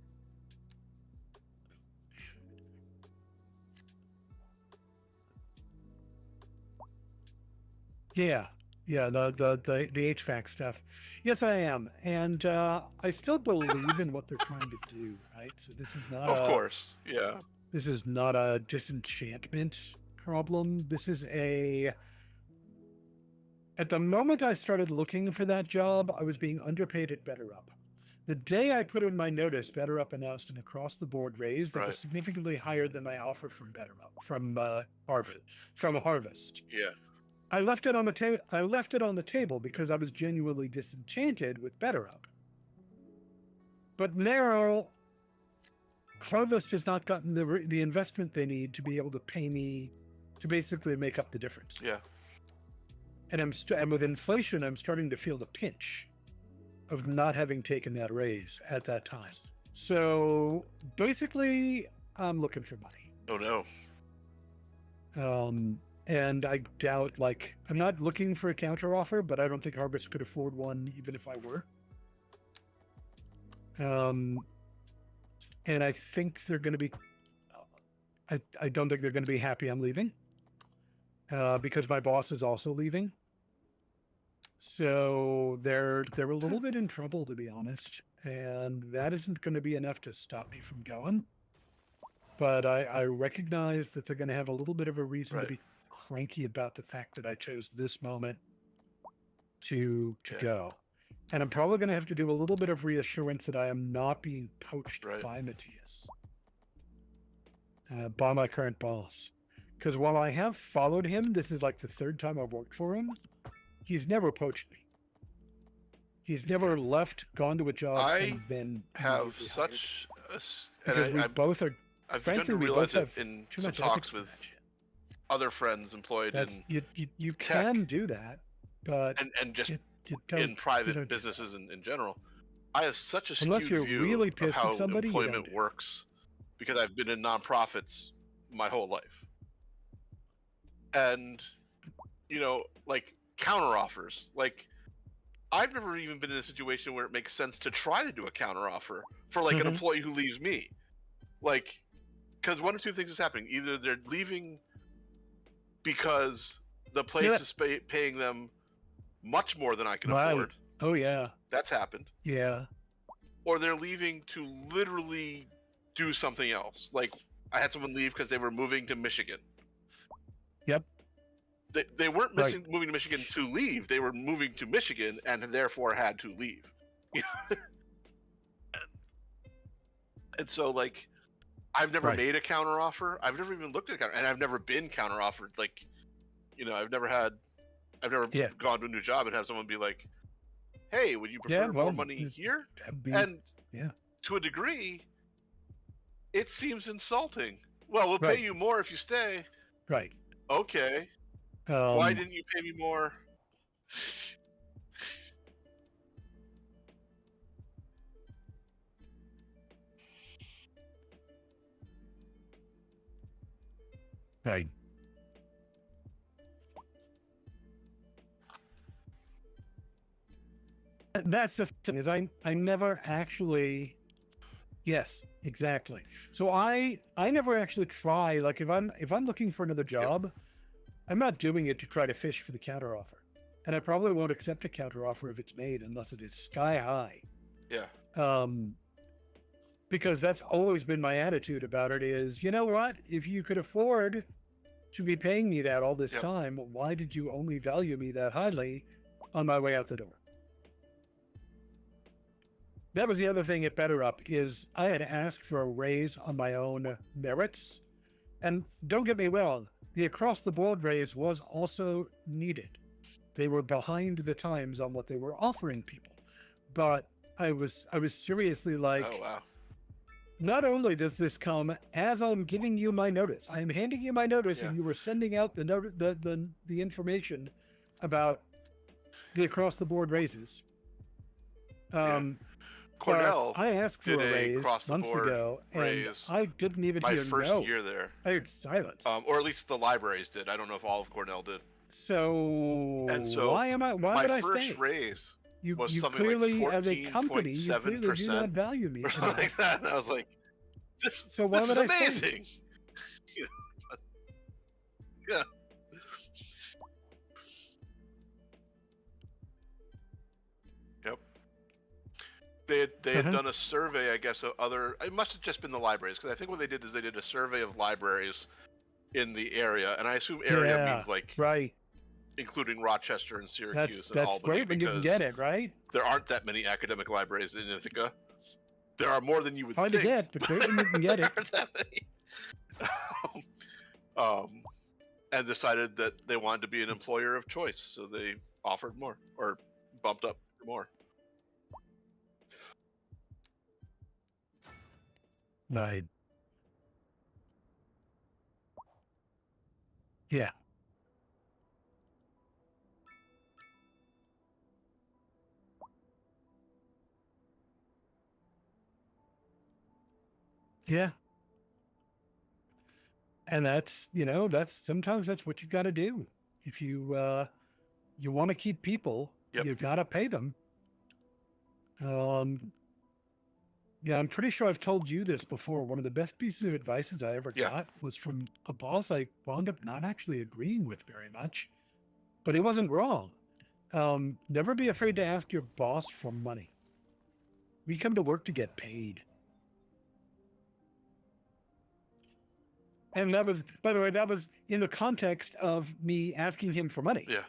Yeah, the HVAC stuff. Yes, I am, and I still believe in what they're trying to do. Right, so this is not Of course. Yeah. this is not a disenchantment problem. This is at the moment I started looking for that job, I was being underpaid at BetterUp. The day I put in my notice, BetterUp announced an across-the-board raise that was Right. significantly higher than my offer from BetterUp, from Harvest. Yeah. I left it on the table because I was genuinely disenchanted with BetterUp. But now, Harvest has not gotten the investment they need to be able to pay me to basically make up the difference. Yeah. And and with inflation, I'm starting to feel the pinch of not having taken that raise at that time. So basically, I'm looking for money. Oh no. And I doubt, like, I'm not looking for a counter offer, but I don't think Harvest could afford one, even if I were. And I think they're going to be, I don't think they're going to be happy I'm leaving, because my boss is also leaving. So they're a little bit in trouble, to be honest, and that isn't going to be enough to stop me from going. But I recognize that they're going to have a little bit of a reason to be cranky about the fact that I chose this moment to go. And I'm probably going to have to do a little bit of reassurance that I am not being poached by Matthias, by my current boss. Because while I have followed him, this is like the third time I've worked for him, he's never poached me. He's never left, gone to a job, and then have such a... Because we both are... I've frankly, begun to we realize both have it in too some much talks ethics for with that shit. other friends employed That's, in you tech, can do that, but and just you don't, in private businesses in general. I have such a unless skewed you're view really of pissed how at somebody, you employment don't. works because I've been in nonprofits my whole life. And, you know, like counteroffers, like I've never even been in a situation where it makes sense to try to do a counteroffer for like an employee who leaves me. Like, because one of two things is happening. Either they're leaving because the place is paying them much more than I can afford. Oh, yeah. That's happened. Yeah. Or they're leaving to literally do something else. Like, I had someone leave because they were moving to Michigan. Yep. They weren't moving to Michigan to leave. They were moving to Michigan and therefore had to leave. And so, like, I've never made a counteroffer. I've never even looked at a counter, and I've never been counteroffered. Like, you know, I've never gone to a new job and have someone be like, "Hey, would you prefer more money here?" And to a degree, it seems insulting. Well, we'll pay you more if you stay. Right. Okay. Why didn't you pay me more? Right. That's the thing, is I never actually... Yes, exactly. So I never actually try, like, if I'm looking for another job, I'm not doing it to try to fish for the counteroffer. And I probably won't accept a counteroffer if it's made unless it is sky high. Yeah. Because that's always been my attitude about it is, you know what? If you could afford to be paying me that all this time, why did you only value me that highly on my way out the door? That was the other thing at Better Up, is I had asked for a raise on my own merits. And don't get me wrong, the across-the-board raise was also needed. They were behind the times on what they were offering people. But I was seriously like, oh, wow. Not only does this come as I'm giving you my notice, I am handing you my notice, and you were sending out the information about the across-the-board raises. Cornell, I asked for a raise months ago, and I didn't even hear no. My first year there. I heard silence. Or at least the libraries did. I don't know if all of Cornell did. So why would I stay? My first raise was you something clearly, like 14.7%. as a company, you clearly do not value me. Or something like that. And I was like, this is amazing. Yeah. Yep. They had done a survey, I guess, of other... It must have just been the libraries, because I think what they did is they did a survey of libraries in the area, and I assume area means, like... including Rochester and Syracuse and Albany. That's great when you can get it, right? There aren't that many academic libraries in Ithaca. There are more than you would think. Hard to get, but great when you can get it. And decided that they wanted to be an employer of choice, so they offered more, or bumped up for more. Right. Yeah. Yeah. And that's, sometimes that's what you got to do. If you want to keep people, Yep. you've got to pay them. Yeah, I'm pretty sure I've told you this before. One of the best pieces of advice I ever Yeah. got was from a boss I wound up not actually agreeing with very much, but he wasn't wrong. Never be afraid to ask your boss for money. We come to work to get paid. And that was, by the way, that was in the context of me asking him for money. Yeah.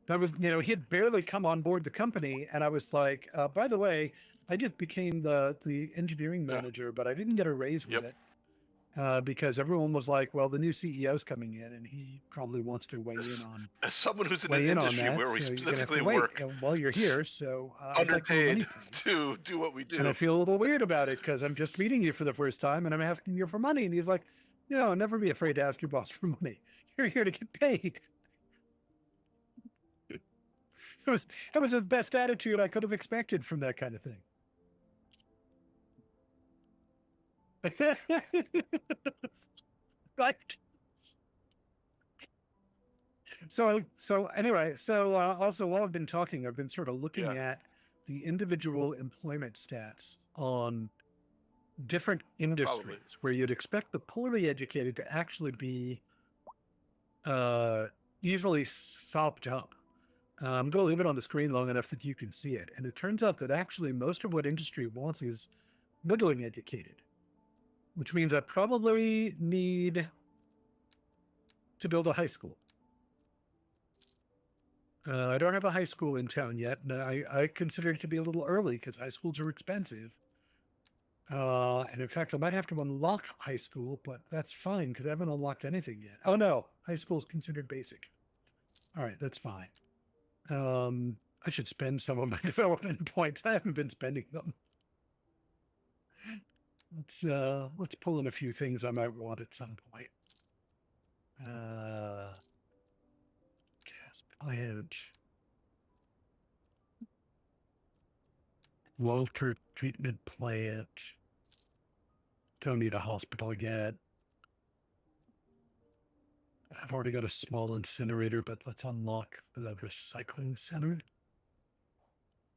That was, he had barely come on board the company. And I was like, by the way, I just became the engineering manager, but I didn't get a raise with it. Because everyone was like, well, the new CEO's coming in and he probably wants to weigh in on. As someone who's in weigh an in on industry that, where we so you're gonna have to specifically wait work while you're here. So I'd like more money, underpaid please. to do what we do. And I feel a little weird about it because I'm just meeting you for the first time and I'm asking you for money. And he's like, never be afraid to ask your boss for money. You're here to get paid. That was the best attitude I could have expected from that kind of thing. Right. So anyway, also while I've been talking, I've been sort of looking at the individual employment stats on different industries where you'd expect the poorly educated to actually be easily sopped up. I'm going to leave it on the screen long enough that you can see it. And it turns out that actually most of what industry wants is middling educated, which means I probably need to build a high school. I don't have a high school in town yet, and I consider it to be a little early because high schools are expensive. And in fact, I might have to unlock high school, but that's fine because I haven't unlocked anything yet. Oh no, high school is considered basic. All right, that's fine. I should spend some of my development points. I haven't been spending them. Let's pull in a few things I might want at some point. Gas plant. Water treatment plant. Don't need a hospital yet. I've already got a small incinerator, but let's unlock the recycling center.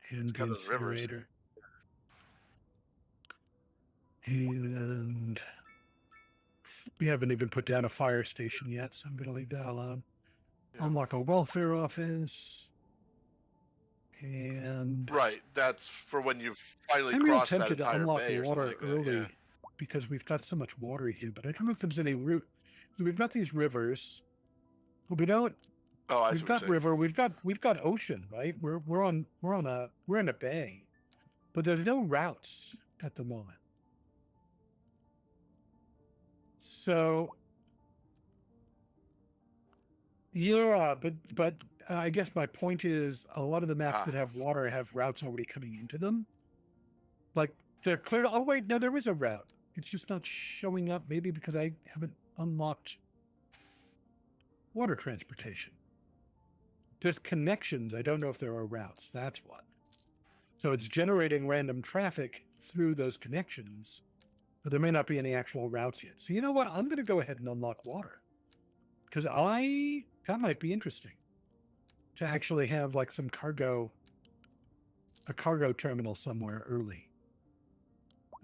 And the incinerator. And we haven't even put down a fire station yet, so I'm going to leave that alone. Yeah. Unlock a welfare office. And right, that's for when you've finally I'm crossed real that tempted to entire unlock bay or water something like that, early because we've got so much water here, but I don't know if there's any route. We've got these rivers. We don't. Oh, we've got river. We've got ocean. Right. We're in a bay, but there's no routes at the moment. So but I guess my point is a lot of the maps that have water have routes already coming into them. Like they're clear. Oh wait, no, there is a route. It's just not showing up. Maybe because I haven't unlocked water transportation. There's connections. I don't know if there are routes. That's what. So it's generating random traffic through those connections, but there may not be any actual routes yet. So you know what? I'm going to go ahead and unlock water because that might be interesting to actually have like a cargo terminal somewhere early.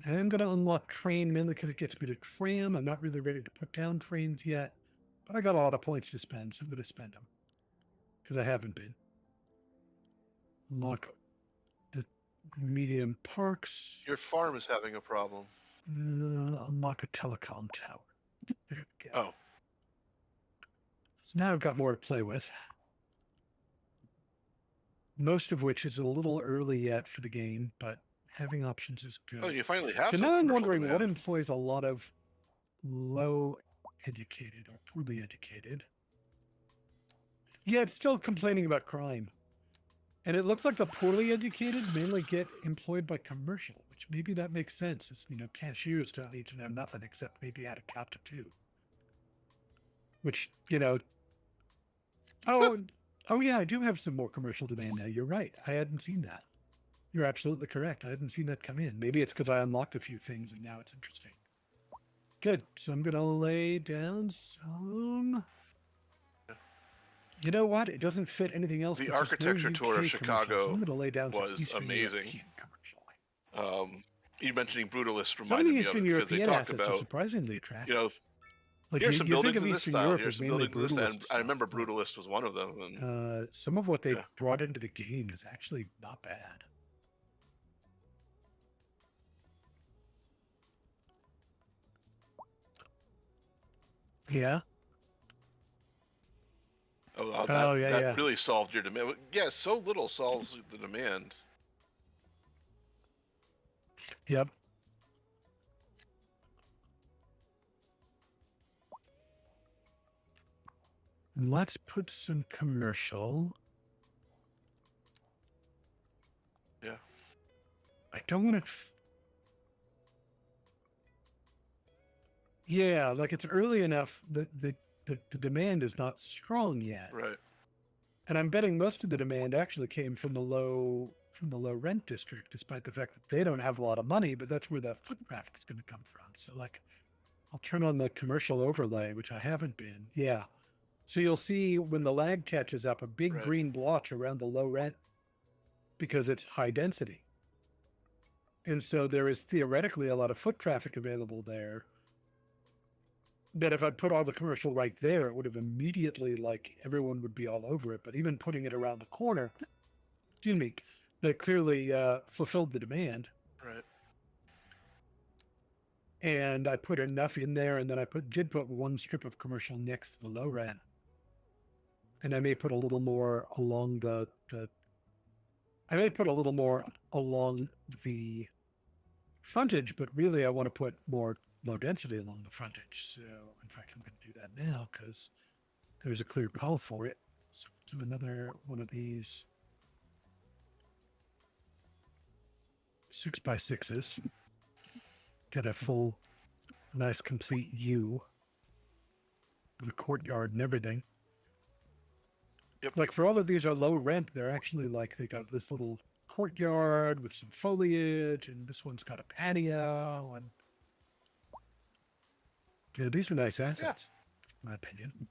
And I'm going to unlock train mainly because it gets me to tram. I'm not really ready to put down trains yet, but I got a lot of points to spend, so I'm going to spend them because I haven't been. Unlock the medium parks. Your farm is having a problem. Unlock a telecom tower. There we go. Oh. So now I've got more to play with. Most of which is a little early yet for the game, but having options is good. Oh, you finally have. So now I'm wondering what employs a lot of low educated or poorly educated. Yeah, it's still complaining about crime. And it looks like the poorly educated mainly get employed by commercial, which maybe that makes sense. It's, cashiers don't need to know nothing except maybe add a count to two. Which, oh yeah, I do have some more commercial demand now. You're right. I hadn't seen that. You're absolutely correct. I hadn't seen that come in. Maybe it's because I unlocked a few things and now it's interesting. Good. So I'm going to lay down some. You know what? It doesn't fit anything else. The but there's no architecture tour of UK commercials, so Chicago I'm going to lay down some was Eastern amazing. European commercial. You mentioning Brutalist Some of reminded the me of Eastern it because they European talked assets are about, surprisingly attractive. you know, like here's you, some you think buildings of in this Eastern style. Europe Here's as some mainly buildings in this, brutalist and stuff, I remember but, Brutalist was one of them. And some of what they Yeah. brought into the game is actually not bad. Yeah. that yeah. really solved your demand. Yeah, so little solves the demand. Yep. Let's put some commercial. Yeah. I don't want to. Yeah, like it's early enough that the demand is not strong yet. Right. And I'm betting most of the demand actually came from the low rent district, despite the fact that they don't have a lot of money, but that's where the foot traffic is going to come from. So like, I'll turn on the commercial overlay, which I haven't been. Yeah. So you'll see when the lag catches up, a big Right. green blotch around the low rent because it's high density. And so there is theoretically a lot of foot traffic available there. That if I'd put all the commercial right there, it would have immediately, like, everyone would be all over it. But even putting it around the corner, excuse me, that clearly fulfilled the demand. Right. And I put enough in there, and then I did put one strip of commercial next to the low rent. And I may put a little more along I may put a little more along the frontage, but really I want to put more low density along the frontage. So in fact, I'm going to do that now because there's a clear call for it. So we'll do another one of these 6x6s. Get a full, nice, complete U. The courtyard and everything. Yep. Like for all of these are low rent, they're actually like they got this little courtyard with some foliage, and this one's got a patio, and yeah, these are nice assets, in my opinion.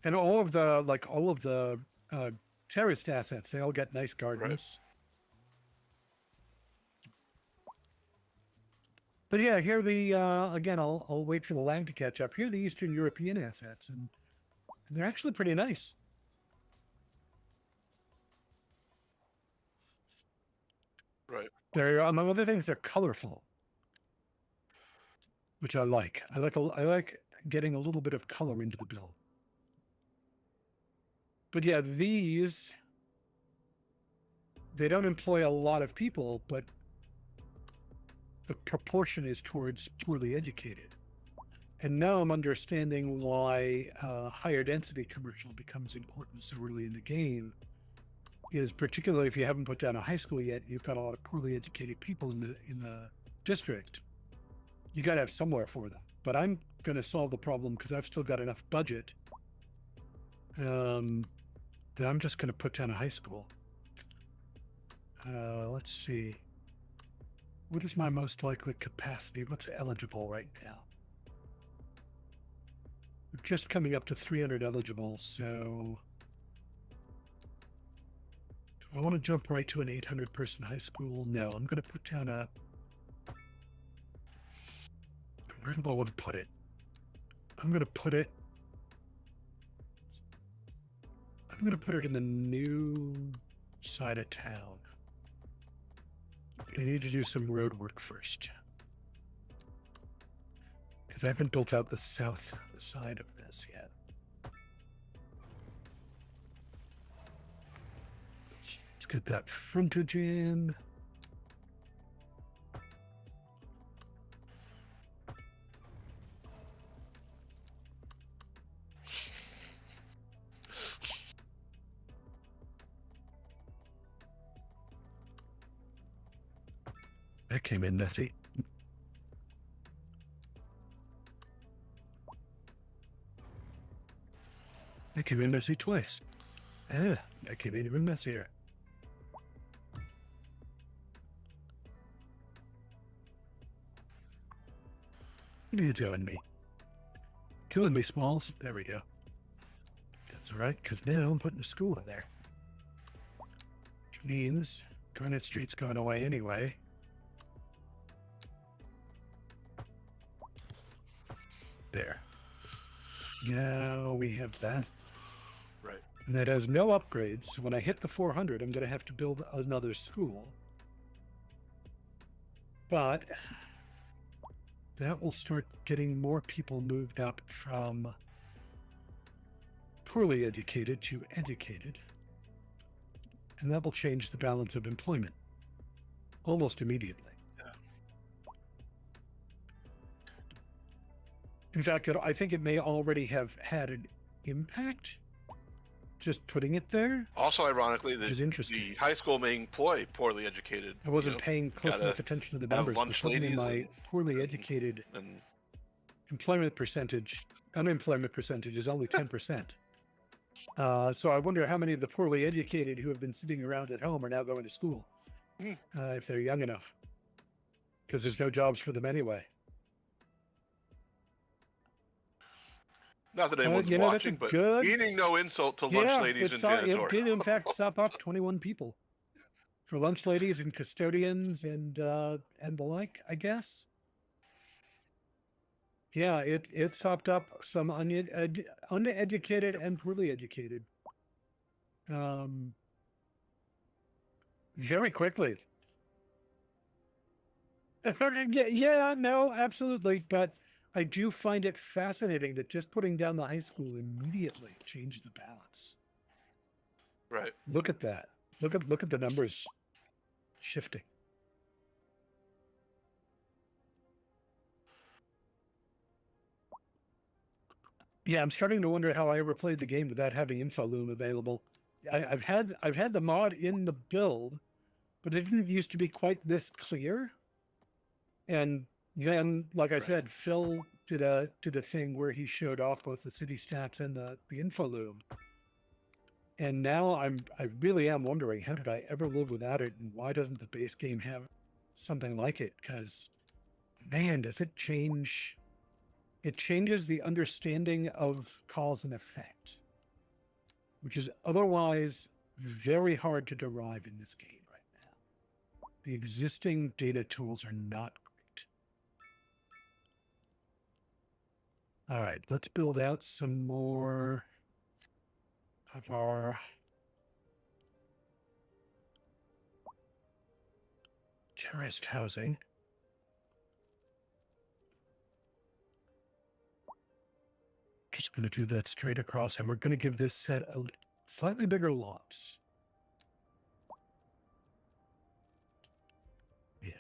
And all of the terraced assets, they all get nice gardens. But yeah, here the again, I'll wait for the lag to catch up. Here are the Eastern European assets, and they're actually pretty nice. Right. They're, among other things, they're colorful, which I like. I like getting a little bit of color into the build. But yeah, these, they don't employ a lot of people, but the proportion is towards poorly educated. And now I'm understanding why higher density commercial becomes important so early in the game. Is particularly if you haven't put down a high school yet, you've got a lot of poorly educated people in the district. You got to have somewhere for them. But I'm going to solve the problem because I've still got enough budget. That I'm just going to put down a high school. Let's see. What is my most likely capacity? What's eligible right now? We're just coming up to 300 eligible, so do I want to jump right to an 800 person high school? No, I'm going to put down a, where do I want to put it? I'm going to put it in the new side of town. I need to do some road work first, because I haven't built out the south side of this yet. Let's get that frontage in. That came in messy. That came in messy twice. That came in even messier. What are you doing me? Killing me, Smalls. There we go. That's all right, because now I'm putting a school in there. Which means Garnet Street's going away anyway. There. Now we have that. Right. And that has no upgrades. So when I hit the 400, I'm going to have to build another school. But that will start getting more people moved up from poorly educated to educated. And that will change the balance of employment almost immediately. In fact, I think it may already have had an impact, just putting it there. Also, ironically, Which is interesting. the high school may employ poorly educated. I wasn't paying close enough attention to the numbers, but suddenly my poorly educated unemployment percentage is only 10%. So I wonder how many of the poorly educated who have been sitting around at home are now going to school, if they're young enough, because there's no jobs for them anyway. Not that anyone's watching, but good... meaning no insult to lunch ladies and janitorial. It did, in fact, stop up 21 people for lunch ladies and custodians and the like, I guess. Yeah, it sopped up some uneducated and poorly educated. Very quickly. Yeah, no, absolutely. But I do find it fascinating that just putting down the high school immediately changed the balance. Right. Look at that. Look at the numbers shifting. Yeah, I'm starting to wonder how I ever played the game without having InfoLoom available. I've had the mod in the build, but it didn't used to be quite this clear. And then, like I said, Phil did a thing where he showed off both the city stats and the InfoLoom. And now I really am wondering, how did I ever live without it, and why doesn't the base game have something like it? Because, man, does it change? It changes the understanding of cause and effect, which is otherwise very hard to derive in this game right now. The existing data tools are not great. All right, let's build out some more of our terraced housing. Just going to do that straight across, and we're going to give this set a slightly bigger lots. Yeah.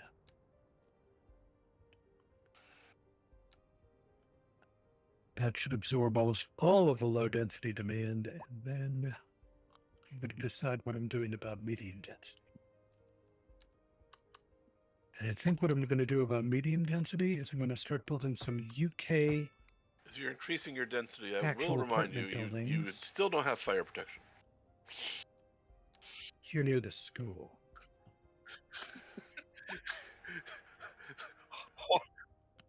That should absorb almost all of the low density demand, and then I'm going to decide what I'm doing about medium density. And I think what I'm going to do about medium density is I'm going to start building some UK. As you're increasing your density, I will remind you, you still don't have fire protection. You're near the school.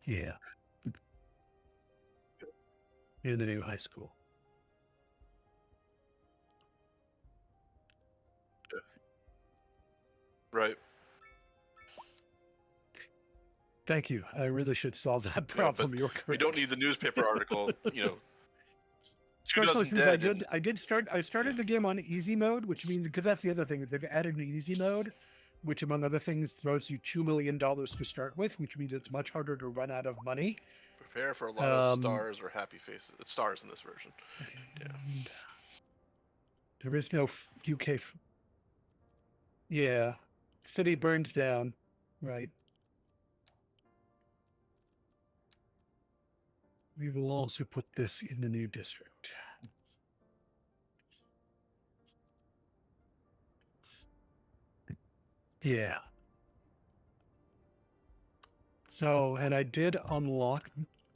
Yeah. Near the new high school. Right. Thank you. I really should solve that problem. You're correct. We don't need the newspaper article, Especially since I started the game on easy mode, which means, because that's the other thing, they've added an easy mode, which among other things throws you $2 million to start with, which means it's much harder to run out of money. Prepare for a lot of stars or happy faces. It's stars in this version. Yeah. There is no UK. Yeah. City burns down. Right. We will also put this in the new district. Yeah. So, and I did unlock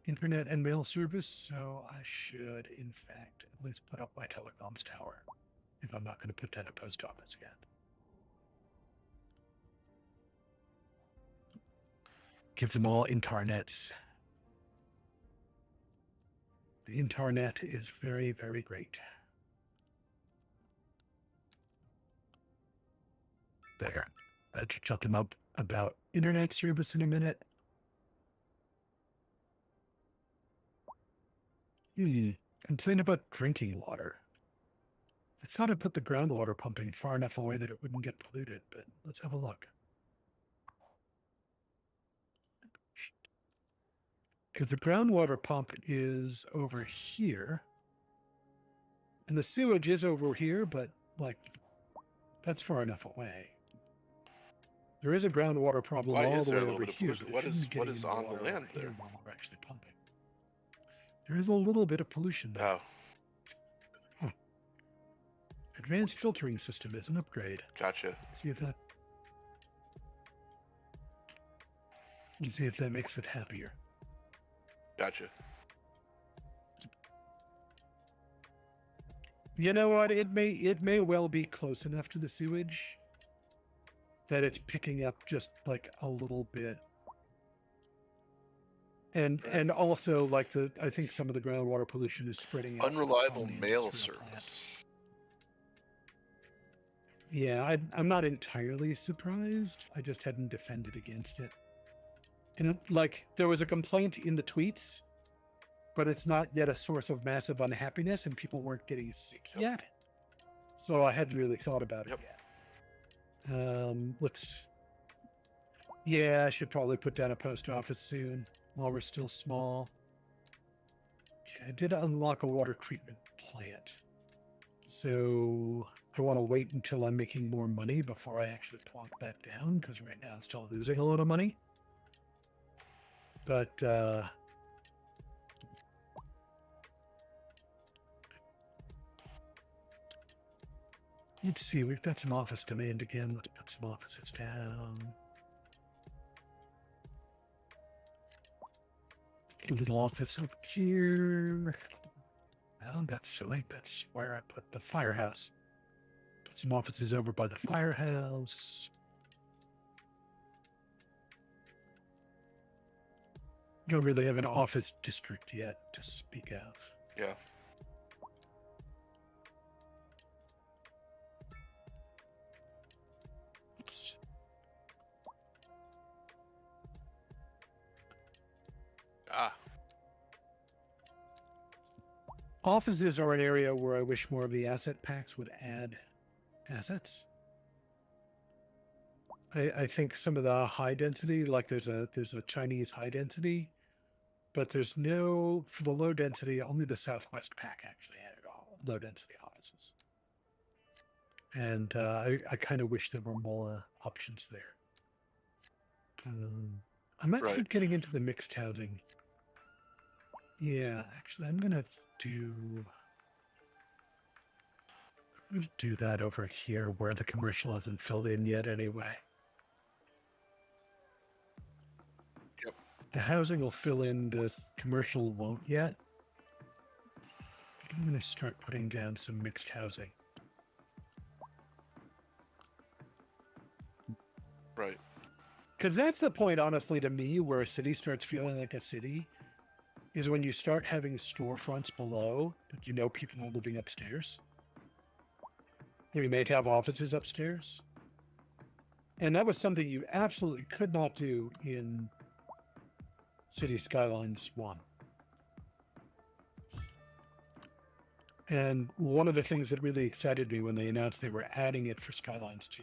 internet and mail service, so I should, in fact, at least put up my telecoms tower, if I'm not going to put down a post office yet. Give them all internets. The internet is very, very great. There. I should shut them up about internet service in a minute. Complain about drinking water. I thought I put the groundwater pumping far enough away that it wouldn't get polluted, but let's have a look. Because the groundwater pump is over here. And the sewage is over here, but like that's far enough away. There is a groundwater problem Why all is the there way a little over bit of here. pollution? But it What shouldn't be is getting into on the water land over here there? while we're actually pumping. There is a little bit of pollution there. Oh, Huh. Advanced filtering system is an upgrade. gotcha. Let's see if that. Let's see if that makes it happier. Gotcha. You know what? It may well be close enough to the sewage that it's picking up just like a little bit. And also like I think some of the groundwater pollution is spreading out Unreliable from the mail industrial plant. service. Yeah, I'm not entirely surprised. I just hadn't defended against it. And like there was a complaint in the tweets, but it's not yet a source of massive unhappiness, and people weren't getting sick yet. So I hadn't really thought about it yet. Yeah, I should probably put down a post office soon while we're still small. Okay, I did unlock a water treatment plant. So I want to wait until I'm making more money before I actually plonk that down, because right now I'm still losing a lot of money. But let's see, we've got some office demand again. Let's put some offices down. A little office over here. Well, that's silly. That's where I put the firehouse. Put some offices over by the firehouse. You don't really have an office district yet to speak of. Yeah. Ah, Offices are an area where I wish more of the asset packs would add assets. I think some of the high density, like there's a Chinese high density, but there's no, for the low density, only the Southwest pack actually had it all, low density offices. And I kind of wish there were more options there. I might Right. start getting into the mixed housing. Yeah, actually, I'm gonna do that over here where the commercial hasn't filled in yet anyway. Yep. The housing will fill in, the commercial won't yet. I'm gonna start putting down some mixed housing. right. Because that's the point, honestly, to me, where a city starts feeling like a city, is when you start having storefronts below, but you know people are living upstairs. And you may have offices upstairs. And that was something you absolutely could not do in City Skylines 1. And one of the things that really excited me when they announced they were adding it for Skylines 2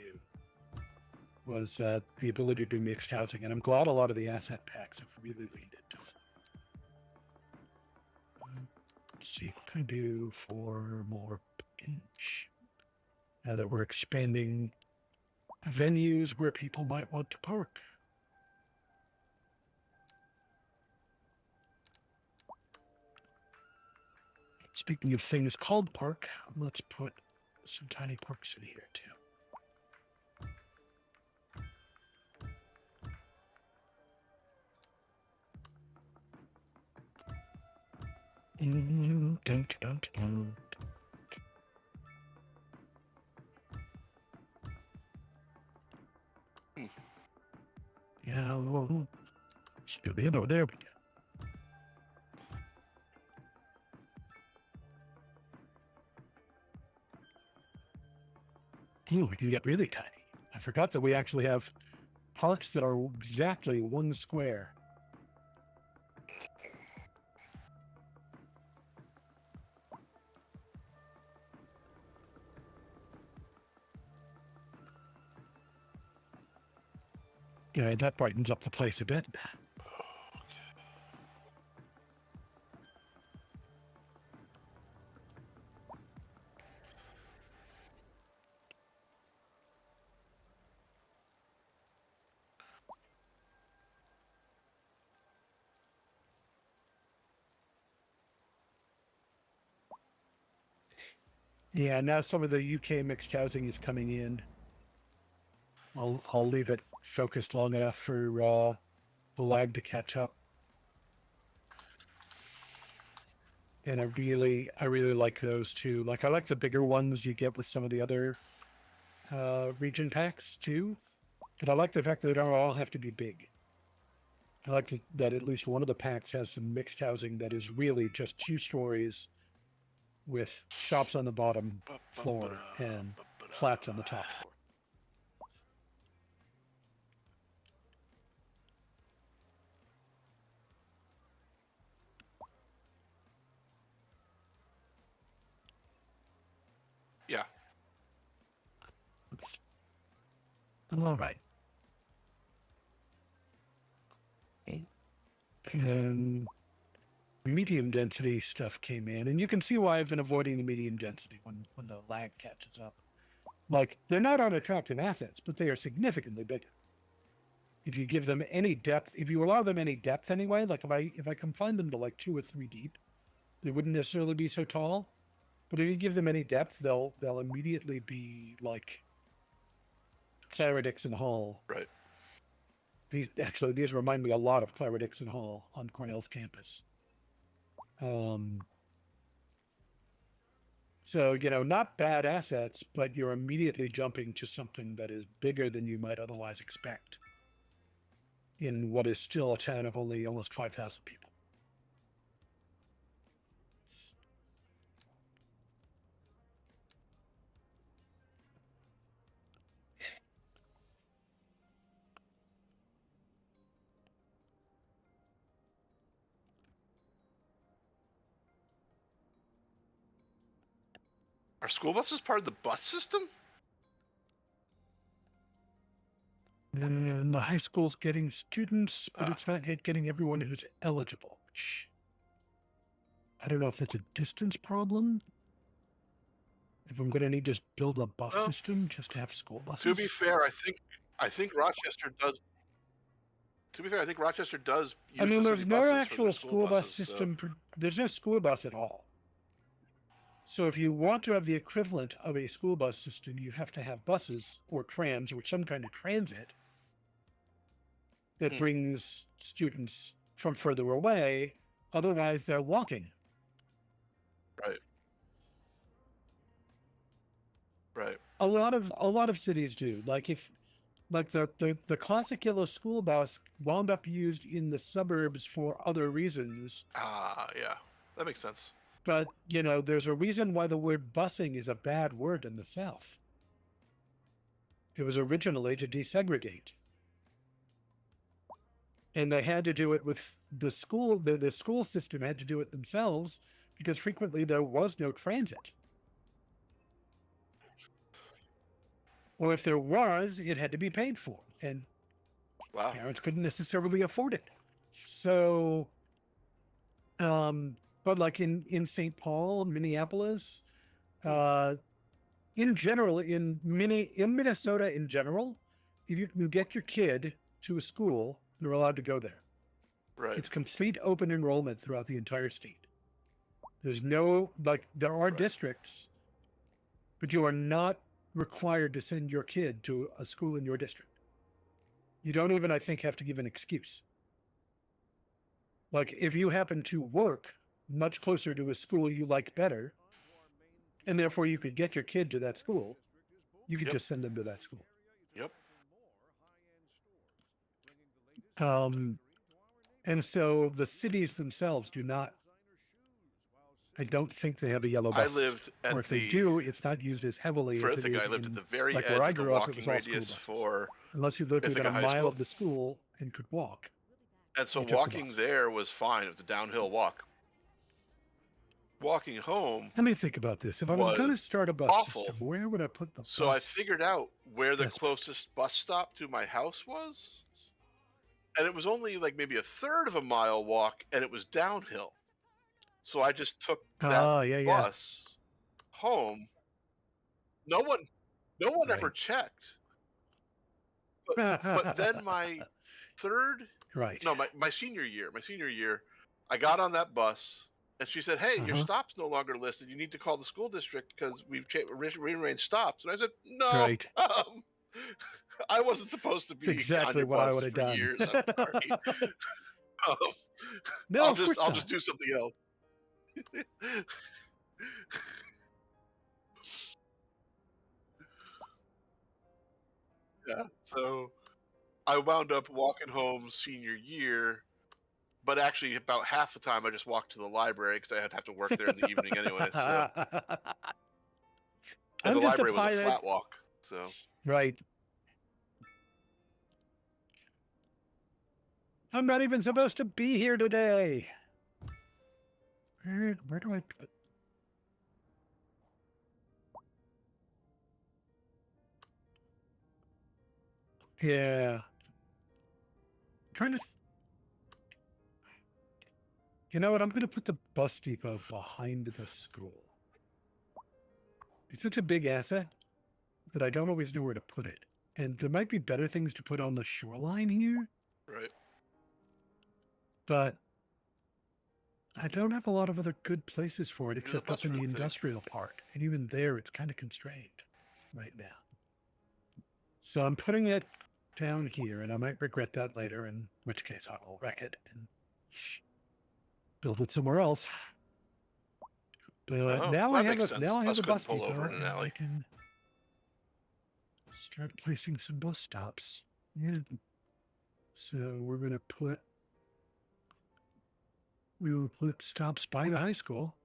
was the ability to do mixed housing. And I'm glad a lot of the asset packs have really leaned into it. Let's see, what can I do for more pinch? Now that we're expanding venues where people might want to park. Speaking of things called park, let's put some tiny parks in here too. Dun, dun, dun, dun. Yeah, well, should do the other. There we go. Ooh, we can get really tiny. I forgot that we actually have parks that are exactly 1 square. Yeah, that brightens up the place a bit. Yeah, now some of the UK mixed housing is coming in. I'll leave it focused long enough for the lag to catch up. And I really like those too. Like I like the bigger ones you get with some of the other region packs too. But I like the fact that they don't all have to be big. I like that at least one of the packs has some mixed housing that is really just 2 stories with shops on the bottom floor and flats on the top floor. Yeah. All right. And medium density stuff came in, and you can see why I've been avoiding the medium density when the lag catches up. Like, they're not unattractive assets, but they are significantly bigger. If you give them any depth, if you allow them any depth anyway, like if I confine them to like 2 or 3 deep, they wouldn't necessarily be so tall. But if you give them any depth, they'll immediately be like Clara Dixon Hall. Right. These remind me a lot of Clara Dixon Hall on Cornell's campus. So, not bad assets, but you're immediately jumping to something that is bigger than you might otherwise expect in what is still a town of only almost 5,000 people. Are school buses part of the bus system? And the high school's getting students, but it's not yet getting everyone who's eligible, which I don't know if it's a distance problem. If I'm going to need to build a bus system just to have school buses. To be fair, I think Rochester does. To be fair, I think Rochester does. Use the there's city no buses for actual their school bus buses, system. There's no school bus at all. So if you want to have the equivalent of a school bus system, you have to have buses or trams or some kind of transit that brings students from further away. Otherwise, they're walking. Right. Right. A lot of cities do. Like the classic yellow school bus wound up used in the suburbs for other reasons. Yeah, that makes sense. But, there's a reason why the word busing is a bad word in the South. It was originally to desegregate. And they had to do it with the school. The school system had to do it themselves because frequently there was no transit. Or if there was, it had to be paid for. And parents couldn't necessarily afford it. So, but like in St. Paul, Minneapolis, in general, in Minnesota in general, if you can get your kid to a school, you're allowed to go there. Right. It's complete open enrollment throughout the entire state. There's no, there are districts, but you are not required to send your kid to a school in your district. You don't even, I think, have to give an excuse. Like if you happen to work much closer to a school you like better, and therefore you could get your kid to that school, you could just send them to that school. Yep. And so the cities themselves do not I don't think they have a yellow I bus lived system. at Or if they the do, it's not used as heavily for as it Ithaca, I is lived at in, the very like edge where I of the grew up, it walking was all school radius buses. for Unless you lived within Ithaca a High mile School. of the school and could walk. And so You took the walking bus. there was fine. It was a downhill walk. Walking home Let me think about this. If I was going to was start a bus awful. system, where would I put the So I bus? figured out where the despot? closest bus stop to my house was. And it was only like maybe a third of a mile walk, and it was downhill. So I just took that Oh, yeah, yeah. bus home. No one ever Right. checked. But then my third, Right. no, my senior year, I got on that bus, and she said, "Hey, your Uh-huh. stop's no longer listed. You need to call the school district because we've rearranged stops." And I said, "No, Right. I wasn't supposed to be It's exactly on your what I bus would have for done. years. I'm sorry. Um, No, of course I'll not. just do something else." Yeah. So I wound up walking home senior year, but actually about half the time I just walked to the library because I'd have to work there in the evening anyway. So and I'm the just a library was a pilot. flat walk. So Right. I'm not even supposed to be here today. Where do I put? Yeah. Trying to. You know what? I'm going to put the bus depot behind the school. It's such a big asset that I don't always know where to put it. And there might be better things to put on the shoreline here, right. but I don't have a lot of other good places for it Near the except bus up in the route thing. industrial park. And even there, it's kind of constrained right now. So I'm putting it down here, and I might regret that later, in which case I will wreck it and build it somewhere else. But Oh, now that I have makes a sense. now I have Bus a couldn't bus pull over depot, in an and I alley. can start placing some bus stops. Yeah. So we will put stops by the high school.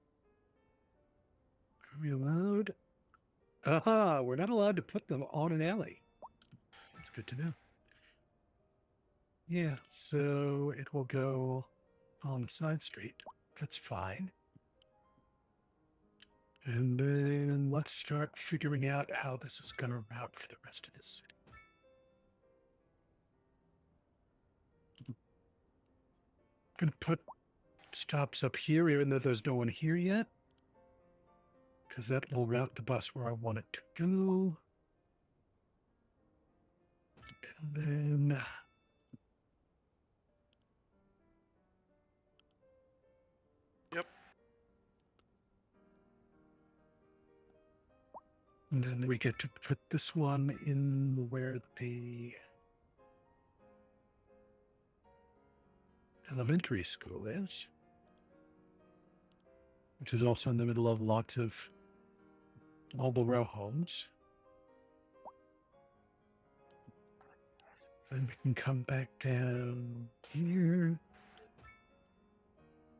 Are we allowed? Aha, we're not allowed to put them on an alley. That's good to know. Yeah, so it will go on the side street. That's fine. And then let's start figuring out how this is going to route for the rest of this city. I'm going to put stops up here, even though there's no one here yet, because that will route the bus where I want it to go. And then Yep. And then we get to put this one in where the elementary school is, which is also in the middle of lots of mobile row homes. And we can come back down here.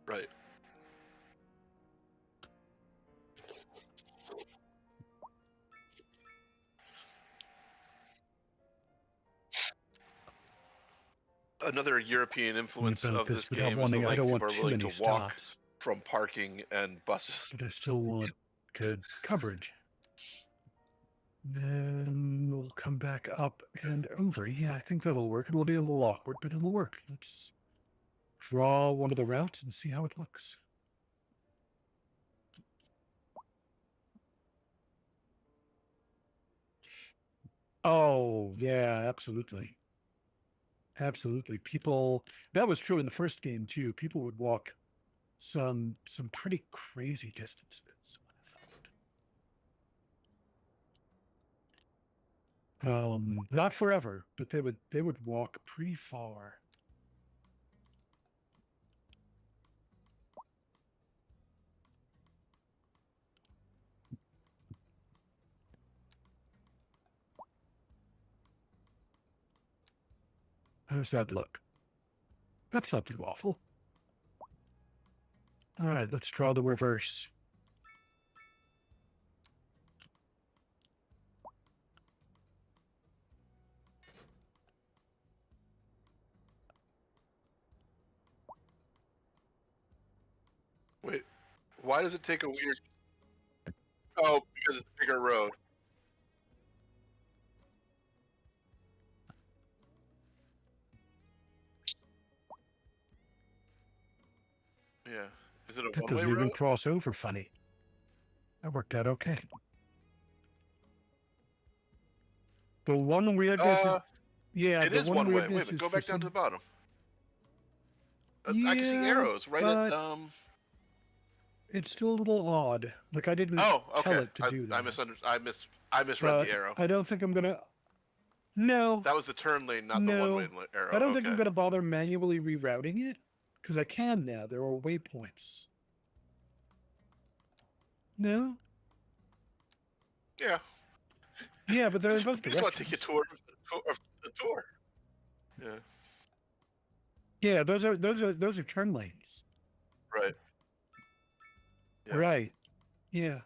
Right. Another European influence About of this this without game is wanting, that I like don't people want are too willing many to walk stops, from parking and buses. but I still want good coverage. Then we'll come back up and over. Yeah, I think that'll work. It'll be a little awkward, but it'll work. Let's draw one of the routes and see how it looks. Oh, yeah, absolutely. Absolutely. People, that was true in the first game too. People would walk some pretty crazy distances, I thought. Not forever, but they would walk pretty far. How does that look? That's not too awful. All right, let's draw the reverse. Wait, why does it take a weird? Oh, because it's a bigger road. Yeah. Is it a That one-way doesn't even road? cross over funny. That worked out okay. The one weirdness is, yeah, It the is one one way. Wait, weirdness but is go for back down to the some. bottom. I can see Yeah, arrows right but at it's still a little odd. Like I didn't Oh, tell okay. it to do that. I misunderstood. I misread But the arrow. I don't think I'm gonna. No, That was the turn lane, not the no. one-way arrow. I don't think Okay. I'm gonna bother manually rerouting it because I can now. There are waypoints. No. Yeah. Yeah, but they're in both I just want to take a directions. tour of the tour. Yeah. Yeah, those are turn lanes. Right. Yeah. Right. Yeah.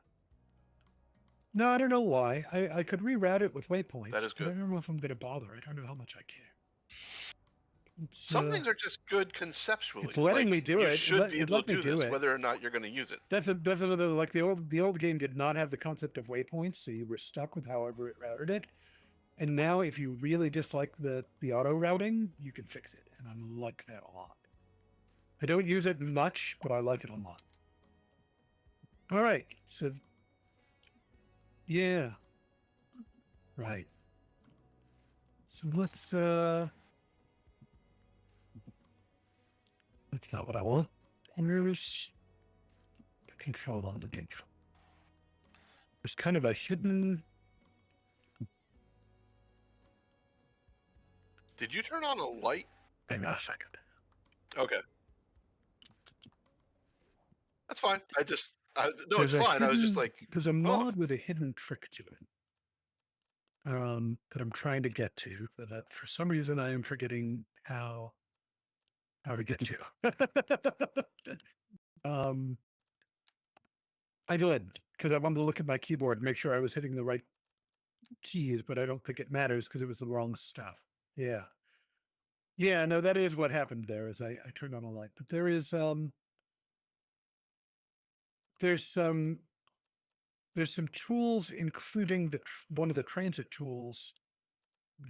No, I don't know why. I could reroute it with waypoints. That is But I good. don't know if I'm gonna bother. I don't know how much I care. Some things are just good conceptually. It's letting me do you it. should be It able let to me do do this, it. whether or not you're going to use it. That's another, like the old game did not have the concept of waypoints, so you were stuck with however it routed it. And now if you really dislike the auto routing, you can fix it. And I like that a lot. I don't use it much, but I like it a lot. All right. So yeah. Right. So let's that's not what I want. There's control on the control. There's kind of a hidden. Did you turn on a light? Hang on a second. Okay. That's fine. No, There's it's a fine. I was just hidden- like, there's a mod with a hidden trick to it. That I'm trying to get to. That for some reason I am forgetting how to get to. I did because I wanted to look at my keyboard and make sure I was hitting the right keys, but I don't think it matters because it was the wrong stuff. Yeah. Yeah, no, that is what happened there is I turned on a light. But there's some tools, including one of the transit tools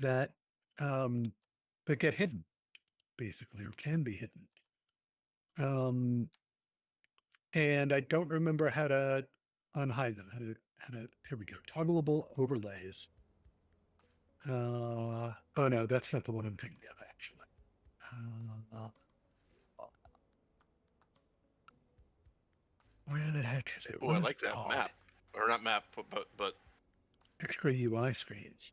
that that get hidden, basically, or can be hidden. And I don't remember how to unhide them. Here we go. Toggleable overlays. Oh no, that's not the one I'm thinking of actually. Where the heck is it? oh, What I is like it that called? map. Or not map, but Extra UI screens.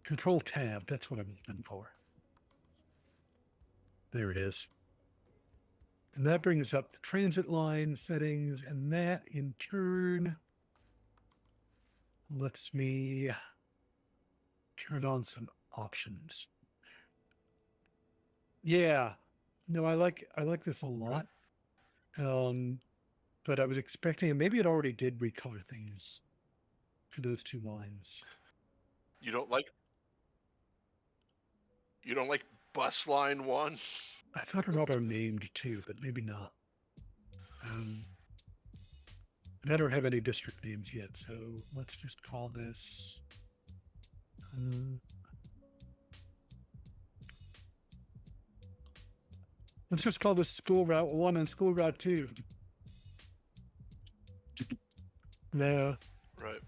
Control tab. That's what I'm looking for. There it is. And that brings up the transit line settings, and that in turn lets me turn on some options. Yeah. No, I like this a lot. But I was expecting, and maybe it already did recolor things for those two lines. you don't like bus line 1? I thought it auto named too, but maybe not. And I don't have any district names yet, so let's just call this. Let's just call this School Route 1 and School Route 2. No. Right.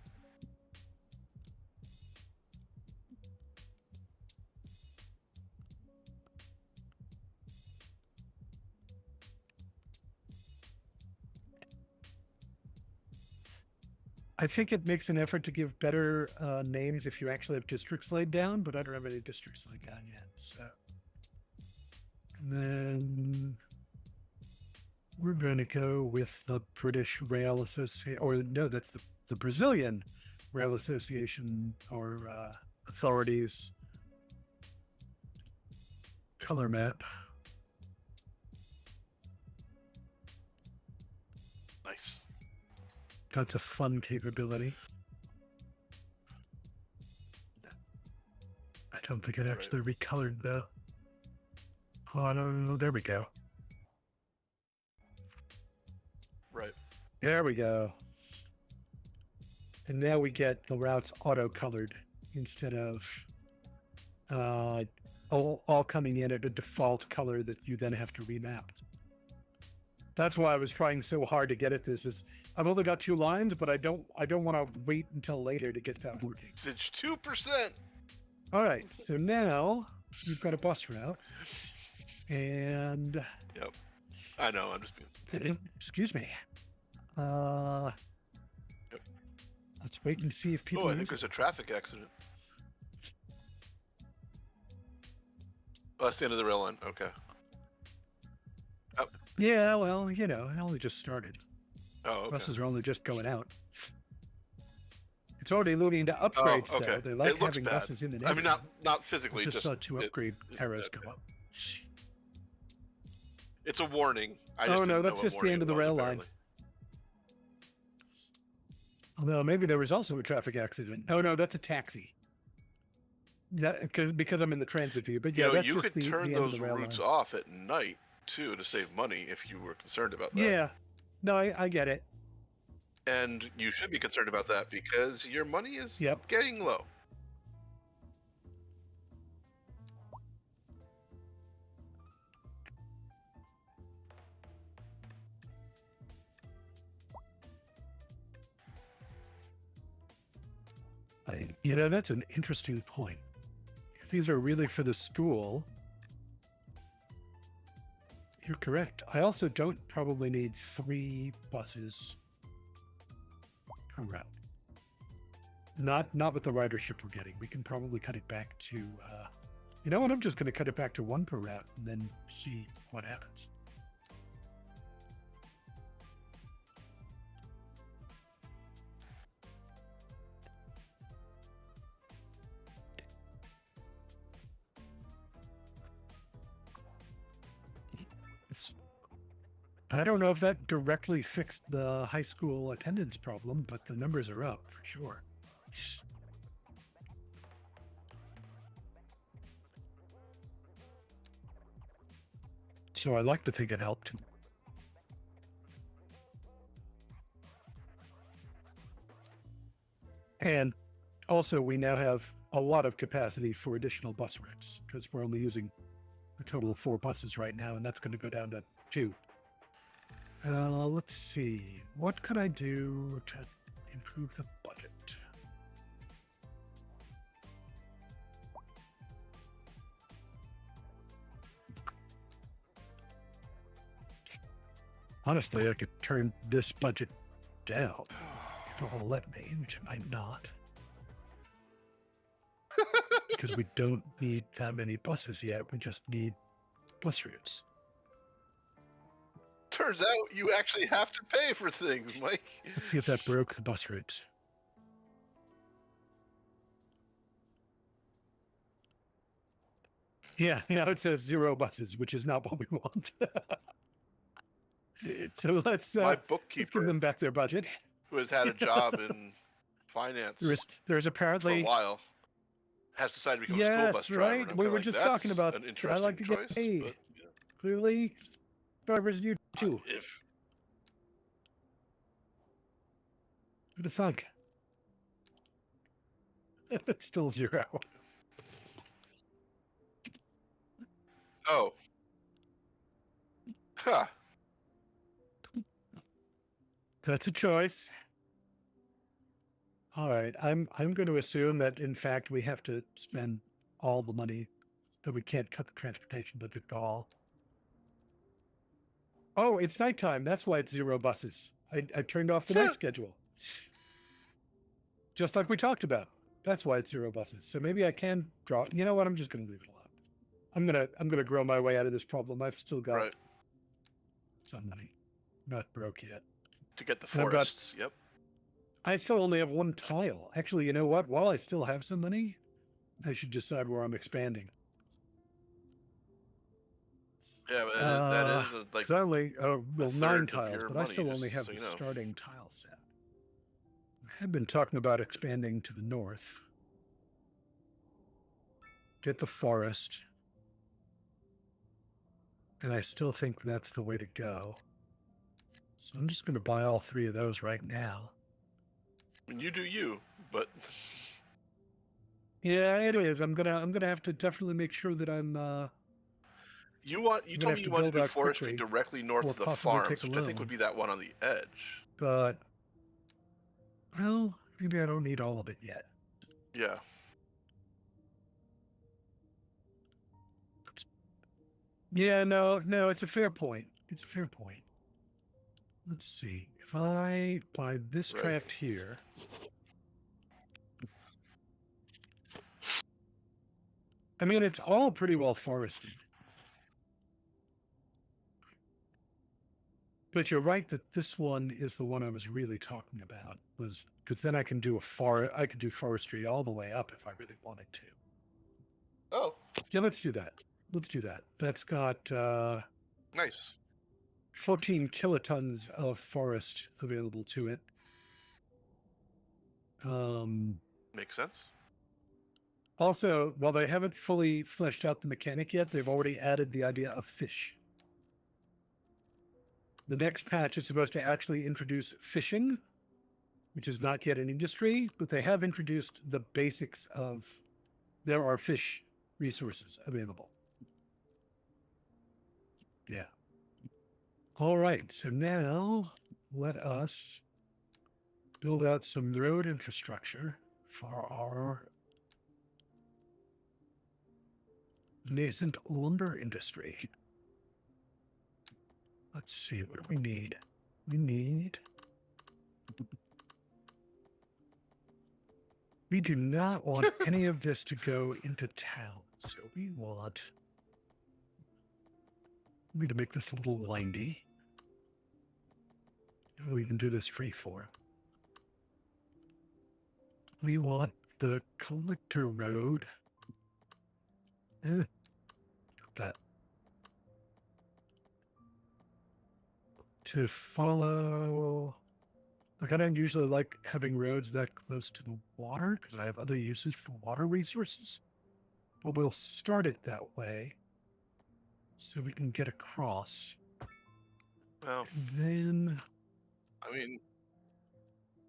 I think it makes an effort to give better names if you actually have districts laid down, but I don't have any districts laid down yet. So, and then we're going to go with the British Rail Association, or no, that's the Brazilian Rail Association or authorities color map. Nice. That's a fun capability. I don't think it actually recolored though. Oh, no, there we go. Right. There we go. And now we get the routes auto-colored instead of all coming in at a default color that you then have to remap. That's why I was trying so hard to get at this. Is I've only got 2 lines, but I don't want to wait until later to get that working. It's 2%. All right, so now you've got a bus route, and Yep. I know. I'm just being. excuse me. Yep. Let's wait and see if people. Oh, I think use there's it. a traffic accident. Oh, that's the end of the rail line. Okay. Yeah, well, you know, it only just started. Oh, okay. Buses are only just going out. It's already alluding to upgrades, okay. though. They like It looks having bad. buses in the I mean, neighborhood. not physically. I just saw 2 it- upgrade arrows okay. come up. It's a warning. I Oh, just no, didn't know that's what just the warning end of the it was, rail line. apparently. Although maybe there was also a traffic accident. Oh, no, that's a taxi. Yeah, because I'm in the transit view. But yeah, You know, that's you just could the turn end of those the rail routes line. off at night too to save money if you were concerned about that. Yeah. No, I get it. And you should be concerned about that because your money is Yep. getting low. You know, that's an interesting point. If these are really for the school, you're correct. I also don't probably need 3 buses per route. Not with the ridership we're getting. We can probably cut it back to, you know what? I'm just going to cut it back to 1 per route and then see what happens. I don't know if that directly fixed the high school attendance problem, but the numbers are up for sure. So I like to think it helped. And also, we now have a lot of capacity for additional bus routes because we're only using a total of 4 buses right now, and that's going to go down to 2. Let's see. What could I do to improve the budget? Honestly, I could turn this budget down if it will let me, which it might not. Because we don't need that many buses yet. We just need bus routes. Turns out you actually have to pay for things, Mike. Let's see if that broke the bus routes. Yeah, now it says 0 buses, which is not what we want. So let's My give bookkeeper, them back their budget. who has had a job in finance There's for a apparently while, has decided to become a school bus yes, driver. right. and I'm We kinda were like, just "That's talking about an that I like to interesting get paid. choice, but, Clearly, drivers do too. if Who'd have thunk? It's still 0. oh, huh. That's a choice. All right, I'm going to assume that in fact we have to spend all the money, that we can't cut the transportation budget at all. Oh, it's nighttime. That's why it's 0 buses. I turned off the night schedule. Just like we talked about. That's why it's 0 buses. So maybe I can draw. You know what? I'm just going to leave it alone. I'm gonna grow my way out of this problem. I've still got Right. some money. Not broke yet. To get the And I've got- forests. Yep. I still only have 1 tile. Actually, you know what? While I still have some money, I should decide where I'm expanding. Yeah, but that is like Because I only, well, a 9 third of tiles, your but I money, still only just have so the you know. starting tile set. I have been talking about expanding to the north. Get the forest. And I still think that's the way to go. So I'm just going to buy all 3 of those right now. I mean, you do you, but Yeah, anyways, I'm gonna have to definitely make sure that I'm you I'm told gonna me have you to wanted build to do out forestry quickly directly north or of the possibly take farms, a which I think would loan. be that one on the edge. But well, maybe I don't need all of it yet. Yeah. Yeah, no, it's a fair point. It's a fair point. Let's see. If I buy this Right. tract here, I mean, it's all pretty well forested. But you're right that this one is the one I was really talking about, was because then I can do forestry all the way up if I really wanted to. Oh, Yeah, let's do that. Let's do that. That's got nice. 14 kilotons of forest available to it. Makes sense. Also, while they haven't fully fleshed out the mechanic yet, they've already added the idea of fish. The next patch is supposed to actually introduce fishing, which is not yet an industry, but they have introduced the basics of there are fish resources available. Yeah. All right. So now let us build out some road infrastructure for our nascent lumber industry. Let's see what we need. We do not want any of this to go into town. So we need to make this a little windy. We can do this free for. We want the collector road. That to follow. Like, I don't usually like having roads that close to the water because I have other uses for water resources. But we'll start it that way so we can get across. Well, And then I mean,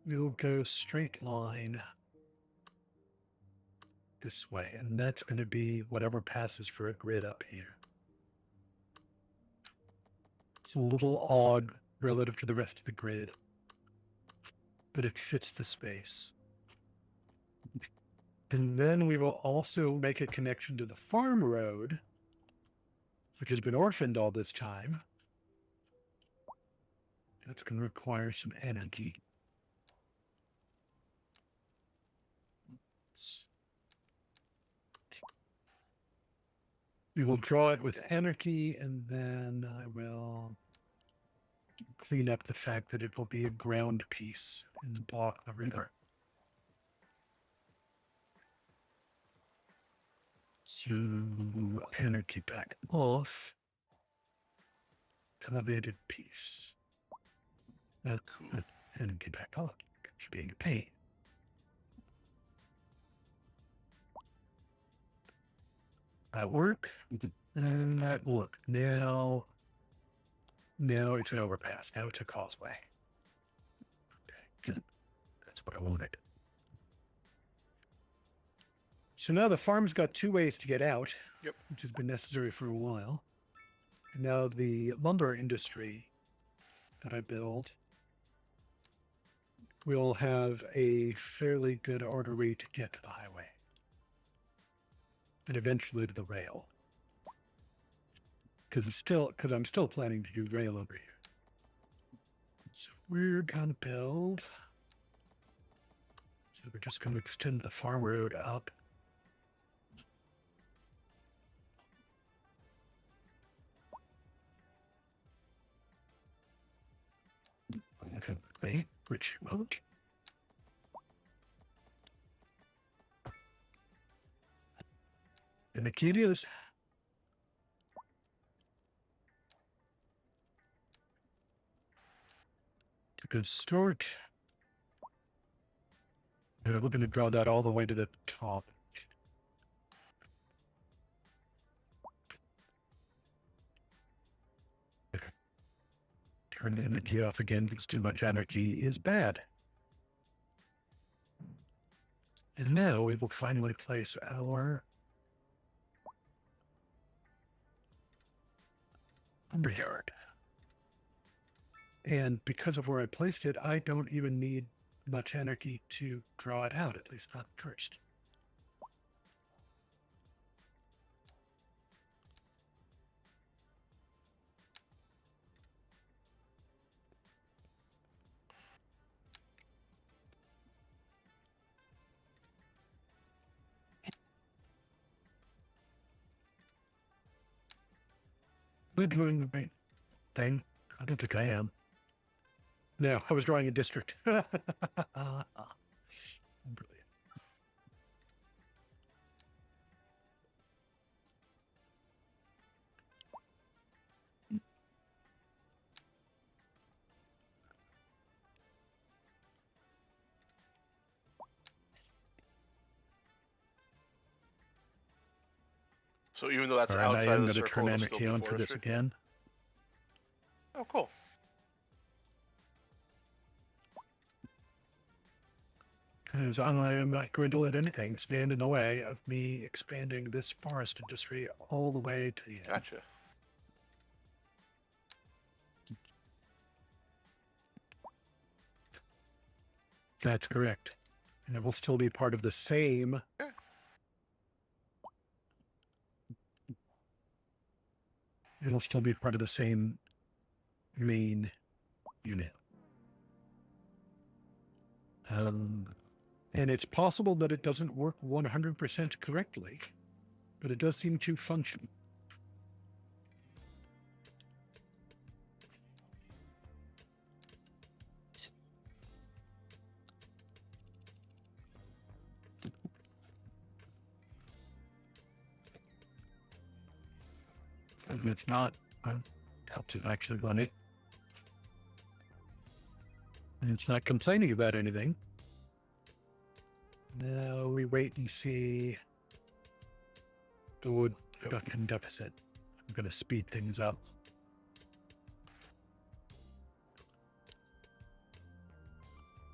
we'll go straight line this way. And that's going to be whatever passes for a grid up here. It's a little odd relative to the rest of the grid, but it fits the space. And then we will also make a connection to the farm road, which has been orphaned all this time. That's going to require some energy. We will draw it with anarchy, and then I will clean up the fact that it will be a ground piece and block the river. So anarchy back off. Elevated piece. cool. Anarchy back off. Should be a pain. That work? And that work. Now it's an overpass. Now it's a causeway. Okay. That's what I wanted. So now the farm's got 2 ways to get out, Yep. which has been necessary for a while. And now the lumber industry that I build will have a fairly good artery to get to the highway. And eventually to the rail. Because I'm still planning to do rail over here. So we're gonna build. So we're just gonna extend the farm road up. Okay, Rich Road. And the key is good start. And we're going to draw that all the way to the top. Turn the energy off again because too much energy is bad. And now we will finally place our lumberyard. And because of where I placed it, I don't even need much energy to draw it out, at least not first. We're doing the right thing. I don't think I am. No, I was drawing a district. Brilliant. So even though that's All right, I outside am of the going to circle, turn it'll still energy be on for this forestry? again. Oh, cool. Because I'm not going to let anything stand in the way of me expanding this forest industry all the way to the end. Gotcha. That's correct. And it will still be part of the same. Yeah. It'll still be part of the same main unit. And it's possible that it doesn't work 100% correctly, but it does seem to function. And it's not, helps it actually run it. And it's not complaining about anything. Now we wait and see the wood production deficit. I'm going to speed things up.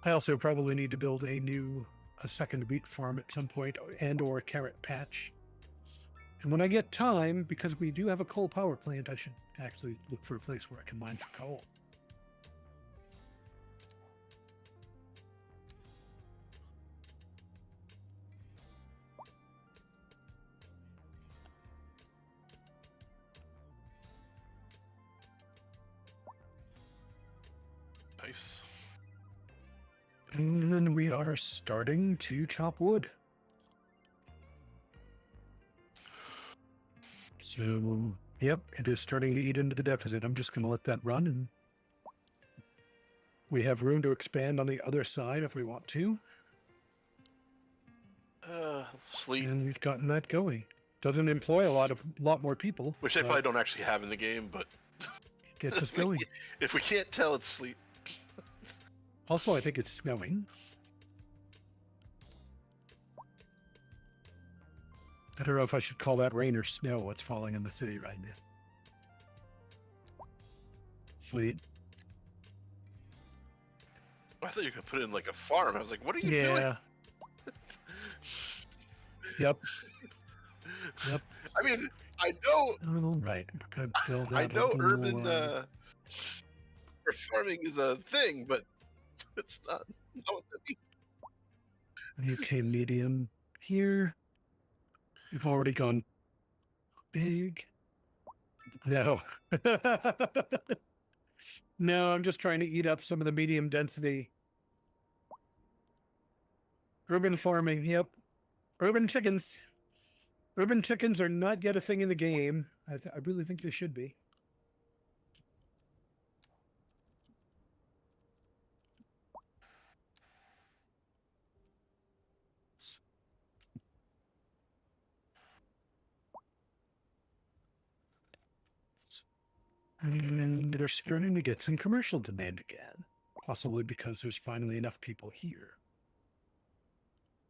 I also probably need to build a second wheat farm at some point, and or a carrot patch. And when I get time, because we do have a coal power plant, I should actually look for a place where I can mine for coal. Nice. And then we are starting to chop wood. So, yep, it is starting to eat into the deficit. I'm just going to let that run, and we have room to expand on the other side if we want to. Sleep. And we've gotten that going. Doesn't employ a lot more people. Which I but probably don't actually have in the game, but gets us going. if we can't tell, it's sleep. Also, I think it's snowing. I don't know if I should call that rain or snow, what's falling in the city right now. Sweet. I thought you could put it in like a farm. I was like, what are you doing? Yeah. Yep. Yep. I mean, I know. Oh, right. We're gonna build I out a know little, urban farming is a thing, but it's not what that means. UK medium here. We've already gone big. No. No, I'm just trying to eat up some of the medium density. Urban farming, yep. Urban chickens. Urban chickens are not yet a thing in the game. I really think they should be. And they're starting to get some commercial demand again. possibly because there's finally enough people here.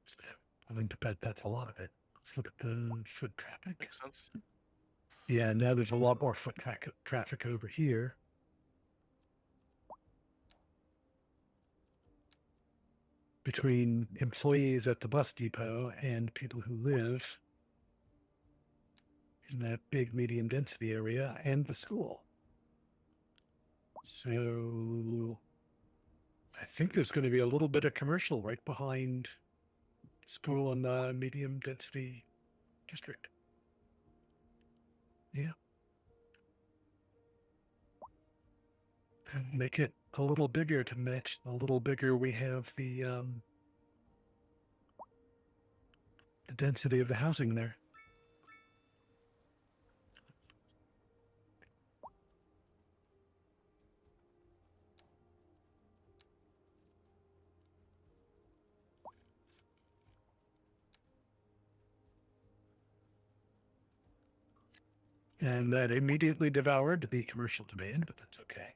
So, I think to bet that's a lot of it. Let's look at the foot traffic. Makes sense. Yeah, now there's a lot more foot traffic over here. Between employees at the bus depot and people who live in that big medium density area and the school. So I think there's going to be a little bit of commercial right behind school and the medium density district. Yeah. And make it a little bigger to match the little bigger we have the density of the housing there. And that immediately devoured the commercial demand, but that's okay.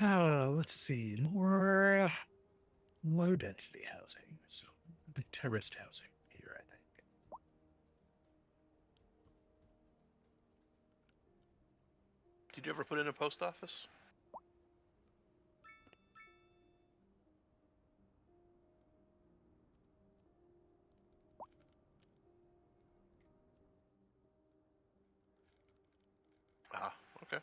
Let's see. More low density housing. So the terraced housing here, I think. Did you ever put in a post office? Ah, okay.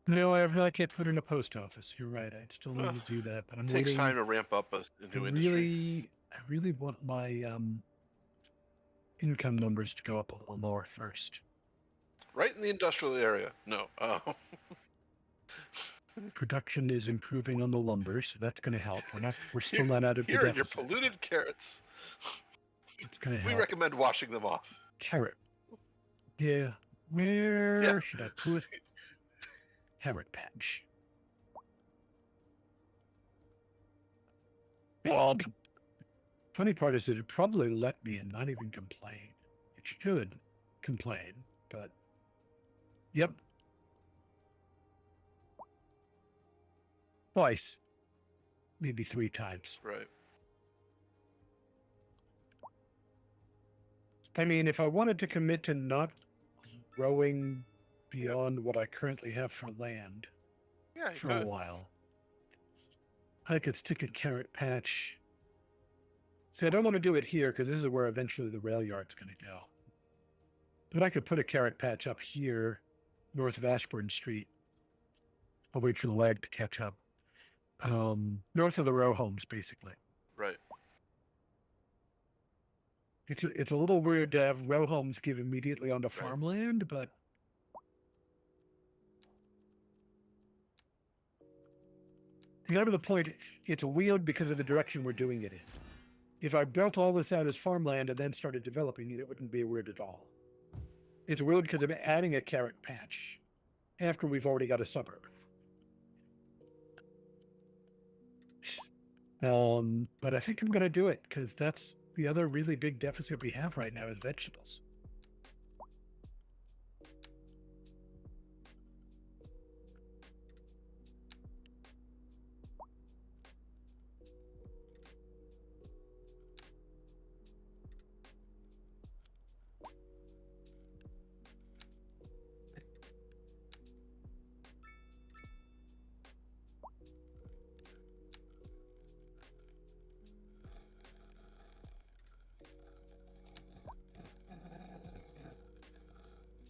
No, I have not yet put in a post office. You're right. I still need to do that, but I'm Takes waiting. time to ramp up a new industry. I really want my income numbers to go up a little more first. Right in the industrial area. No. Production is improving on the lumber, so that's going to help. We're still not out of the Here in your deficit. polluted carrots. It's going to We help. recommend washing them off. Carrot. Yeah. Where should I put carrot patch? Well, the funny part is that it probably let me and not even complain. It should complain, but yep. Twice. Maybe 3 times. Right. I mean, if I wanted to commit to not growing beyond what I currently have for land for a while, I could stick a carrot patch. See, I don't want to do it here because this is where eventually the rail yard's going to go. But I could put a carrot patch up here, north of Ashburn Street. I'll wait for the lag to catch up. North of the row homes, basically. Right. It's a little weird to have row homes give immediately onto farmland, but the other point, it's weird because of the direction we're doing it in. If I built all this out as farmland and then started developing it, it wouldn't be weird at all. It's weird because I'm adding a carrot patch after we've already got a suburb. But I think I'm going to do it because that's the other really big deficit we have right now is vegetables.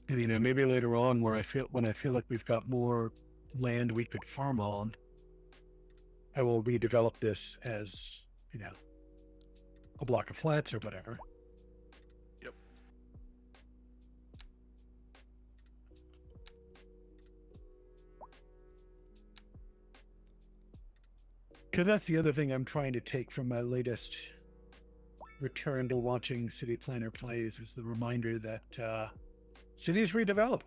And, maybe later on when I feel like we've got more land we could farm on, I will redevelop this as, a block of flats or whatever. Yep. Because that's the other thing I'm trying to take from my latest return to watching City Planner plays is the reminder that cities redevelop.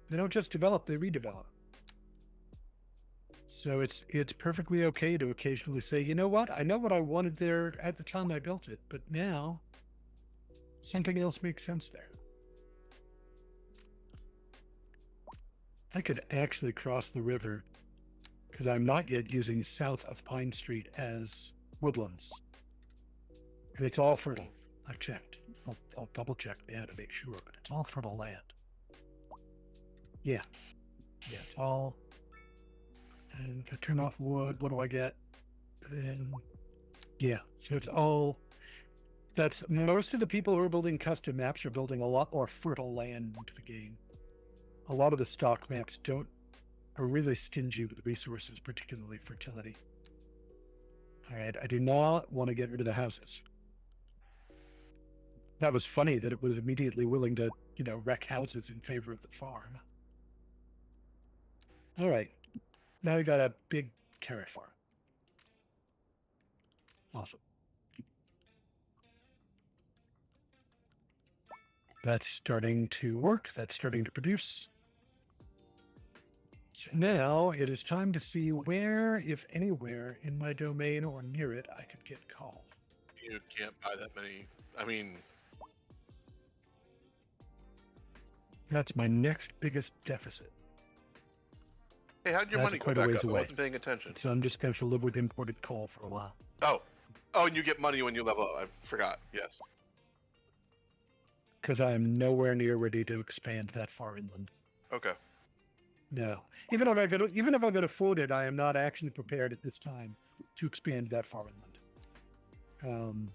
They don't just develop, they redevelop. So it's perfectly okay to occasionally say, you know what? I know what I wanted there at the time I built it, but now something else makes sense there. I could actually cross the river because I'm not yet using south of Pine Street as woodlands. And it's all fertile. I've checked. I'll double check now to make sure, but it's all fertile land. Yeah. Yeah, it's all. And if I turn off wood, what do I get? Then, yeah, so it's all. That's most of the people who are building custom maps are building a lot more fertile land into the game. A lot of the stock maps are really stingy with resources, particularly fertility. All right, I do not want to get rid of the houses. That was funny that it was immediately willing to, wreck houses in favor of the farm. All right, now we got a big carrot farm. Awesome. That's starting to work. That's starting to produce. So now it is time to see where, if anywhere, in my domain or near it, I could get called. You can't buy that many. I mean, that's my next biggest deficit. Hey, how'd your money go quite a back ways up? I away. wasn't paying attention. So I'm just going to live with imported coal for a while. Oh, and you get money when you level up. I forgot. Yes. Because I'm nowhere near ready to expand that far inland. Okay. No. Even if I could afford it, I am not actually prepared at this time to expand that far inland.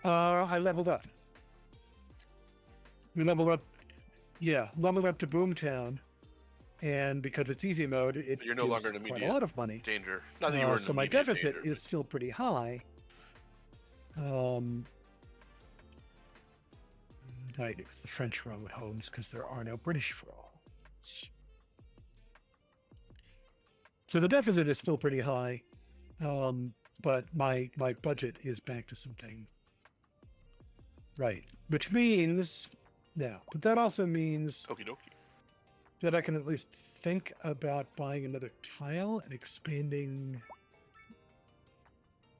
I leveled up. We leveled up. Yeah, leveled up to Boomtown. And because it's easy mode, You're no longer in quite immediate a lot of money. danger. Not that you were in So my immediate deficit danger, is still pretty high. Right, it's the French road homes because there are no British roads. So the deficit is still pretty high, but my budget is back to something. Right, which means, but that also means Okie dokie. that I can at least think about buying another tile and expanding,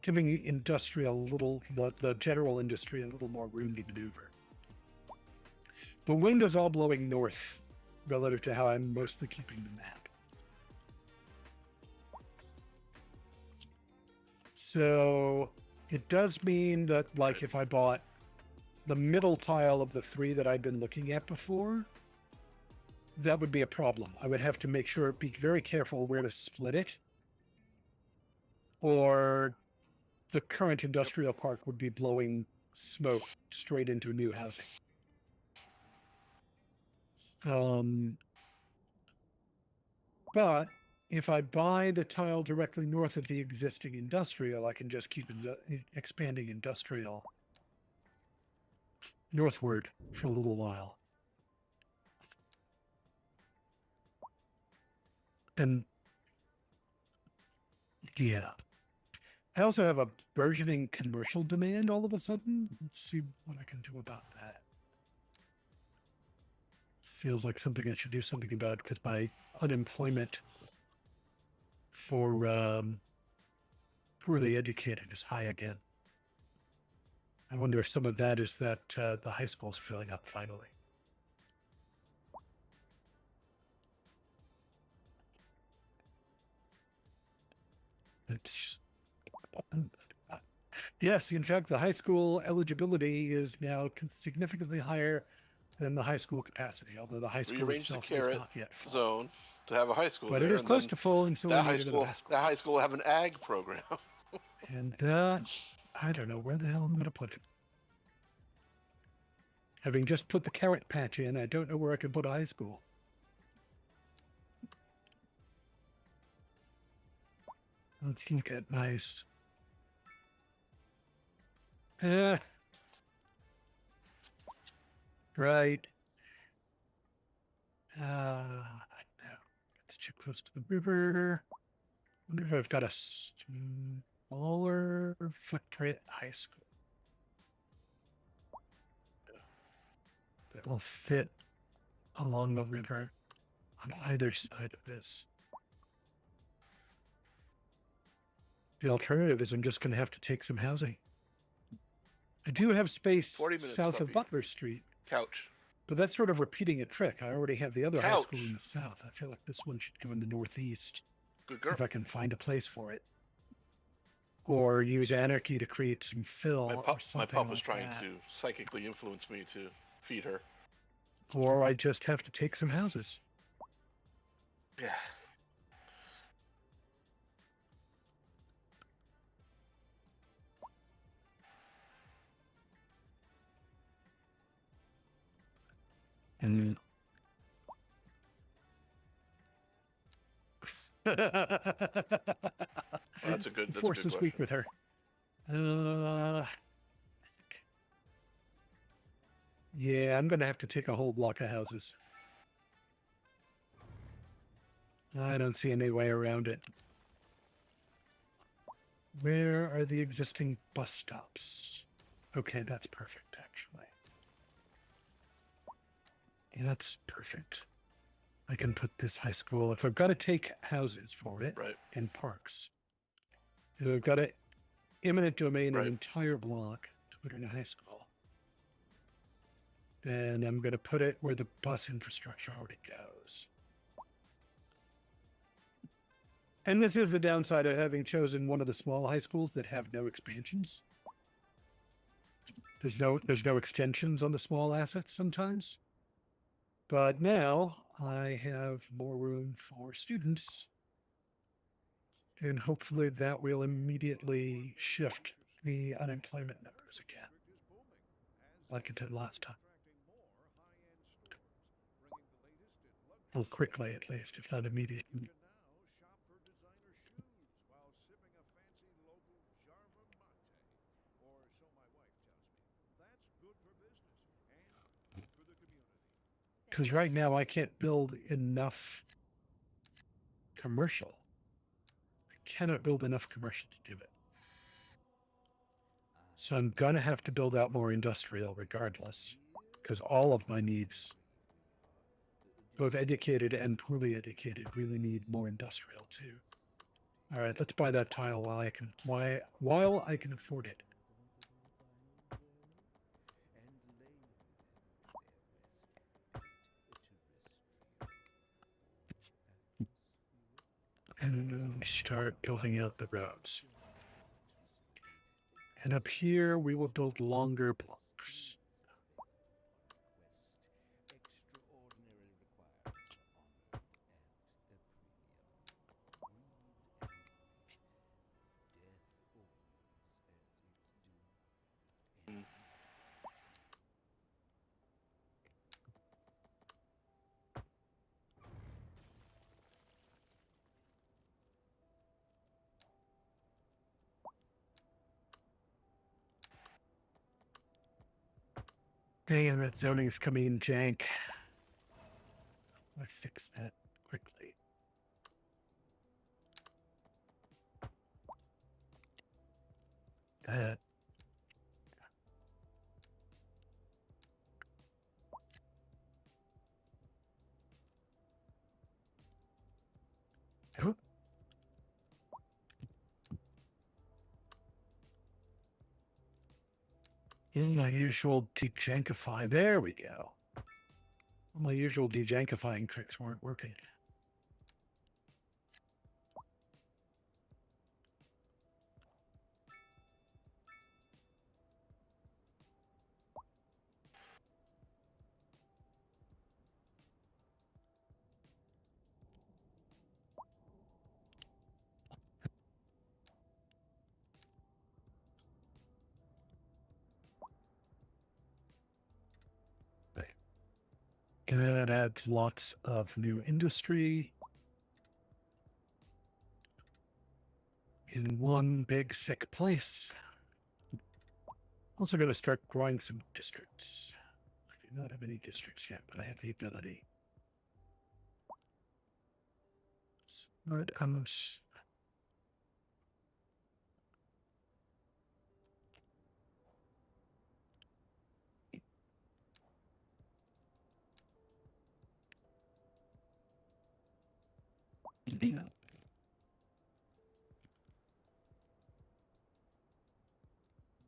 giving the general industry a little more room to maneuver. The wind is all blowing north relative to how I'm mostly keeping the map. So it does mean that, like, if I bought the middle tile of the three that I've been looking at before, that would be a problem. I would have to be very careful where to split it, or the current industrial park would be blowing smoke straight into new housing. But if I buy the tile directly north of the existing industrial, I can just keep expanding industrial northward for a little while. And yeah, I also have a burgeoning commercial demand all of a sudden. Let's see what I can do about that. Feels like something I should do something about because my unemployment for poorly educated is high again. I wonder if some of that is that the high school's filling up finally. Yes, in fact, the high school eligibility is now significantly higher than the high school capacity, although the high school Rearrange the itself is carrot not yet full. zone to have a high school But there, it is and close then to full, and so we that need high another school, high school. that high school will have an ag program. And that, I don't know where the hell I'm going to put it. Having just put the carrot patch in, I don't know where I can put a high school. Let's look at nice. Right. No. It's too close to the river. I wonder if I've got a smaller footprint high school that will fit along the river on either side of this. The alternative is I'm just going to have to take some housing. I do have space 40 minutes, south of puppy. Butler Street, Couch. but that's sort of repeating a trick. I already have the other high school Couch. in the south. I feel like this one should go in the northeast Good girl. if I can find a place for it. Or use anarchy to create some fill My or pup something was like trying that. to psychically influence me to feed her. Or I just have to take some houses. Yeah. And Well, that's a good. That's Force a good is weak question. with her. I think- Yeah, I'm gonna have to take a whole block of houses. I don't see any way around it. Where are the existing bus stops? Okay, that's perfect, actually. Yeah, that's perfect. I can put this high school, if I've got to take houses for it Right. and parks, if I've got to eminent domain Right. an entire block to put in a high school, then I'm going to put it where the bus infrastructure already goes. And this is the downside of having chosen one of the small high schools that have no expansions. There's no extensions on the small assets sometimes. But now I have more room for students. And hopefully that will immediately shift the unemployment numbers again, like it did last time. Well, quickly at least, if not immediately. Because right now I can't build enough commercial. I cannot build enough commercial to do it. So I'm going to have to build out more industrial regardless, because all of my needs, both educated and poorly educated, really need more industrial too. All right, let's buy that tile while I can afford it. And start building out the roads. And up here, we will build longer blocks. Dang, that zoning is coming in jank. I fix that quickly. That. Oop. In my usual dejankify. There we go. My usual dejankifying tricks weren't working. And then it adds lots of new industry in one big sick place. Also going to start growing some districts. I do not have any districts yet, but I have the ability. Smart Amos.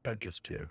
I just do.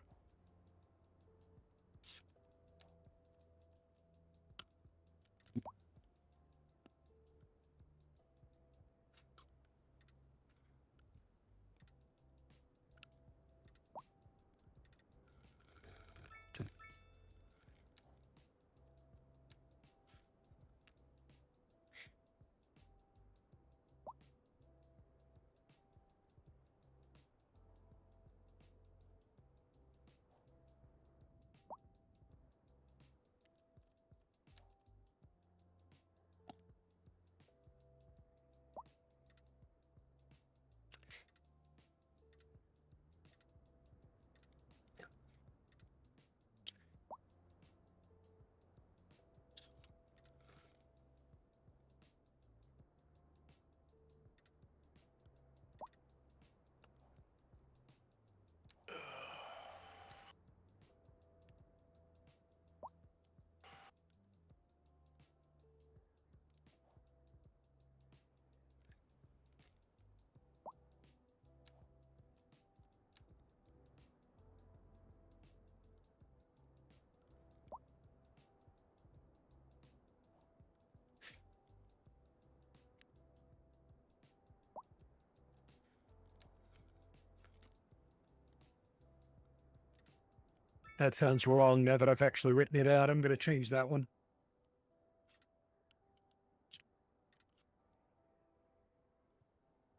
That sounds wrong now that I've actually written it out. I'm going to change that one.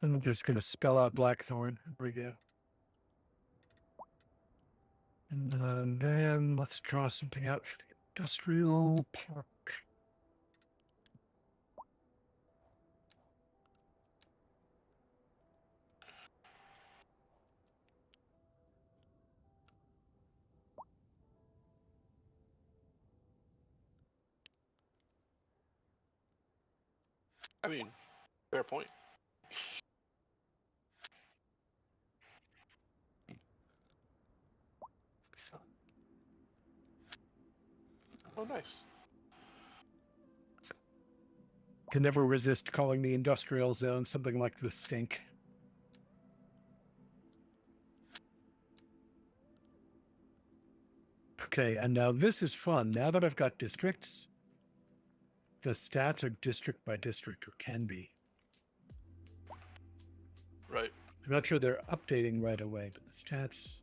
I'm just going to spell out Blackthorn. There we go. And then let's draw something out for the industrial park. I mean, fair point. So, Oh, nice. can never resist calling the industrial zone something like the stink. Okay, and now this is fun. Now that I've got districts, the stats are district by district, or can be. Right. I'm not sure they're updating right away, but the stats,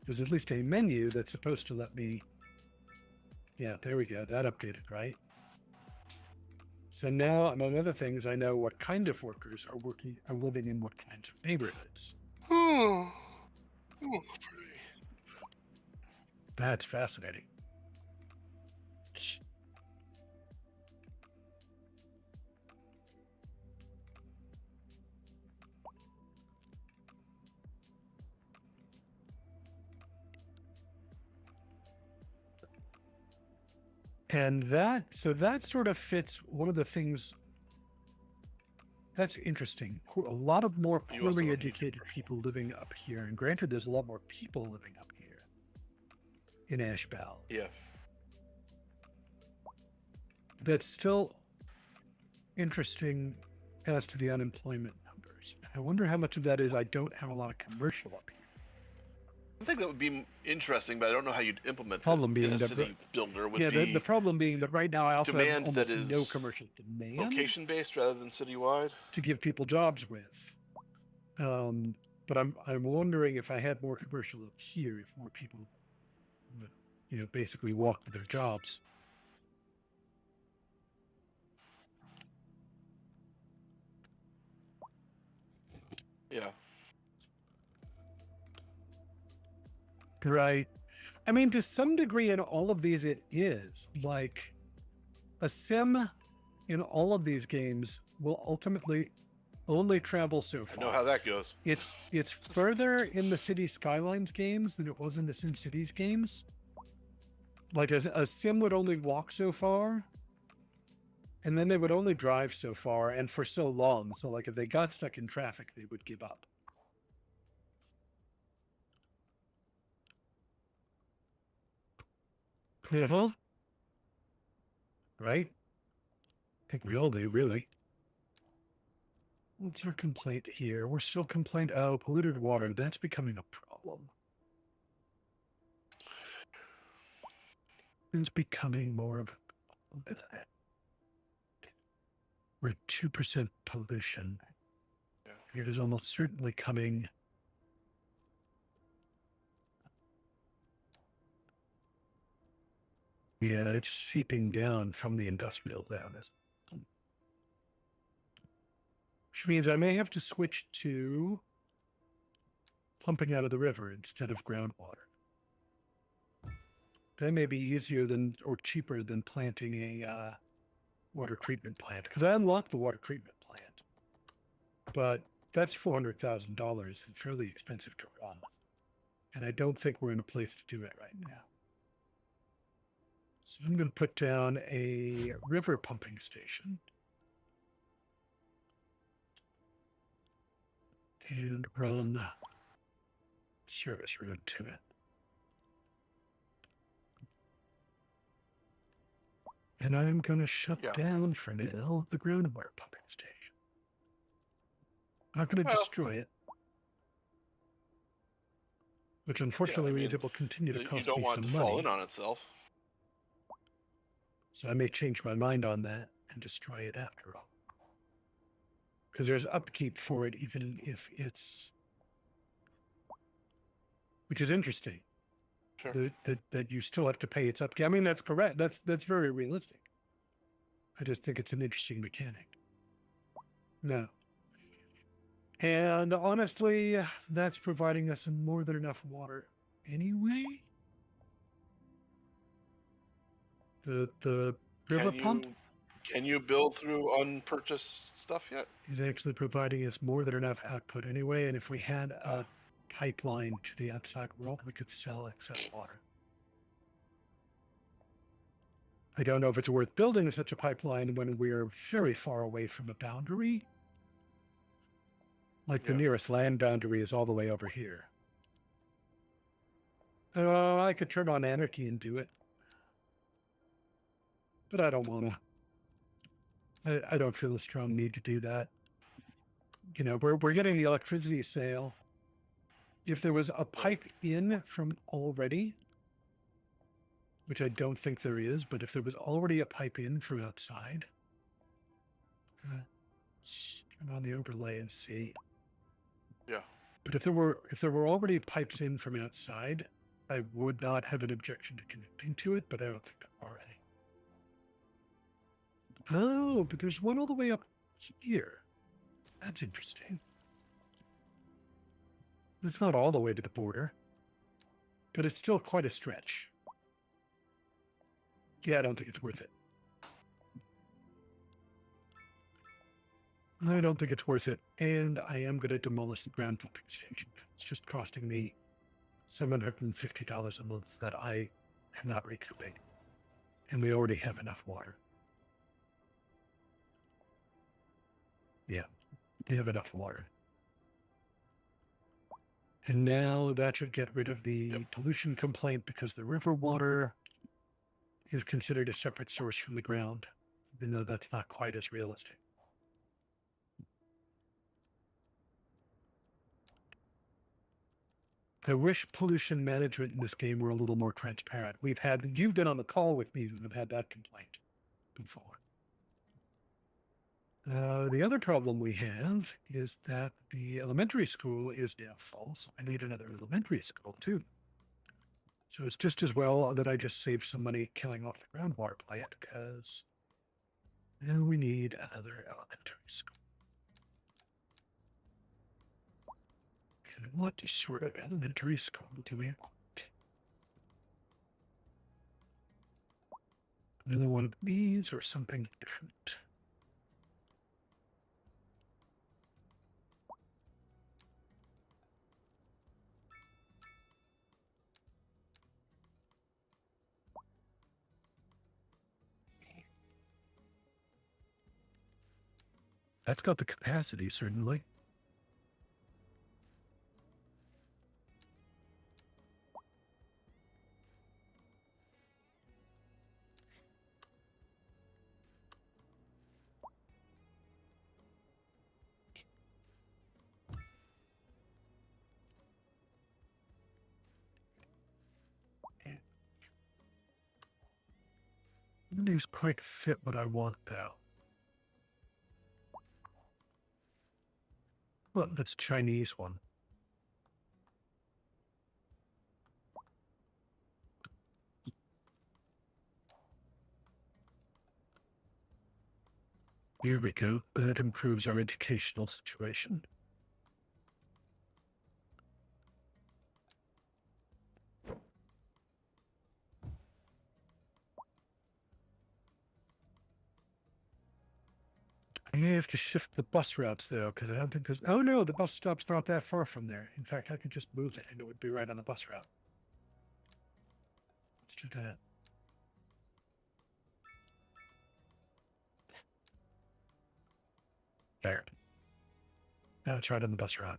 there's at least a menu that's supposed to let me, yeah, there we go. That updated, right? So now, among other things, I know what kind of workers are living in what kinds of neighborhoods. That's fascinating. And that sort of fits one of the things that's interesting. A lot of more You also poorly don't need educated commercial. people living up here. And granted, there's a lot more people living up here in Ashbal. Yeah. That's still interesting as to the unemployment numbers. I wonder how much of that is I don't have a lot of commercial up here. I think that would be interesting, but I don't know how you'd implement Problem it being in a that city builder. Would yeah, be the problem being that right now I also have demand almost that is no commercial demand location-based rather than citywide. to give people jobs with. But I'm wondering if I had more commercial up here, if more people would, basically walk to their jobs. Yeah. Right. I mean, to some degree in all of these, it is like a sim in all of these games will ultimately only travel so I far. know how that goes. It's further in the City Skylines games than it was in the SimCities games. Like a sim would only walk so far, and then they would only drive so far and for so long. So like if they got stuck in traffic, they would give up. Right? I think we all do, really. What's our complaint here? We're still complaining. Oh, polluted water. That's becoming a problem. is becoming more of we're 2% pollution. Yeah. It is almost certainly coming. Yeah, it's seeping down from the industrial down. Which means I may have to switch to pumping out of the river instead of groundwater. That may be easier than or cheaper than planting a water treatment plant, because I unlocked the water treatment plant, but that's $400,000 and fairly expensive to run. And I don't think we're in a place to do it right now. So I'm going to put down a river pumping station. And run service road to it. And I'm going to shut down for now the groundwater pumping station. I'm not going to destroy it. Which unfortunately means it will continue to cost me some money. You don't want it to fall in on itself. So I may change my mind on that and destroy it after all. Because there's upkeep for it, even if it's... Which is interesting. Sure. That you still have to pay its upkeep. I mean, that's correct. That's very realistic. I just think it's an interesting mechanic. No. And honestly, that's providing us more than enough water anyway. The river pump. Can you build through unpurchased stuff yet? Is actually providing us more than enough output anyway. And if we had a pipeline to the outside world, we could sell excess water. I don't know if it's worth building such a pipeline when we're very far away from a boundary. Like the nearest land boundary is all the way over here. I could turn on anarchy and do it. But I don't want to. I don't feel a strong need to do that. You know, we're getting the electricity sale. If there was a pipe in from already, which I don't think there is, but if there was already a pipe in from outside, turn on the overlay and see. Yeah. But if there were already pipes in from outside, I would not have an objection to connecting to it, but I don't think there are any. Oh, but there's one all the way up here. That's interesting. It's not all the way to the border, but it's still quite a stretch. Yeah, I don't think it's worth it. I don't think it's worth it. And I am going to demolish the ground pumping station. It's just costing me $750 a month that I am not recouping. And we already have enough water. Yeah, we have enough water. And now that should get rid of the pollution complaint because the river water is considered a separate source from the ground, even though that's not quite as realistic. I wish pollution management in this game were a little more transparent. You've been on the call with me and have had that complaint before. The other problem we have is that the elementary school is now full, so I need another elementary school too. So it's just as well that I just saved some money killing off the groundwater plant because now we need another elementary school. And what sort of elementary school do we want? Another one of these or something different? That's got the capacity, certainly. These quite fit what I want, though. Well, that's Chinese one. Here we go. That improves our educational situation. I have to shift the bus routes, though, because I don't think there's... Oh, no, the bus stop's not that far from there. In fact, I could just move it, and it would be right on the bus route. Let's do that. There. Now it's right on the bus route.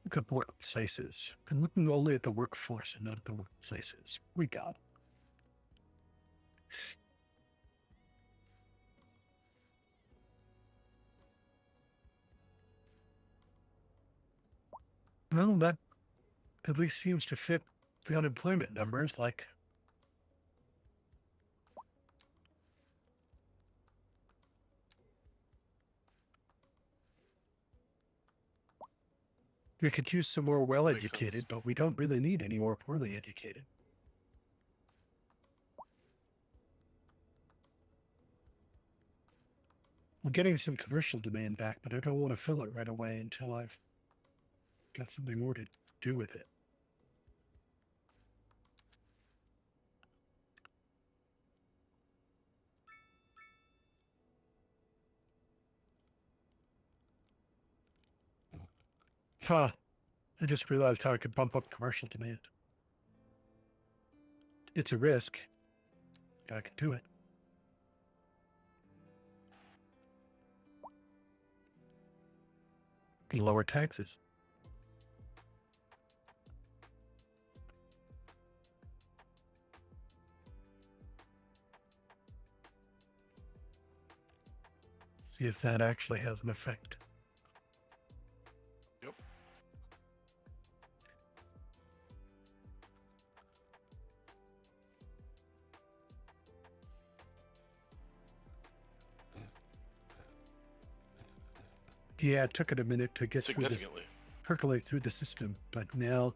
Look at workplaces. I'm looking only at the workforce and not at the workplaces. We got. Well, that at least seems to fit the unemployment numbers. Like, we could use some more well-educated, but we don't really need any more poorly educated. I'm getting some commercial demand back, but I don't want to fill it right away until I've got something more to do with it. Huh. I just realized how I could bump up commercial demand. It's a risk. I can do it. Lower taxes. See if that actually has an effect. Yep. Yeah, it took it a minute to get through this, Significantly. percolate through the system, but now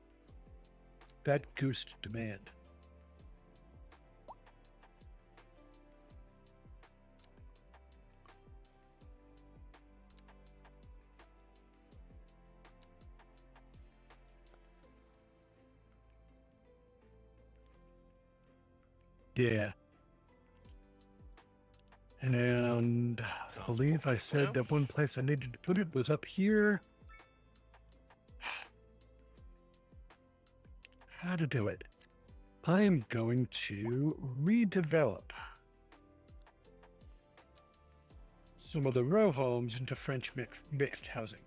that goosed demand. Yeah. And I believe I said that one place I needed to put it was up here. How to do it? I'm going to redevelop some of the row homes into French mixed housing.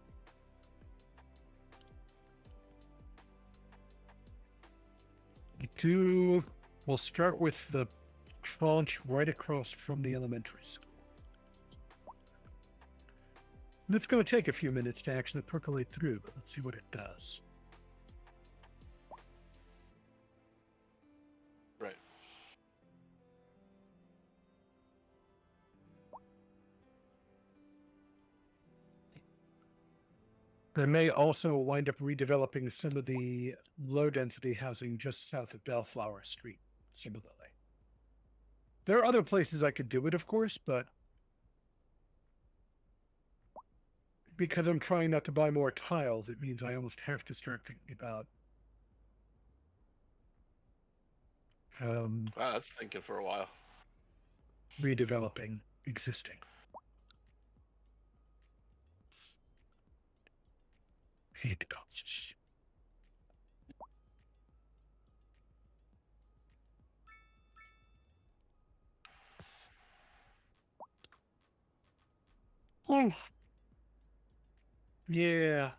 We'll start with the tranche right across from the elementary school. And it's going to take a few minutes to actually percolate through, but let's see what it does. Right. They may also wind up redeveloping some of the low-density housing just south of Bellflower Street, similarly. There are other places I could do it, of course, but because I'm trying not to buy more tiles, it means I almost have to start thinking about Wow, that's thinking for a while. redeveloping existing. Hate costs. Oh. Yeah.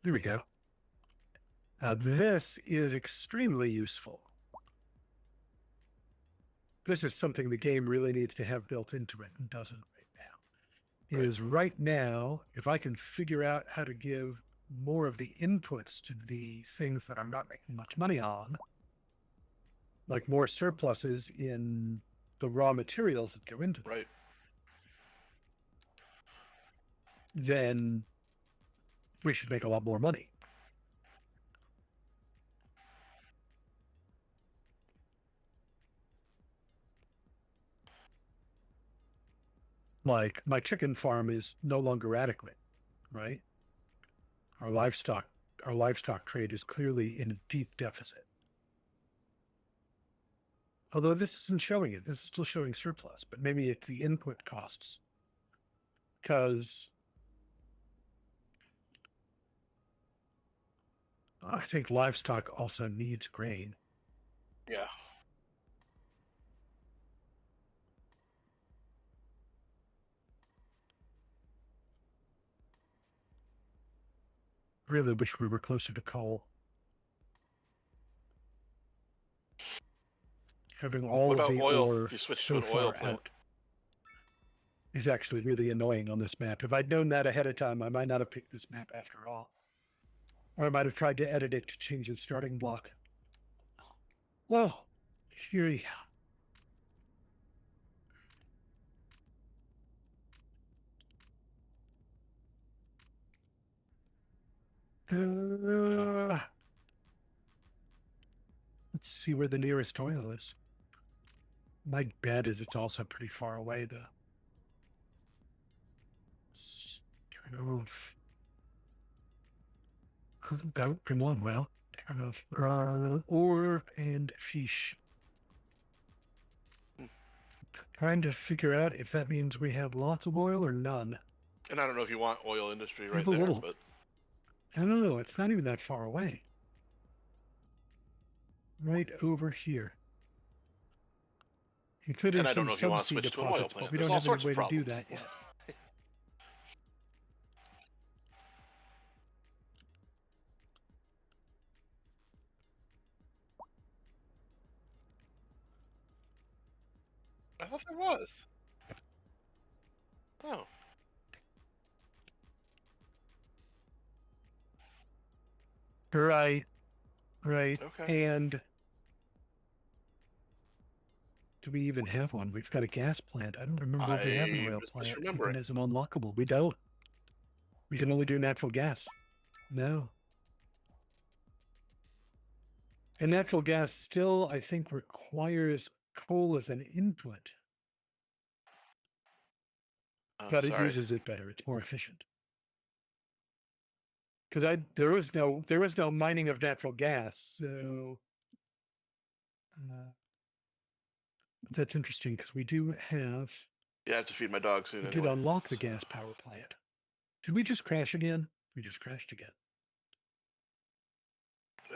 There we go. This is extremely useful. This is something the game really needs to have built into it and doesn't right now. Right. Is right now, if I can figure out how to give more of the inputs to the things that I'm not making much money on, like more surpluses in the raw materials that go into them, Right. then we should make a lot more money. Like my chicken farm is no longer adequate, right? Our livestock trade is clearly in a deep deficit. Although this isn't showing it, this is still showing surplus, but maybe it's the input costs. Because I think livestock also needs grain. Yeah. Really wish we were closer to coal. Having all What of about the oil? ore If you switch so to an oil far plant? out is actually really annoying on this map. If I'd known that ahead of time, I might not have picked this map after all. Or I might have tried to edit it to change the starting block. Well, here we let's see where the nearest oil is. My bet is it's also pretty far away, though. About one well. Ore and fish. Trying to figure out if that means we have lots of oil or none. And I don't know if you want oil industry We right have a there, little. but I don't know. It's not even that far away. Right over here. Including and I don't some know if you want to subsea switch to an oil deposits, plant. but we There's don't all have any sorts way of to do problems. that yet. I thought there was. Oh. Right. Right. Okay. And do we even have one? We've got a gas plant. I don't remember if we have an I oil was plant, even misremembering. as an unlockable. We don't. We can only do natural gas. No. And natural gas still, I think, requires coal as an input, but it Sorry. uses it better. It's more efficient. Because there was no mining of natural gas, so that's interesting. Because we do have Yeah, I have to feed my dog soon we anyway. did unlock the gas power plant. Did we just crash again? We just crashed again.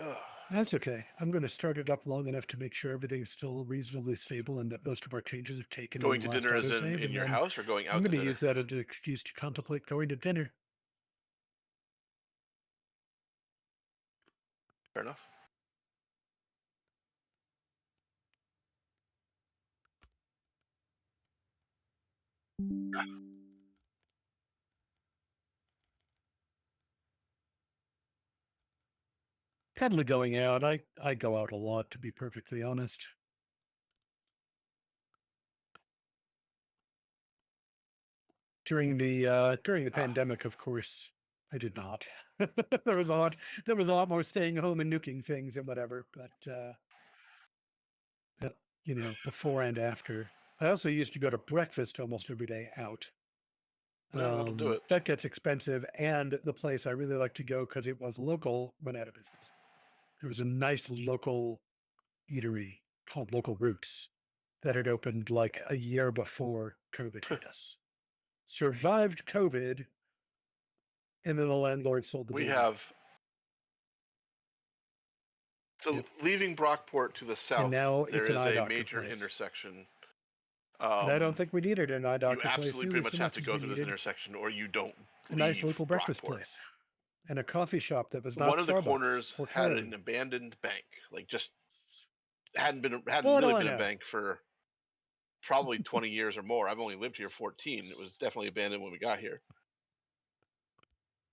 Ugh. That's okay. I'm going to start it up long enough to make sure everything's still reasonably stable and that most of our changes have taken Going in to last dinner as autosave, in and your then house or going out I'm to going to dinner? use that as an excuse to contemplate going to dinner. Fair enough. Kind of going out. I go out a lot, to be perfectly honest. During the pandemic, of course, I did not. there was a lot more staying home and nuking things and whatever. But before and after, I also used to go to breakfast almost every day out. Yeah, that'll do it. That gets expensive, and the place I really like to go because it was local went out of business. There was a nice local eatery called Local Roots that had opened like a year before COVID hit us. Survived COVID, and then the landlord sold the We building. have. So Yep. leaving Brockport to the south, now there it's an is eye a doctor major place. intersection. And I don't think we needed an eye You doctor place absolutely nearly pretty much so have much to as go we through this needed intersection, or you don't a nice leave local breakfast Brockport. place. and a coffee shop that was not One of the Starbucks corners or had Keurig. an abandoned bank, like just hadn't What really do I been a know? bank for probably 20 years or more. I've only lived here 14. It was definitely abandoned when we got here.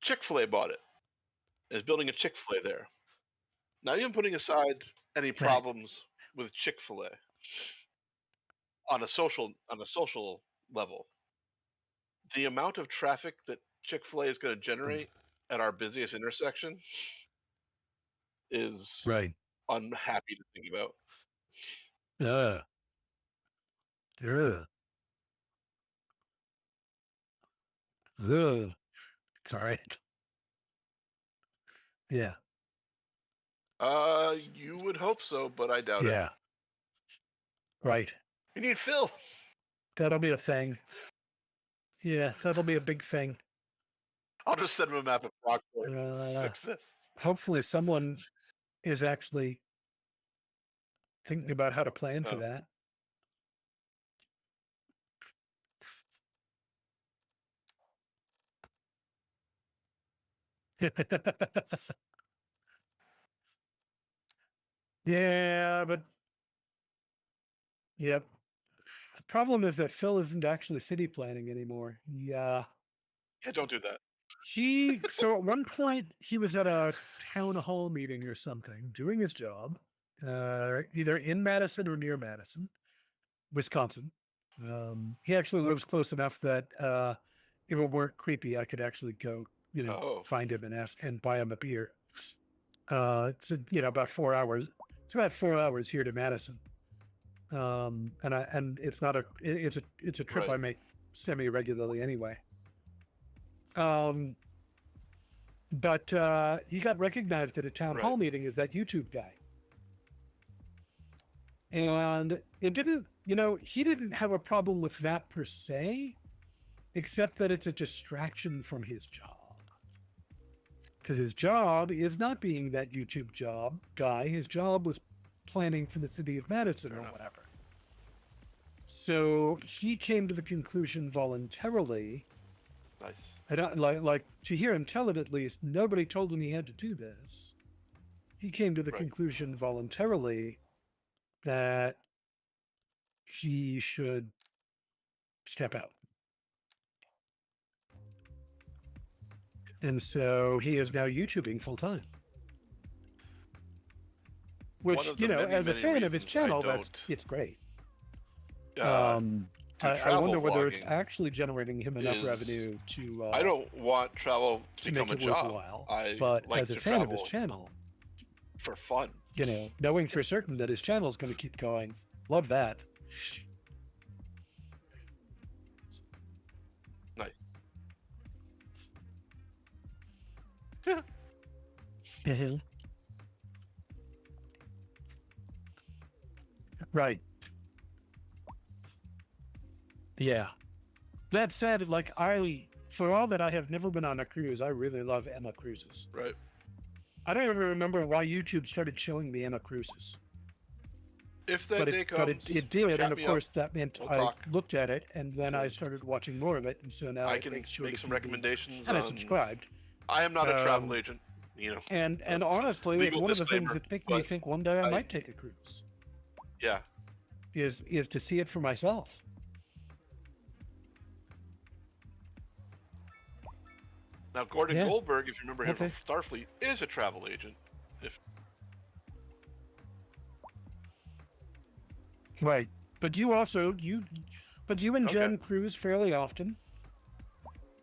Chick-fil-A bought it and is building a Chick-fil-A there. Not even putting aside any problems with Chick-fil-A on a social level. The amount of traffic that Chick-fil-A is going to generate at our busiest intersection is Right. unhappy to think about. Yeah. Yeah. Ugh. It's all right. Yeah. You would hope so, but I doubt it. Yeah. Right. You need Phil. That'll be a thing. Yeah, that'll be a big thing. I'll just send him a map of Rockport. Uh, Fix this. hopefully someone is actually thinking about how to plan for Oh. that. Yeah, but yep. The problem is that Phil isn't actually city planning anymore. Yeah. Yeah, don't do that. So at one point he was at a town hall meeting or something doing his job, either in Madison or near Madison, Wisconsin. He actually lives close enough that if it weren't creepy, I could actually go, find him and ask and buy him a beer. It's about 4 hours. It's about 4 hours here to Madison. And it's not it's a trip Right. I make semi regularly anyway. But he got recognized at a town hall meeting as that YouTube guy. And it didn't, he didn't have a problem with that per se, except that it's a distraction from his job. Because his job is not being that YouTube job guy. His job was planning for the city of Madison or whatever. So he came to the conclusion voluntarily. Nice. I don't like to hear him tell it, at least. Nobody told him he had to do this. He came to the conclusion voluntarily that he should step out. And so he is now YouTubing full time. Which, as a fan of his channel, it's great. I wonder whether it's actually generating him enough revenue to. I don't want travel to become make a it job. worthwhile. I but like as a to fan of his travel channel, for fun. Knowing for certain that his channel is going to keep going, love that. Nice. Yeah. Right. Yeah. That said, for all that I have never been on a cruise, I really love Emma cruises. Right. I don't even remember why YouTube started showing the Emma cruises. If that day comes, it did, and of course up. that meant We'll I talk. looked at it, and then I started watching more of it, and so now I it can makes sure make to some keep me- recommendations. And I subscribed. I am not a travel agent, And honestly, it's legal one of the things disclaimer, that make me but think one day I might take a cruise. Yeah. Is to see it for myself. Now, Gordon Yeah. Goldberg, if you remember him Okay. from Starfleet, is a travel agent. Right. But you also and Jen cruise fairly often.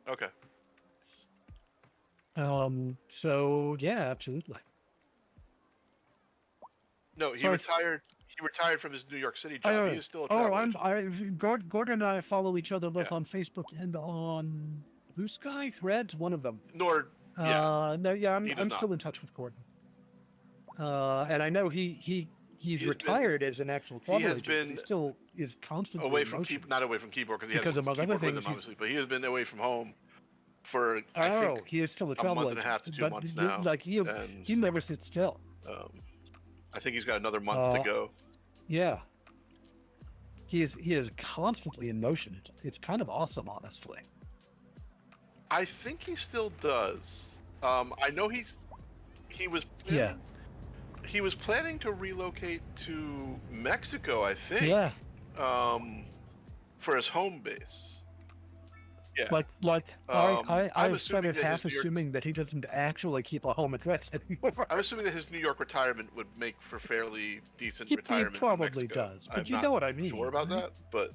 Okay. So yeah, absolutely. No, he So retired. He retired from his New York City job. He is still a travel agent. Gordon and I follow each other both on Facebook and on Blue Sky Threads, one of them. No, I'm still in touch with Gordon. And I know he's retired as an actual travel agent. But he still is constantly away from not away from keyboard because among other keyboard with things, him, obviously, but he has been away from home for he is still a travel month and a half to 2 months now. He never sits still. I think he's got another month to go. Yeah. He is constantly in motion. It's kind of awesome, honestly. I think he still does. I know he was Yeah. planning to relocate to Mexico, I think. Yeah. For his home base. Yeah. I I'm assuming started that half his New York- assuming that he doesn't actually keep a home address anymore. I'm assuming that his New York retirement would make for fairly decent He retirement. probably in Mexico. does, but I'm you not know what I mean. sure about right? that, but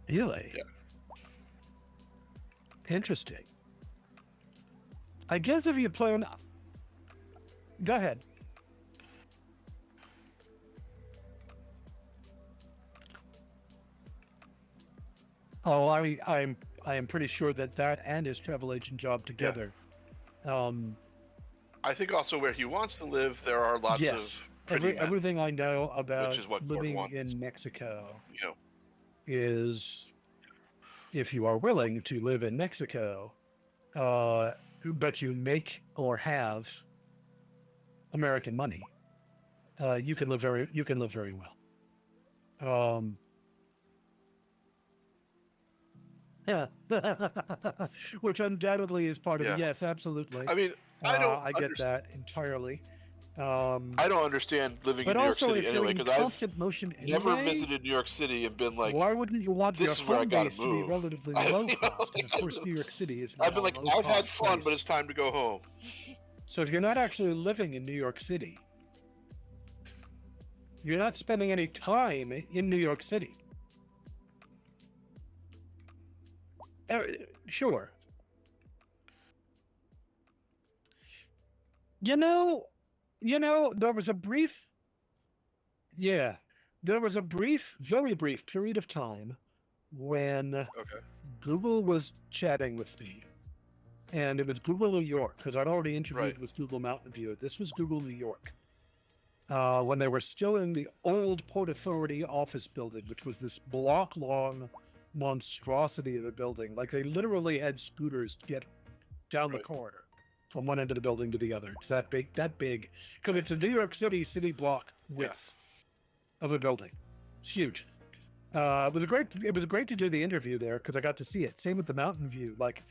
Really? Yeah. Interesting. I guess if you plan, go ahead. Oh, I am pretty sure that and his travel agent job together. I think also where he wants to live, there are lots Yes. of pretty men, Everything I know about which is what Gordon living wants. in Mexico You know, is if you are willing to live in Mexico, but you make or have American money, you can live very well. Yeah, which undoubtedly is part of it. Yeah. Yes, absolutely. I mean, I get that entirely. I don't understand living in But New York also, City if anyway, you're in because I've constant motion never anyway, visited New York City and been like, why wouldn't you want this your is where I home gotta base to be move. relatively I- low you know, cost? And of course, New York City is I've not been a like, low I've had cost fun, but place. it's time to go home. So if you're not actually living in New York City, you're not spending any time in New York City. Sure. You know, there was a brief, very brief period of time when Okay. Google was chatting with me. And it was Google New York, because I'd already interviewed Right. with Google Mountain View. This was Google New York. When they were still in the old Port Authority office building, which was this block-long monstrosity of a building. Like, they literally had scooters to get down the Right. corridor from one end of the building to the other. It's that big, because it's a New York city block width of a building. It's huge. It was great to do the interview there, because I got to see it. Same with the Mountain View. Like,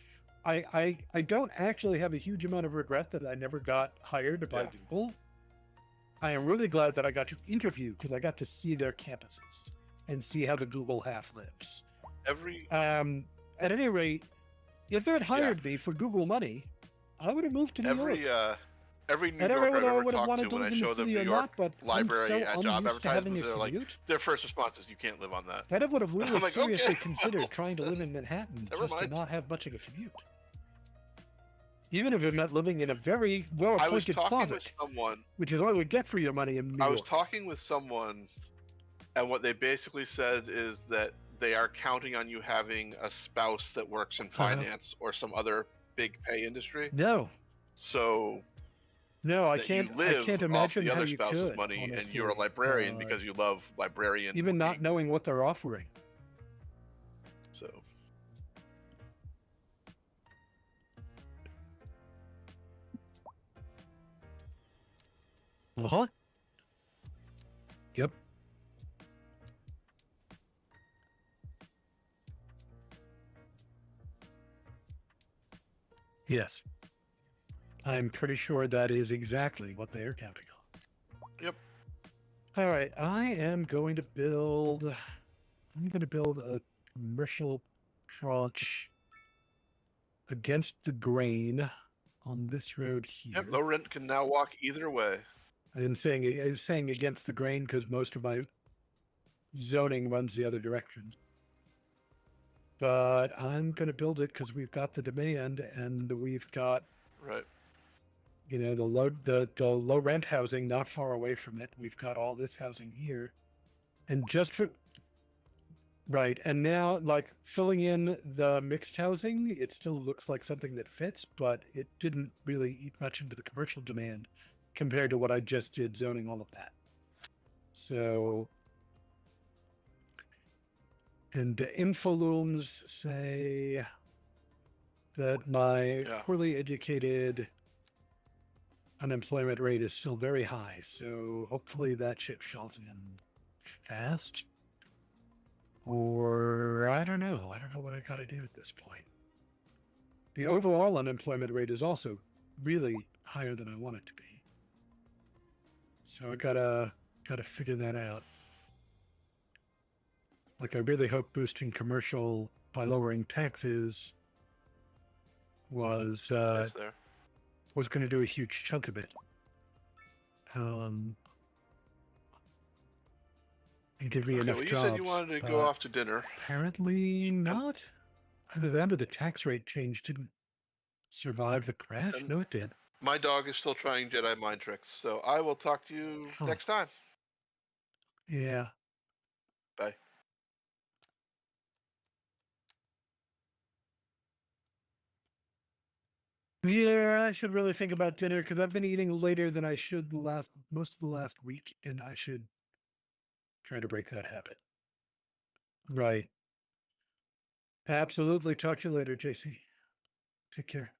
I don't actually have a huge amount of regret that I never got hired by Google. I am really glad that I got to interview, because I got to see their campuses and see how the Google half lives. At any rate, if they had hired me for Google money, I would have moved to New York. Every New I don't Yorker know I've whether I ever would have talked wanted to to when I live in the show them city New or York not, but library I'm so and job unused to having advertisements, a they're like, commute. their first response is, you can't live on that. That I would have really I'm like, seriously okay. considered trying to live in Manhattan Never just to mind. not have much of a commute. Even if it meant living in a very I was well-appointed talking closet, with someone. which is all you get for your money in New I was York. talking with someone, and what they basically said is that they are counting on you having a spouse that works in finance or some other big pay industry. No, So I that can't. you live I can't off imagine the how other you spouse's could. money, honestly. and you're a librarian because you love librarian. even not knowing what they're offering. So Huh? Yep. Yes. I'm pretty sure that is exactly what they are counting on. Yep. All right, I'm going to build a commercial tranche against the grain on this road here. Yep, low rent can now walk either way. I'm saying against the grain because most of my zoning runs the other direction. But I'm going to build it because we've got the demand and we've got, Right. the low rent housing not far away from it. We've got all this housing here. And just for, right. And now, like, filling in the mixed housing, it still looks like something that fits, but it didn't really eat much into the commercial demand compared to what I just did zoning all of that. So, and the infolooms say that my poorly educated unemployment rate is still very high. So hopefully that shit falls in fast. Or I don't know. I don't know what I got to do at this point. The overall unemployment rate is also really higher than I want it to be. So I gotta figure that out. Like I really hope boosting commercial by lowering taxes was Yes, there. going to do a huge chunk of it. And give me Okay, enough well, you jobs. said you wanted to go but off to dinner. Apparently not. Either that or the tax rate change didn't survive the crash. And No, it did. my dog is still trying Jedi mind tricks, so I will talk to you Huh. next time. Yeah. Bye. Yeah, I should really think about dinner because I've been eating later than I should most of the last week, and I should try to break that habit. Right. Absolutely. Talk to you later, JC. Take care.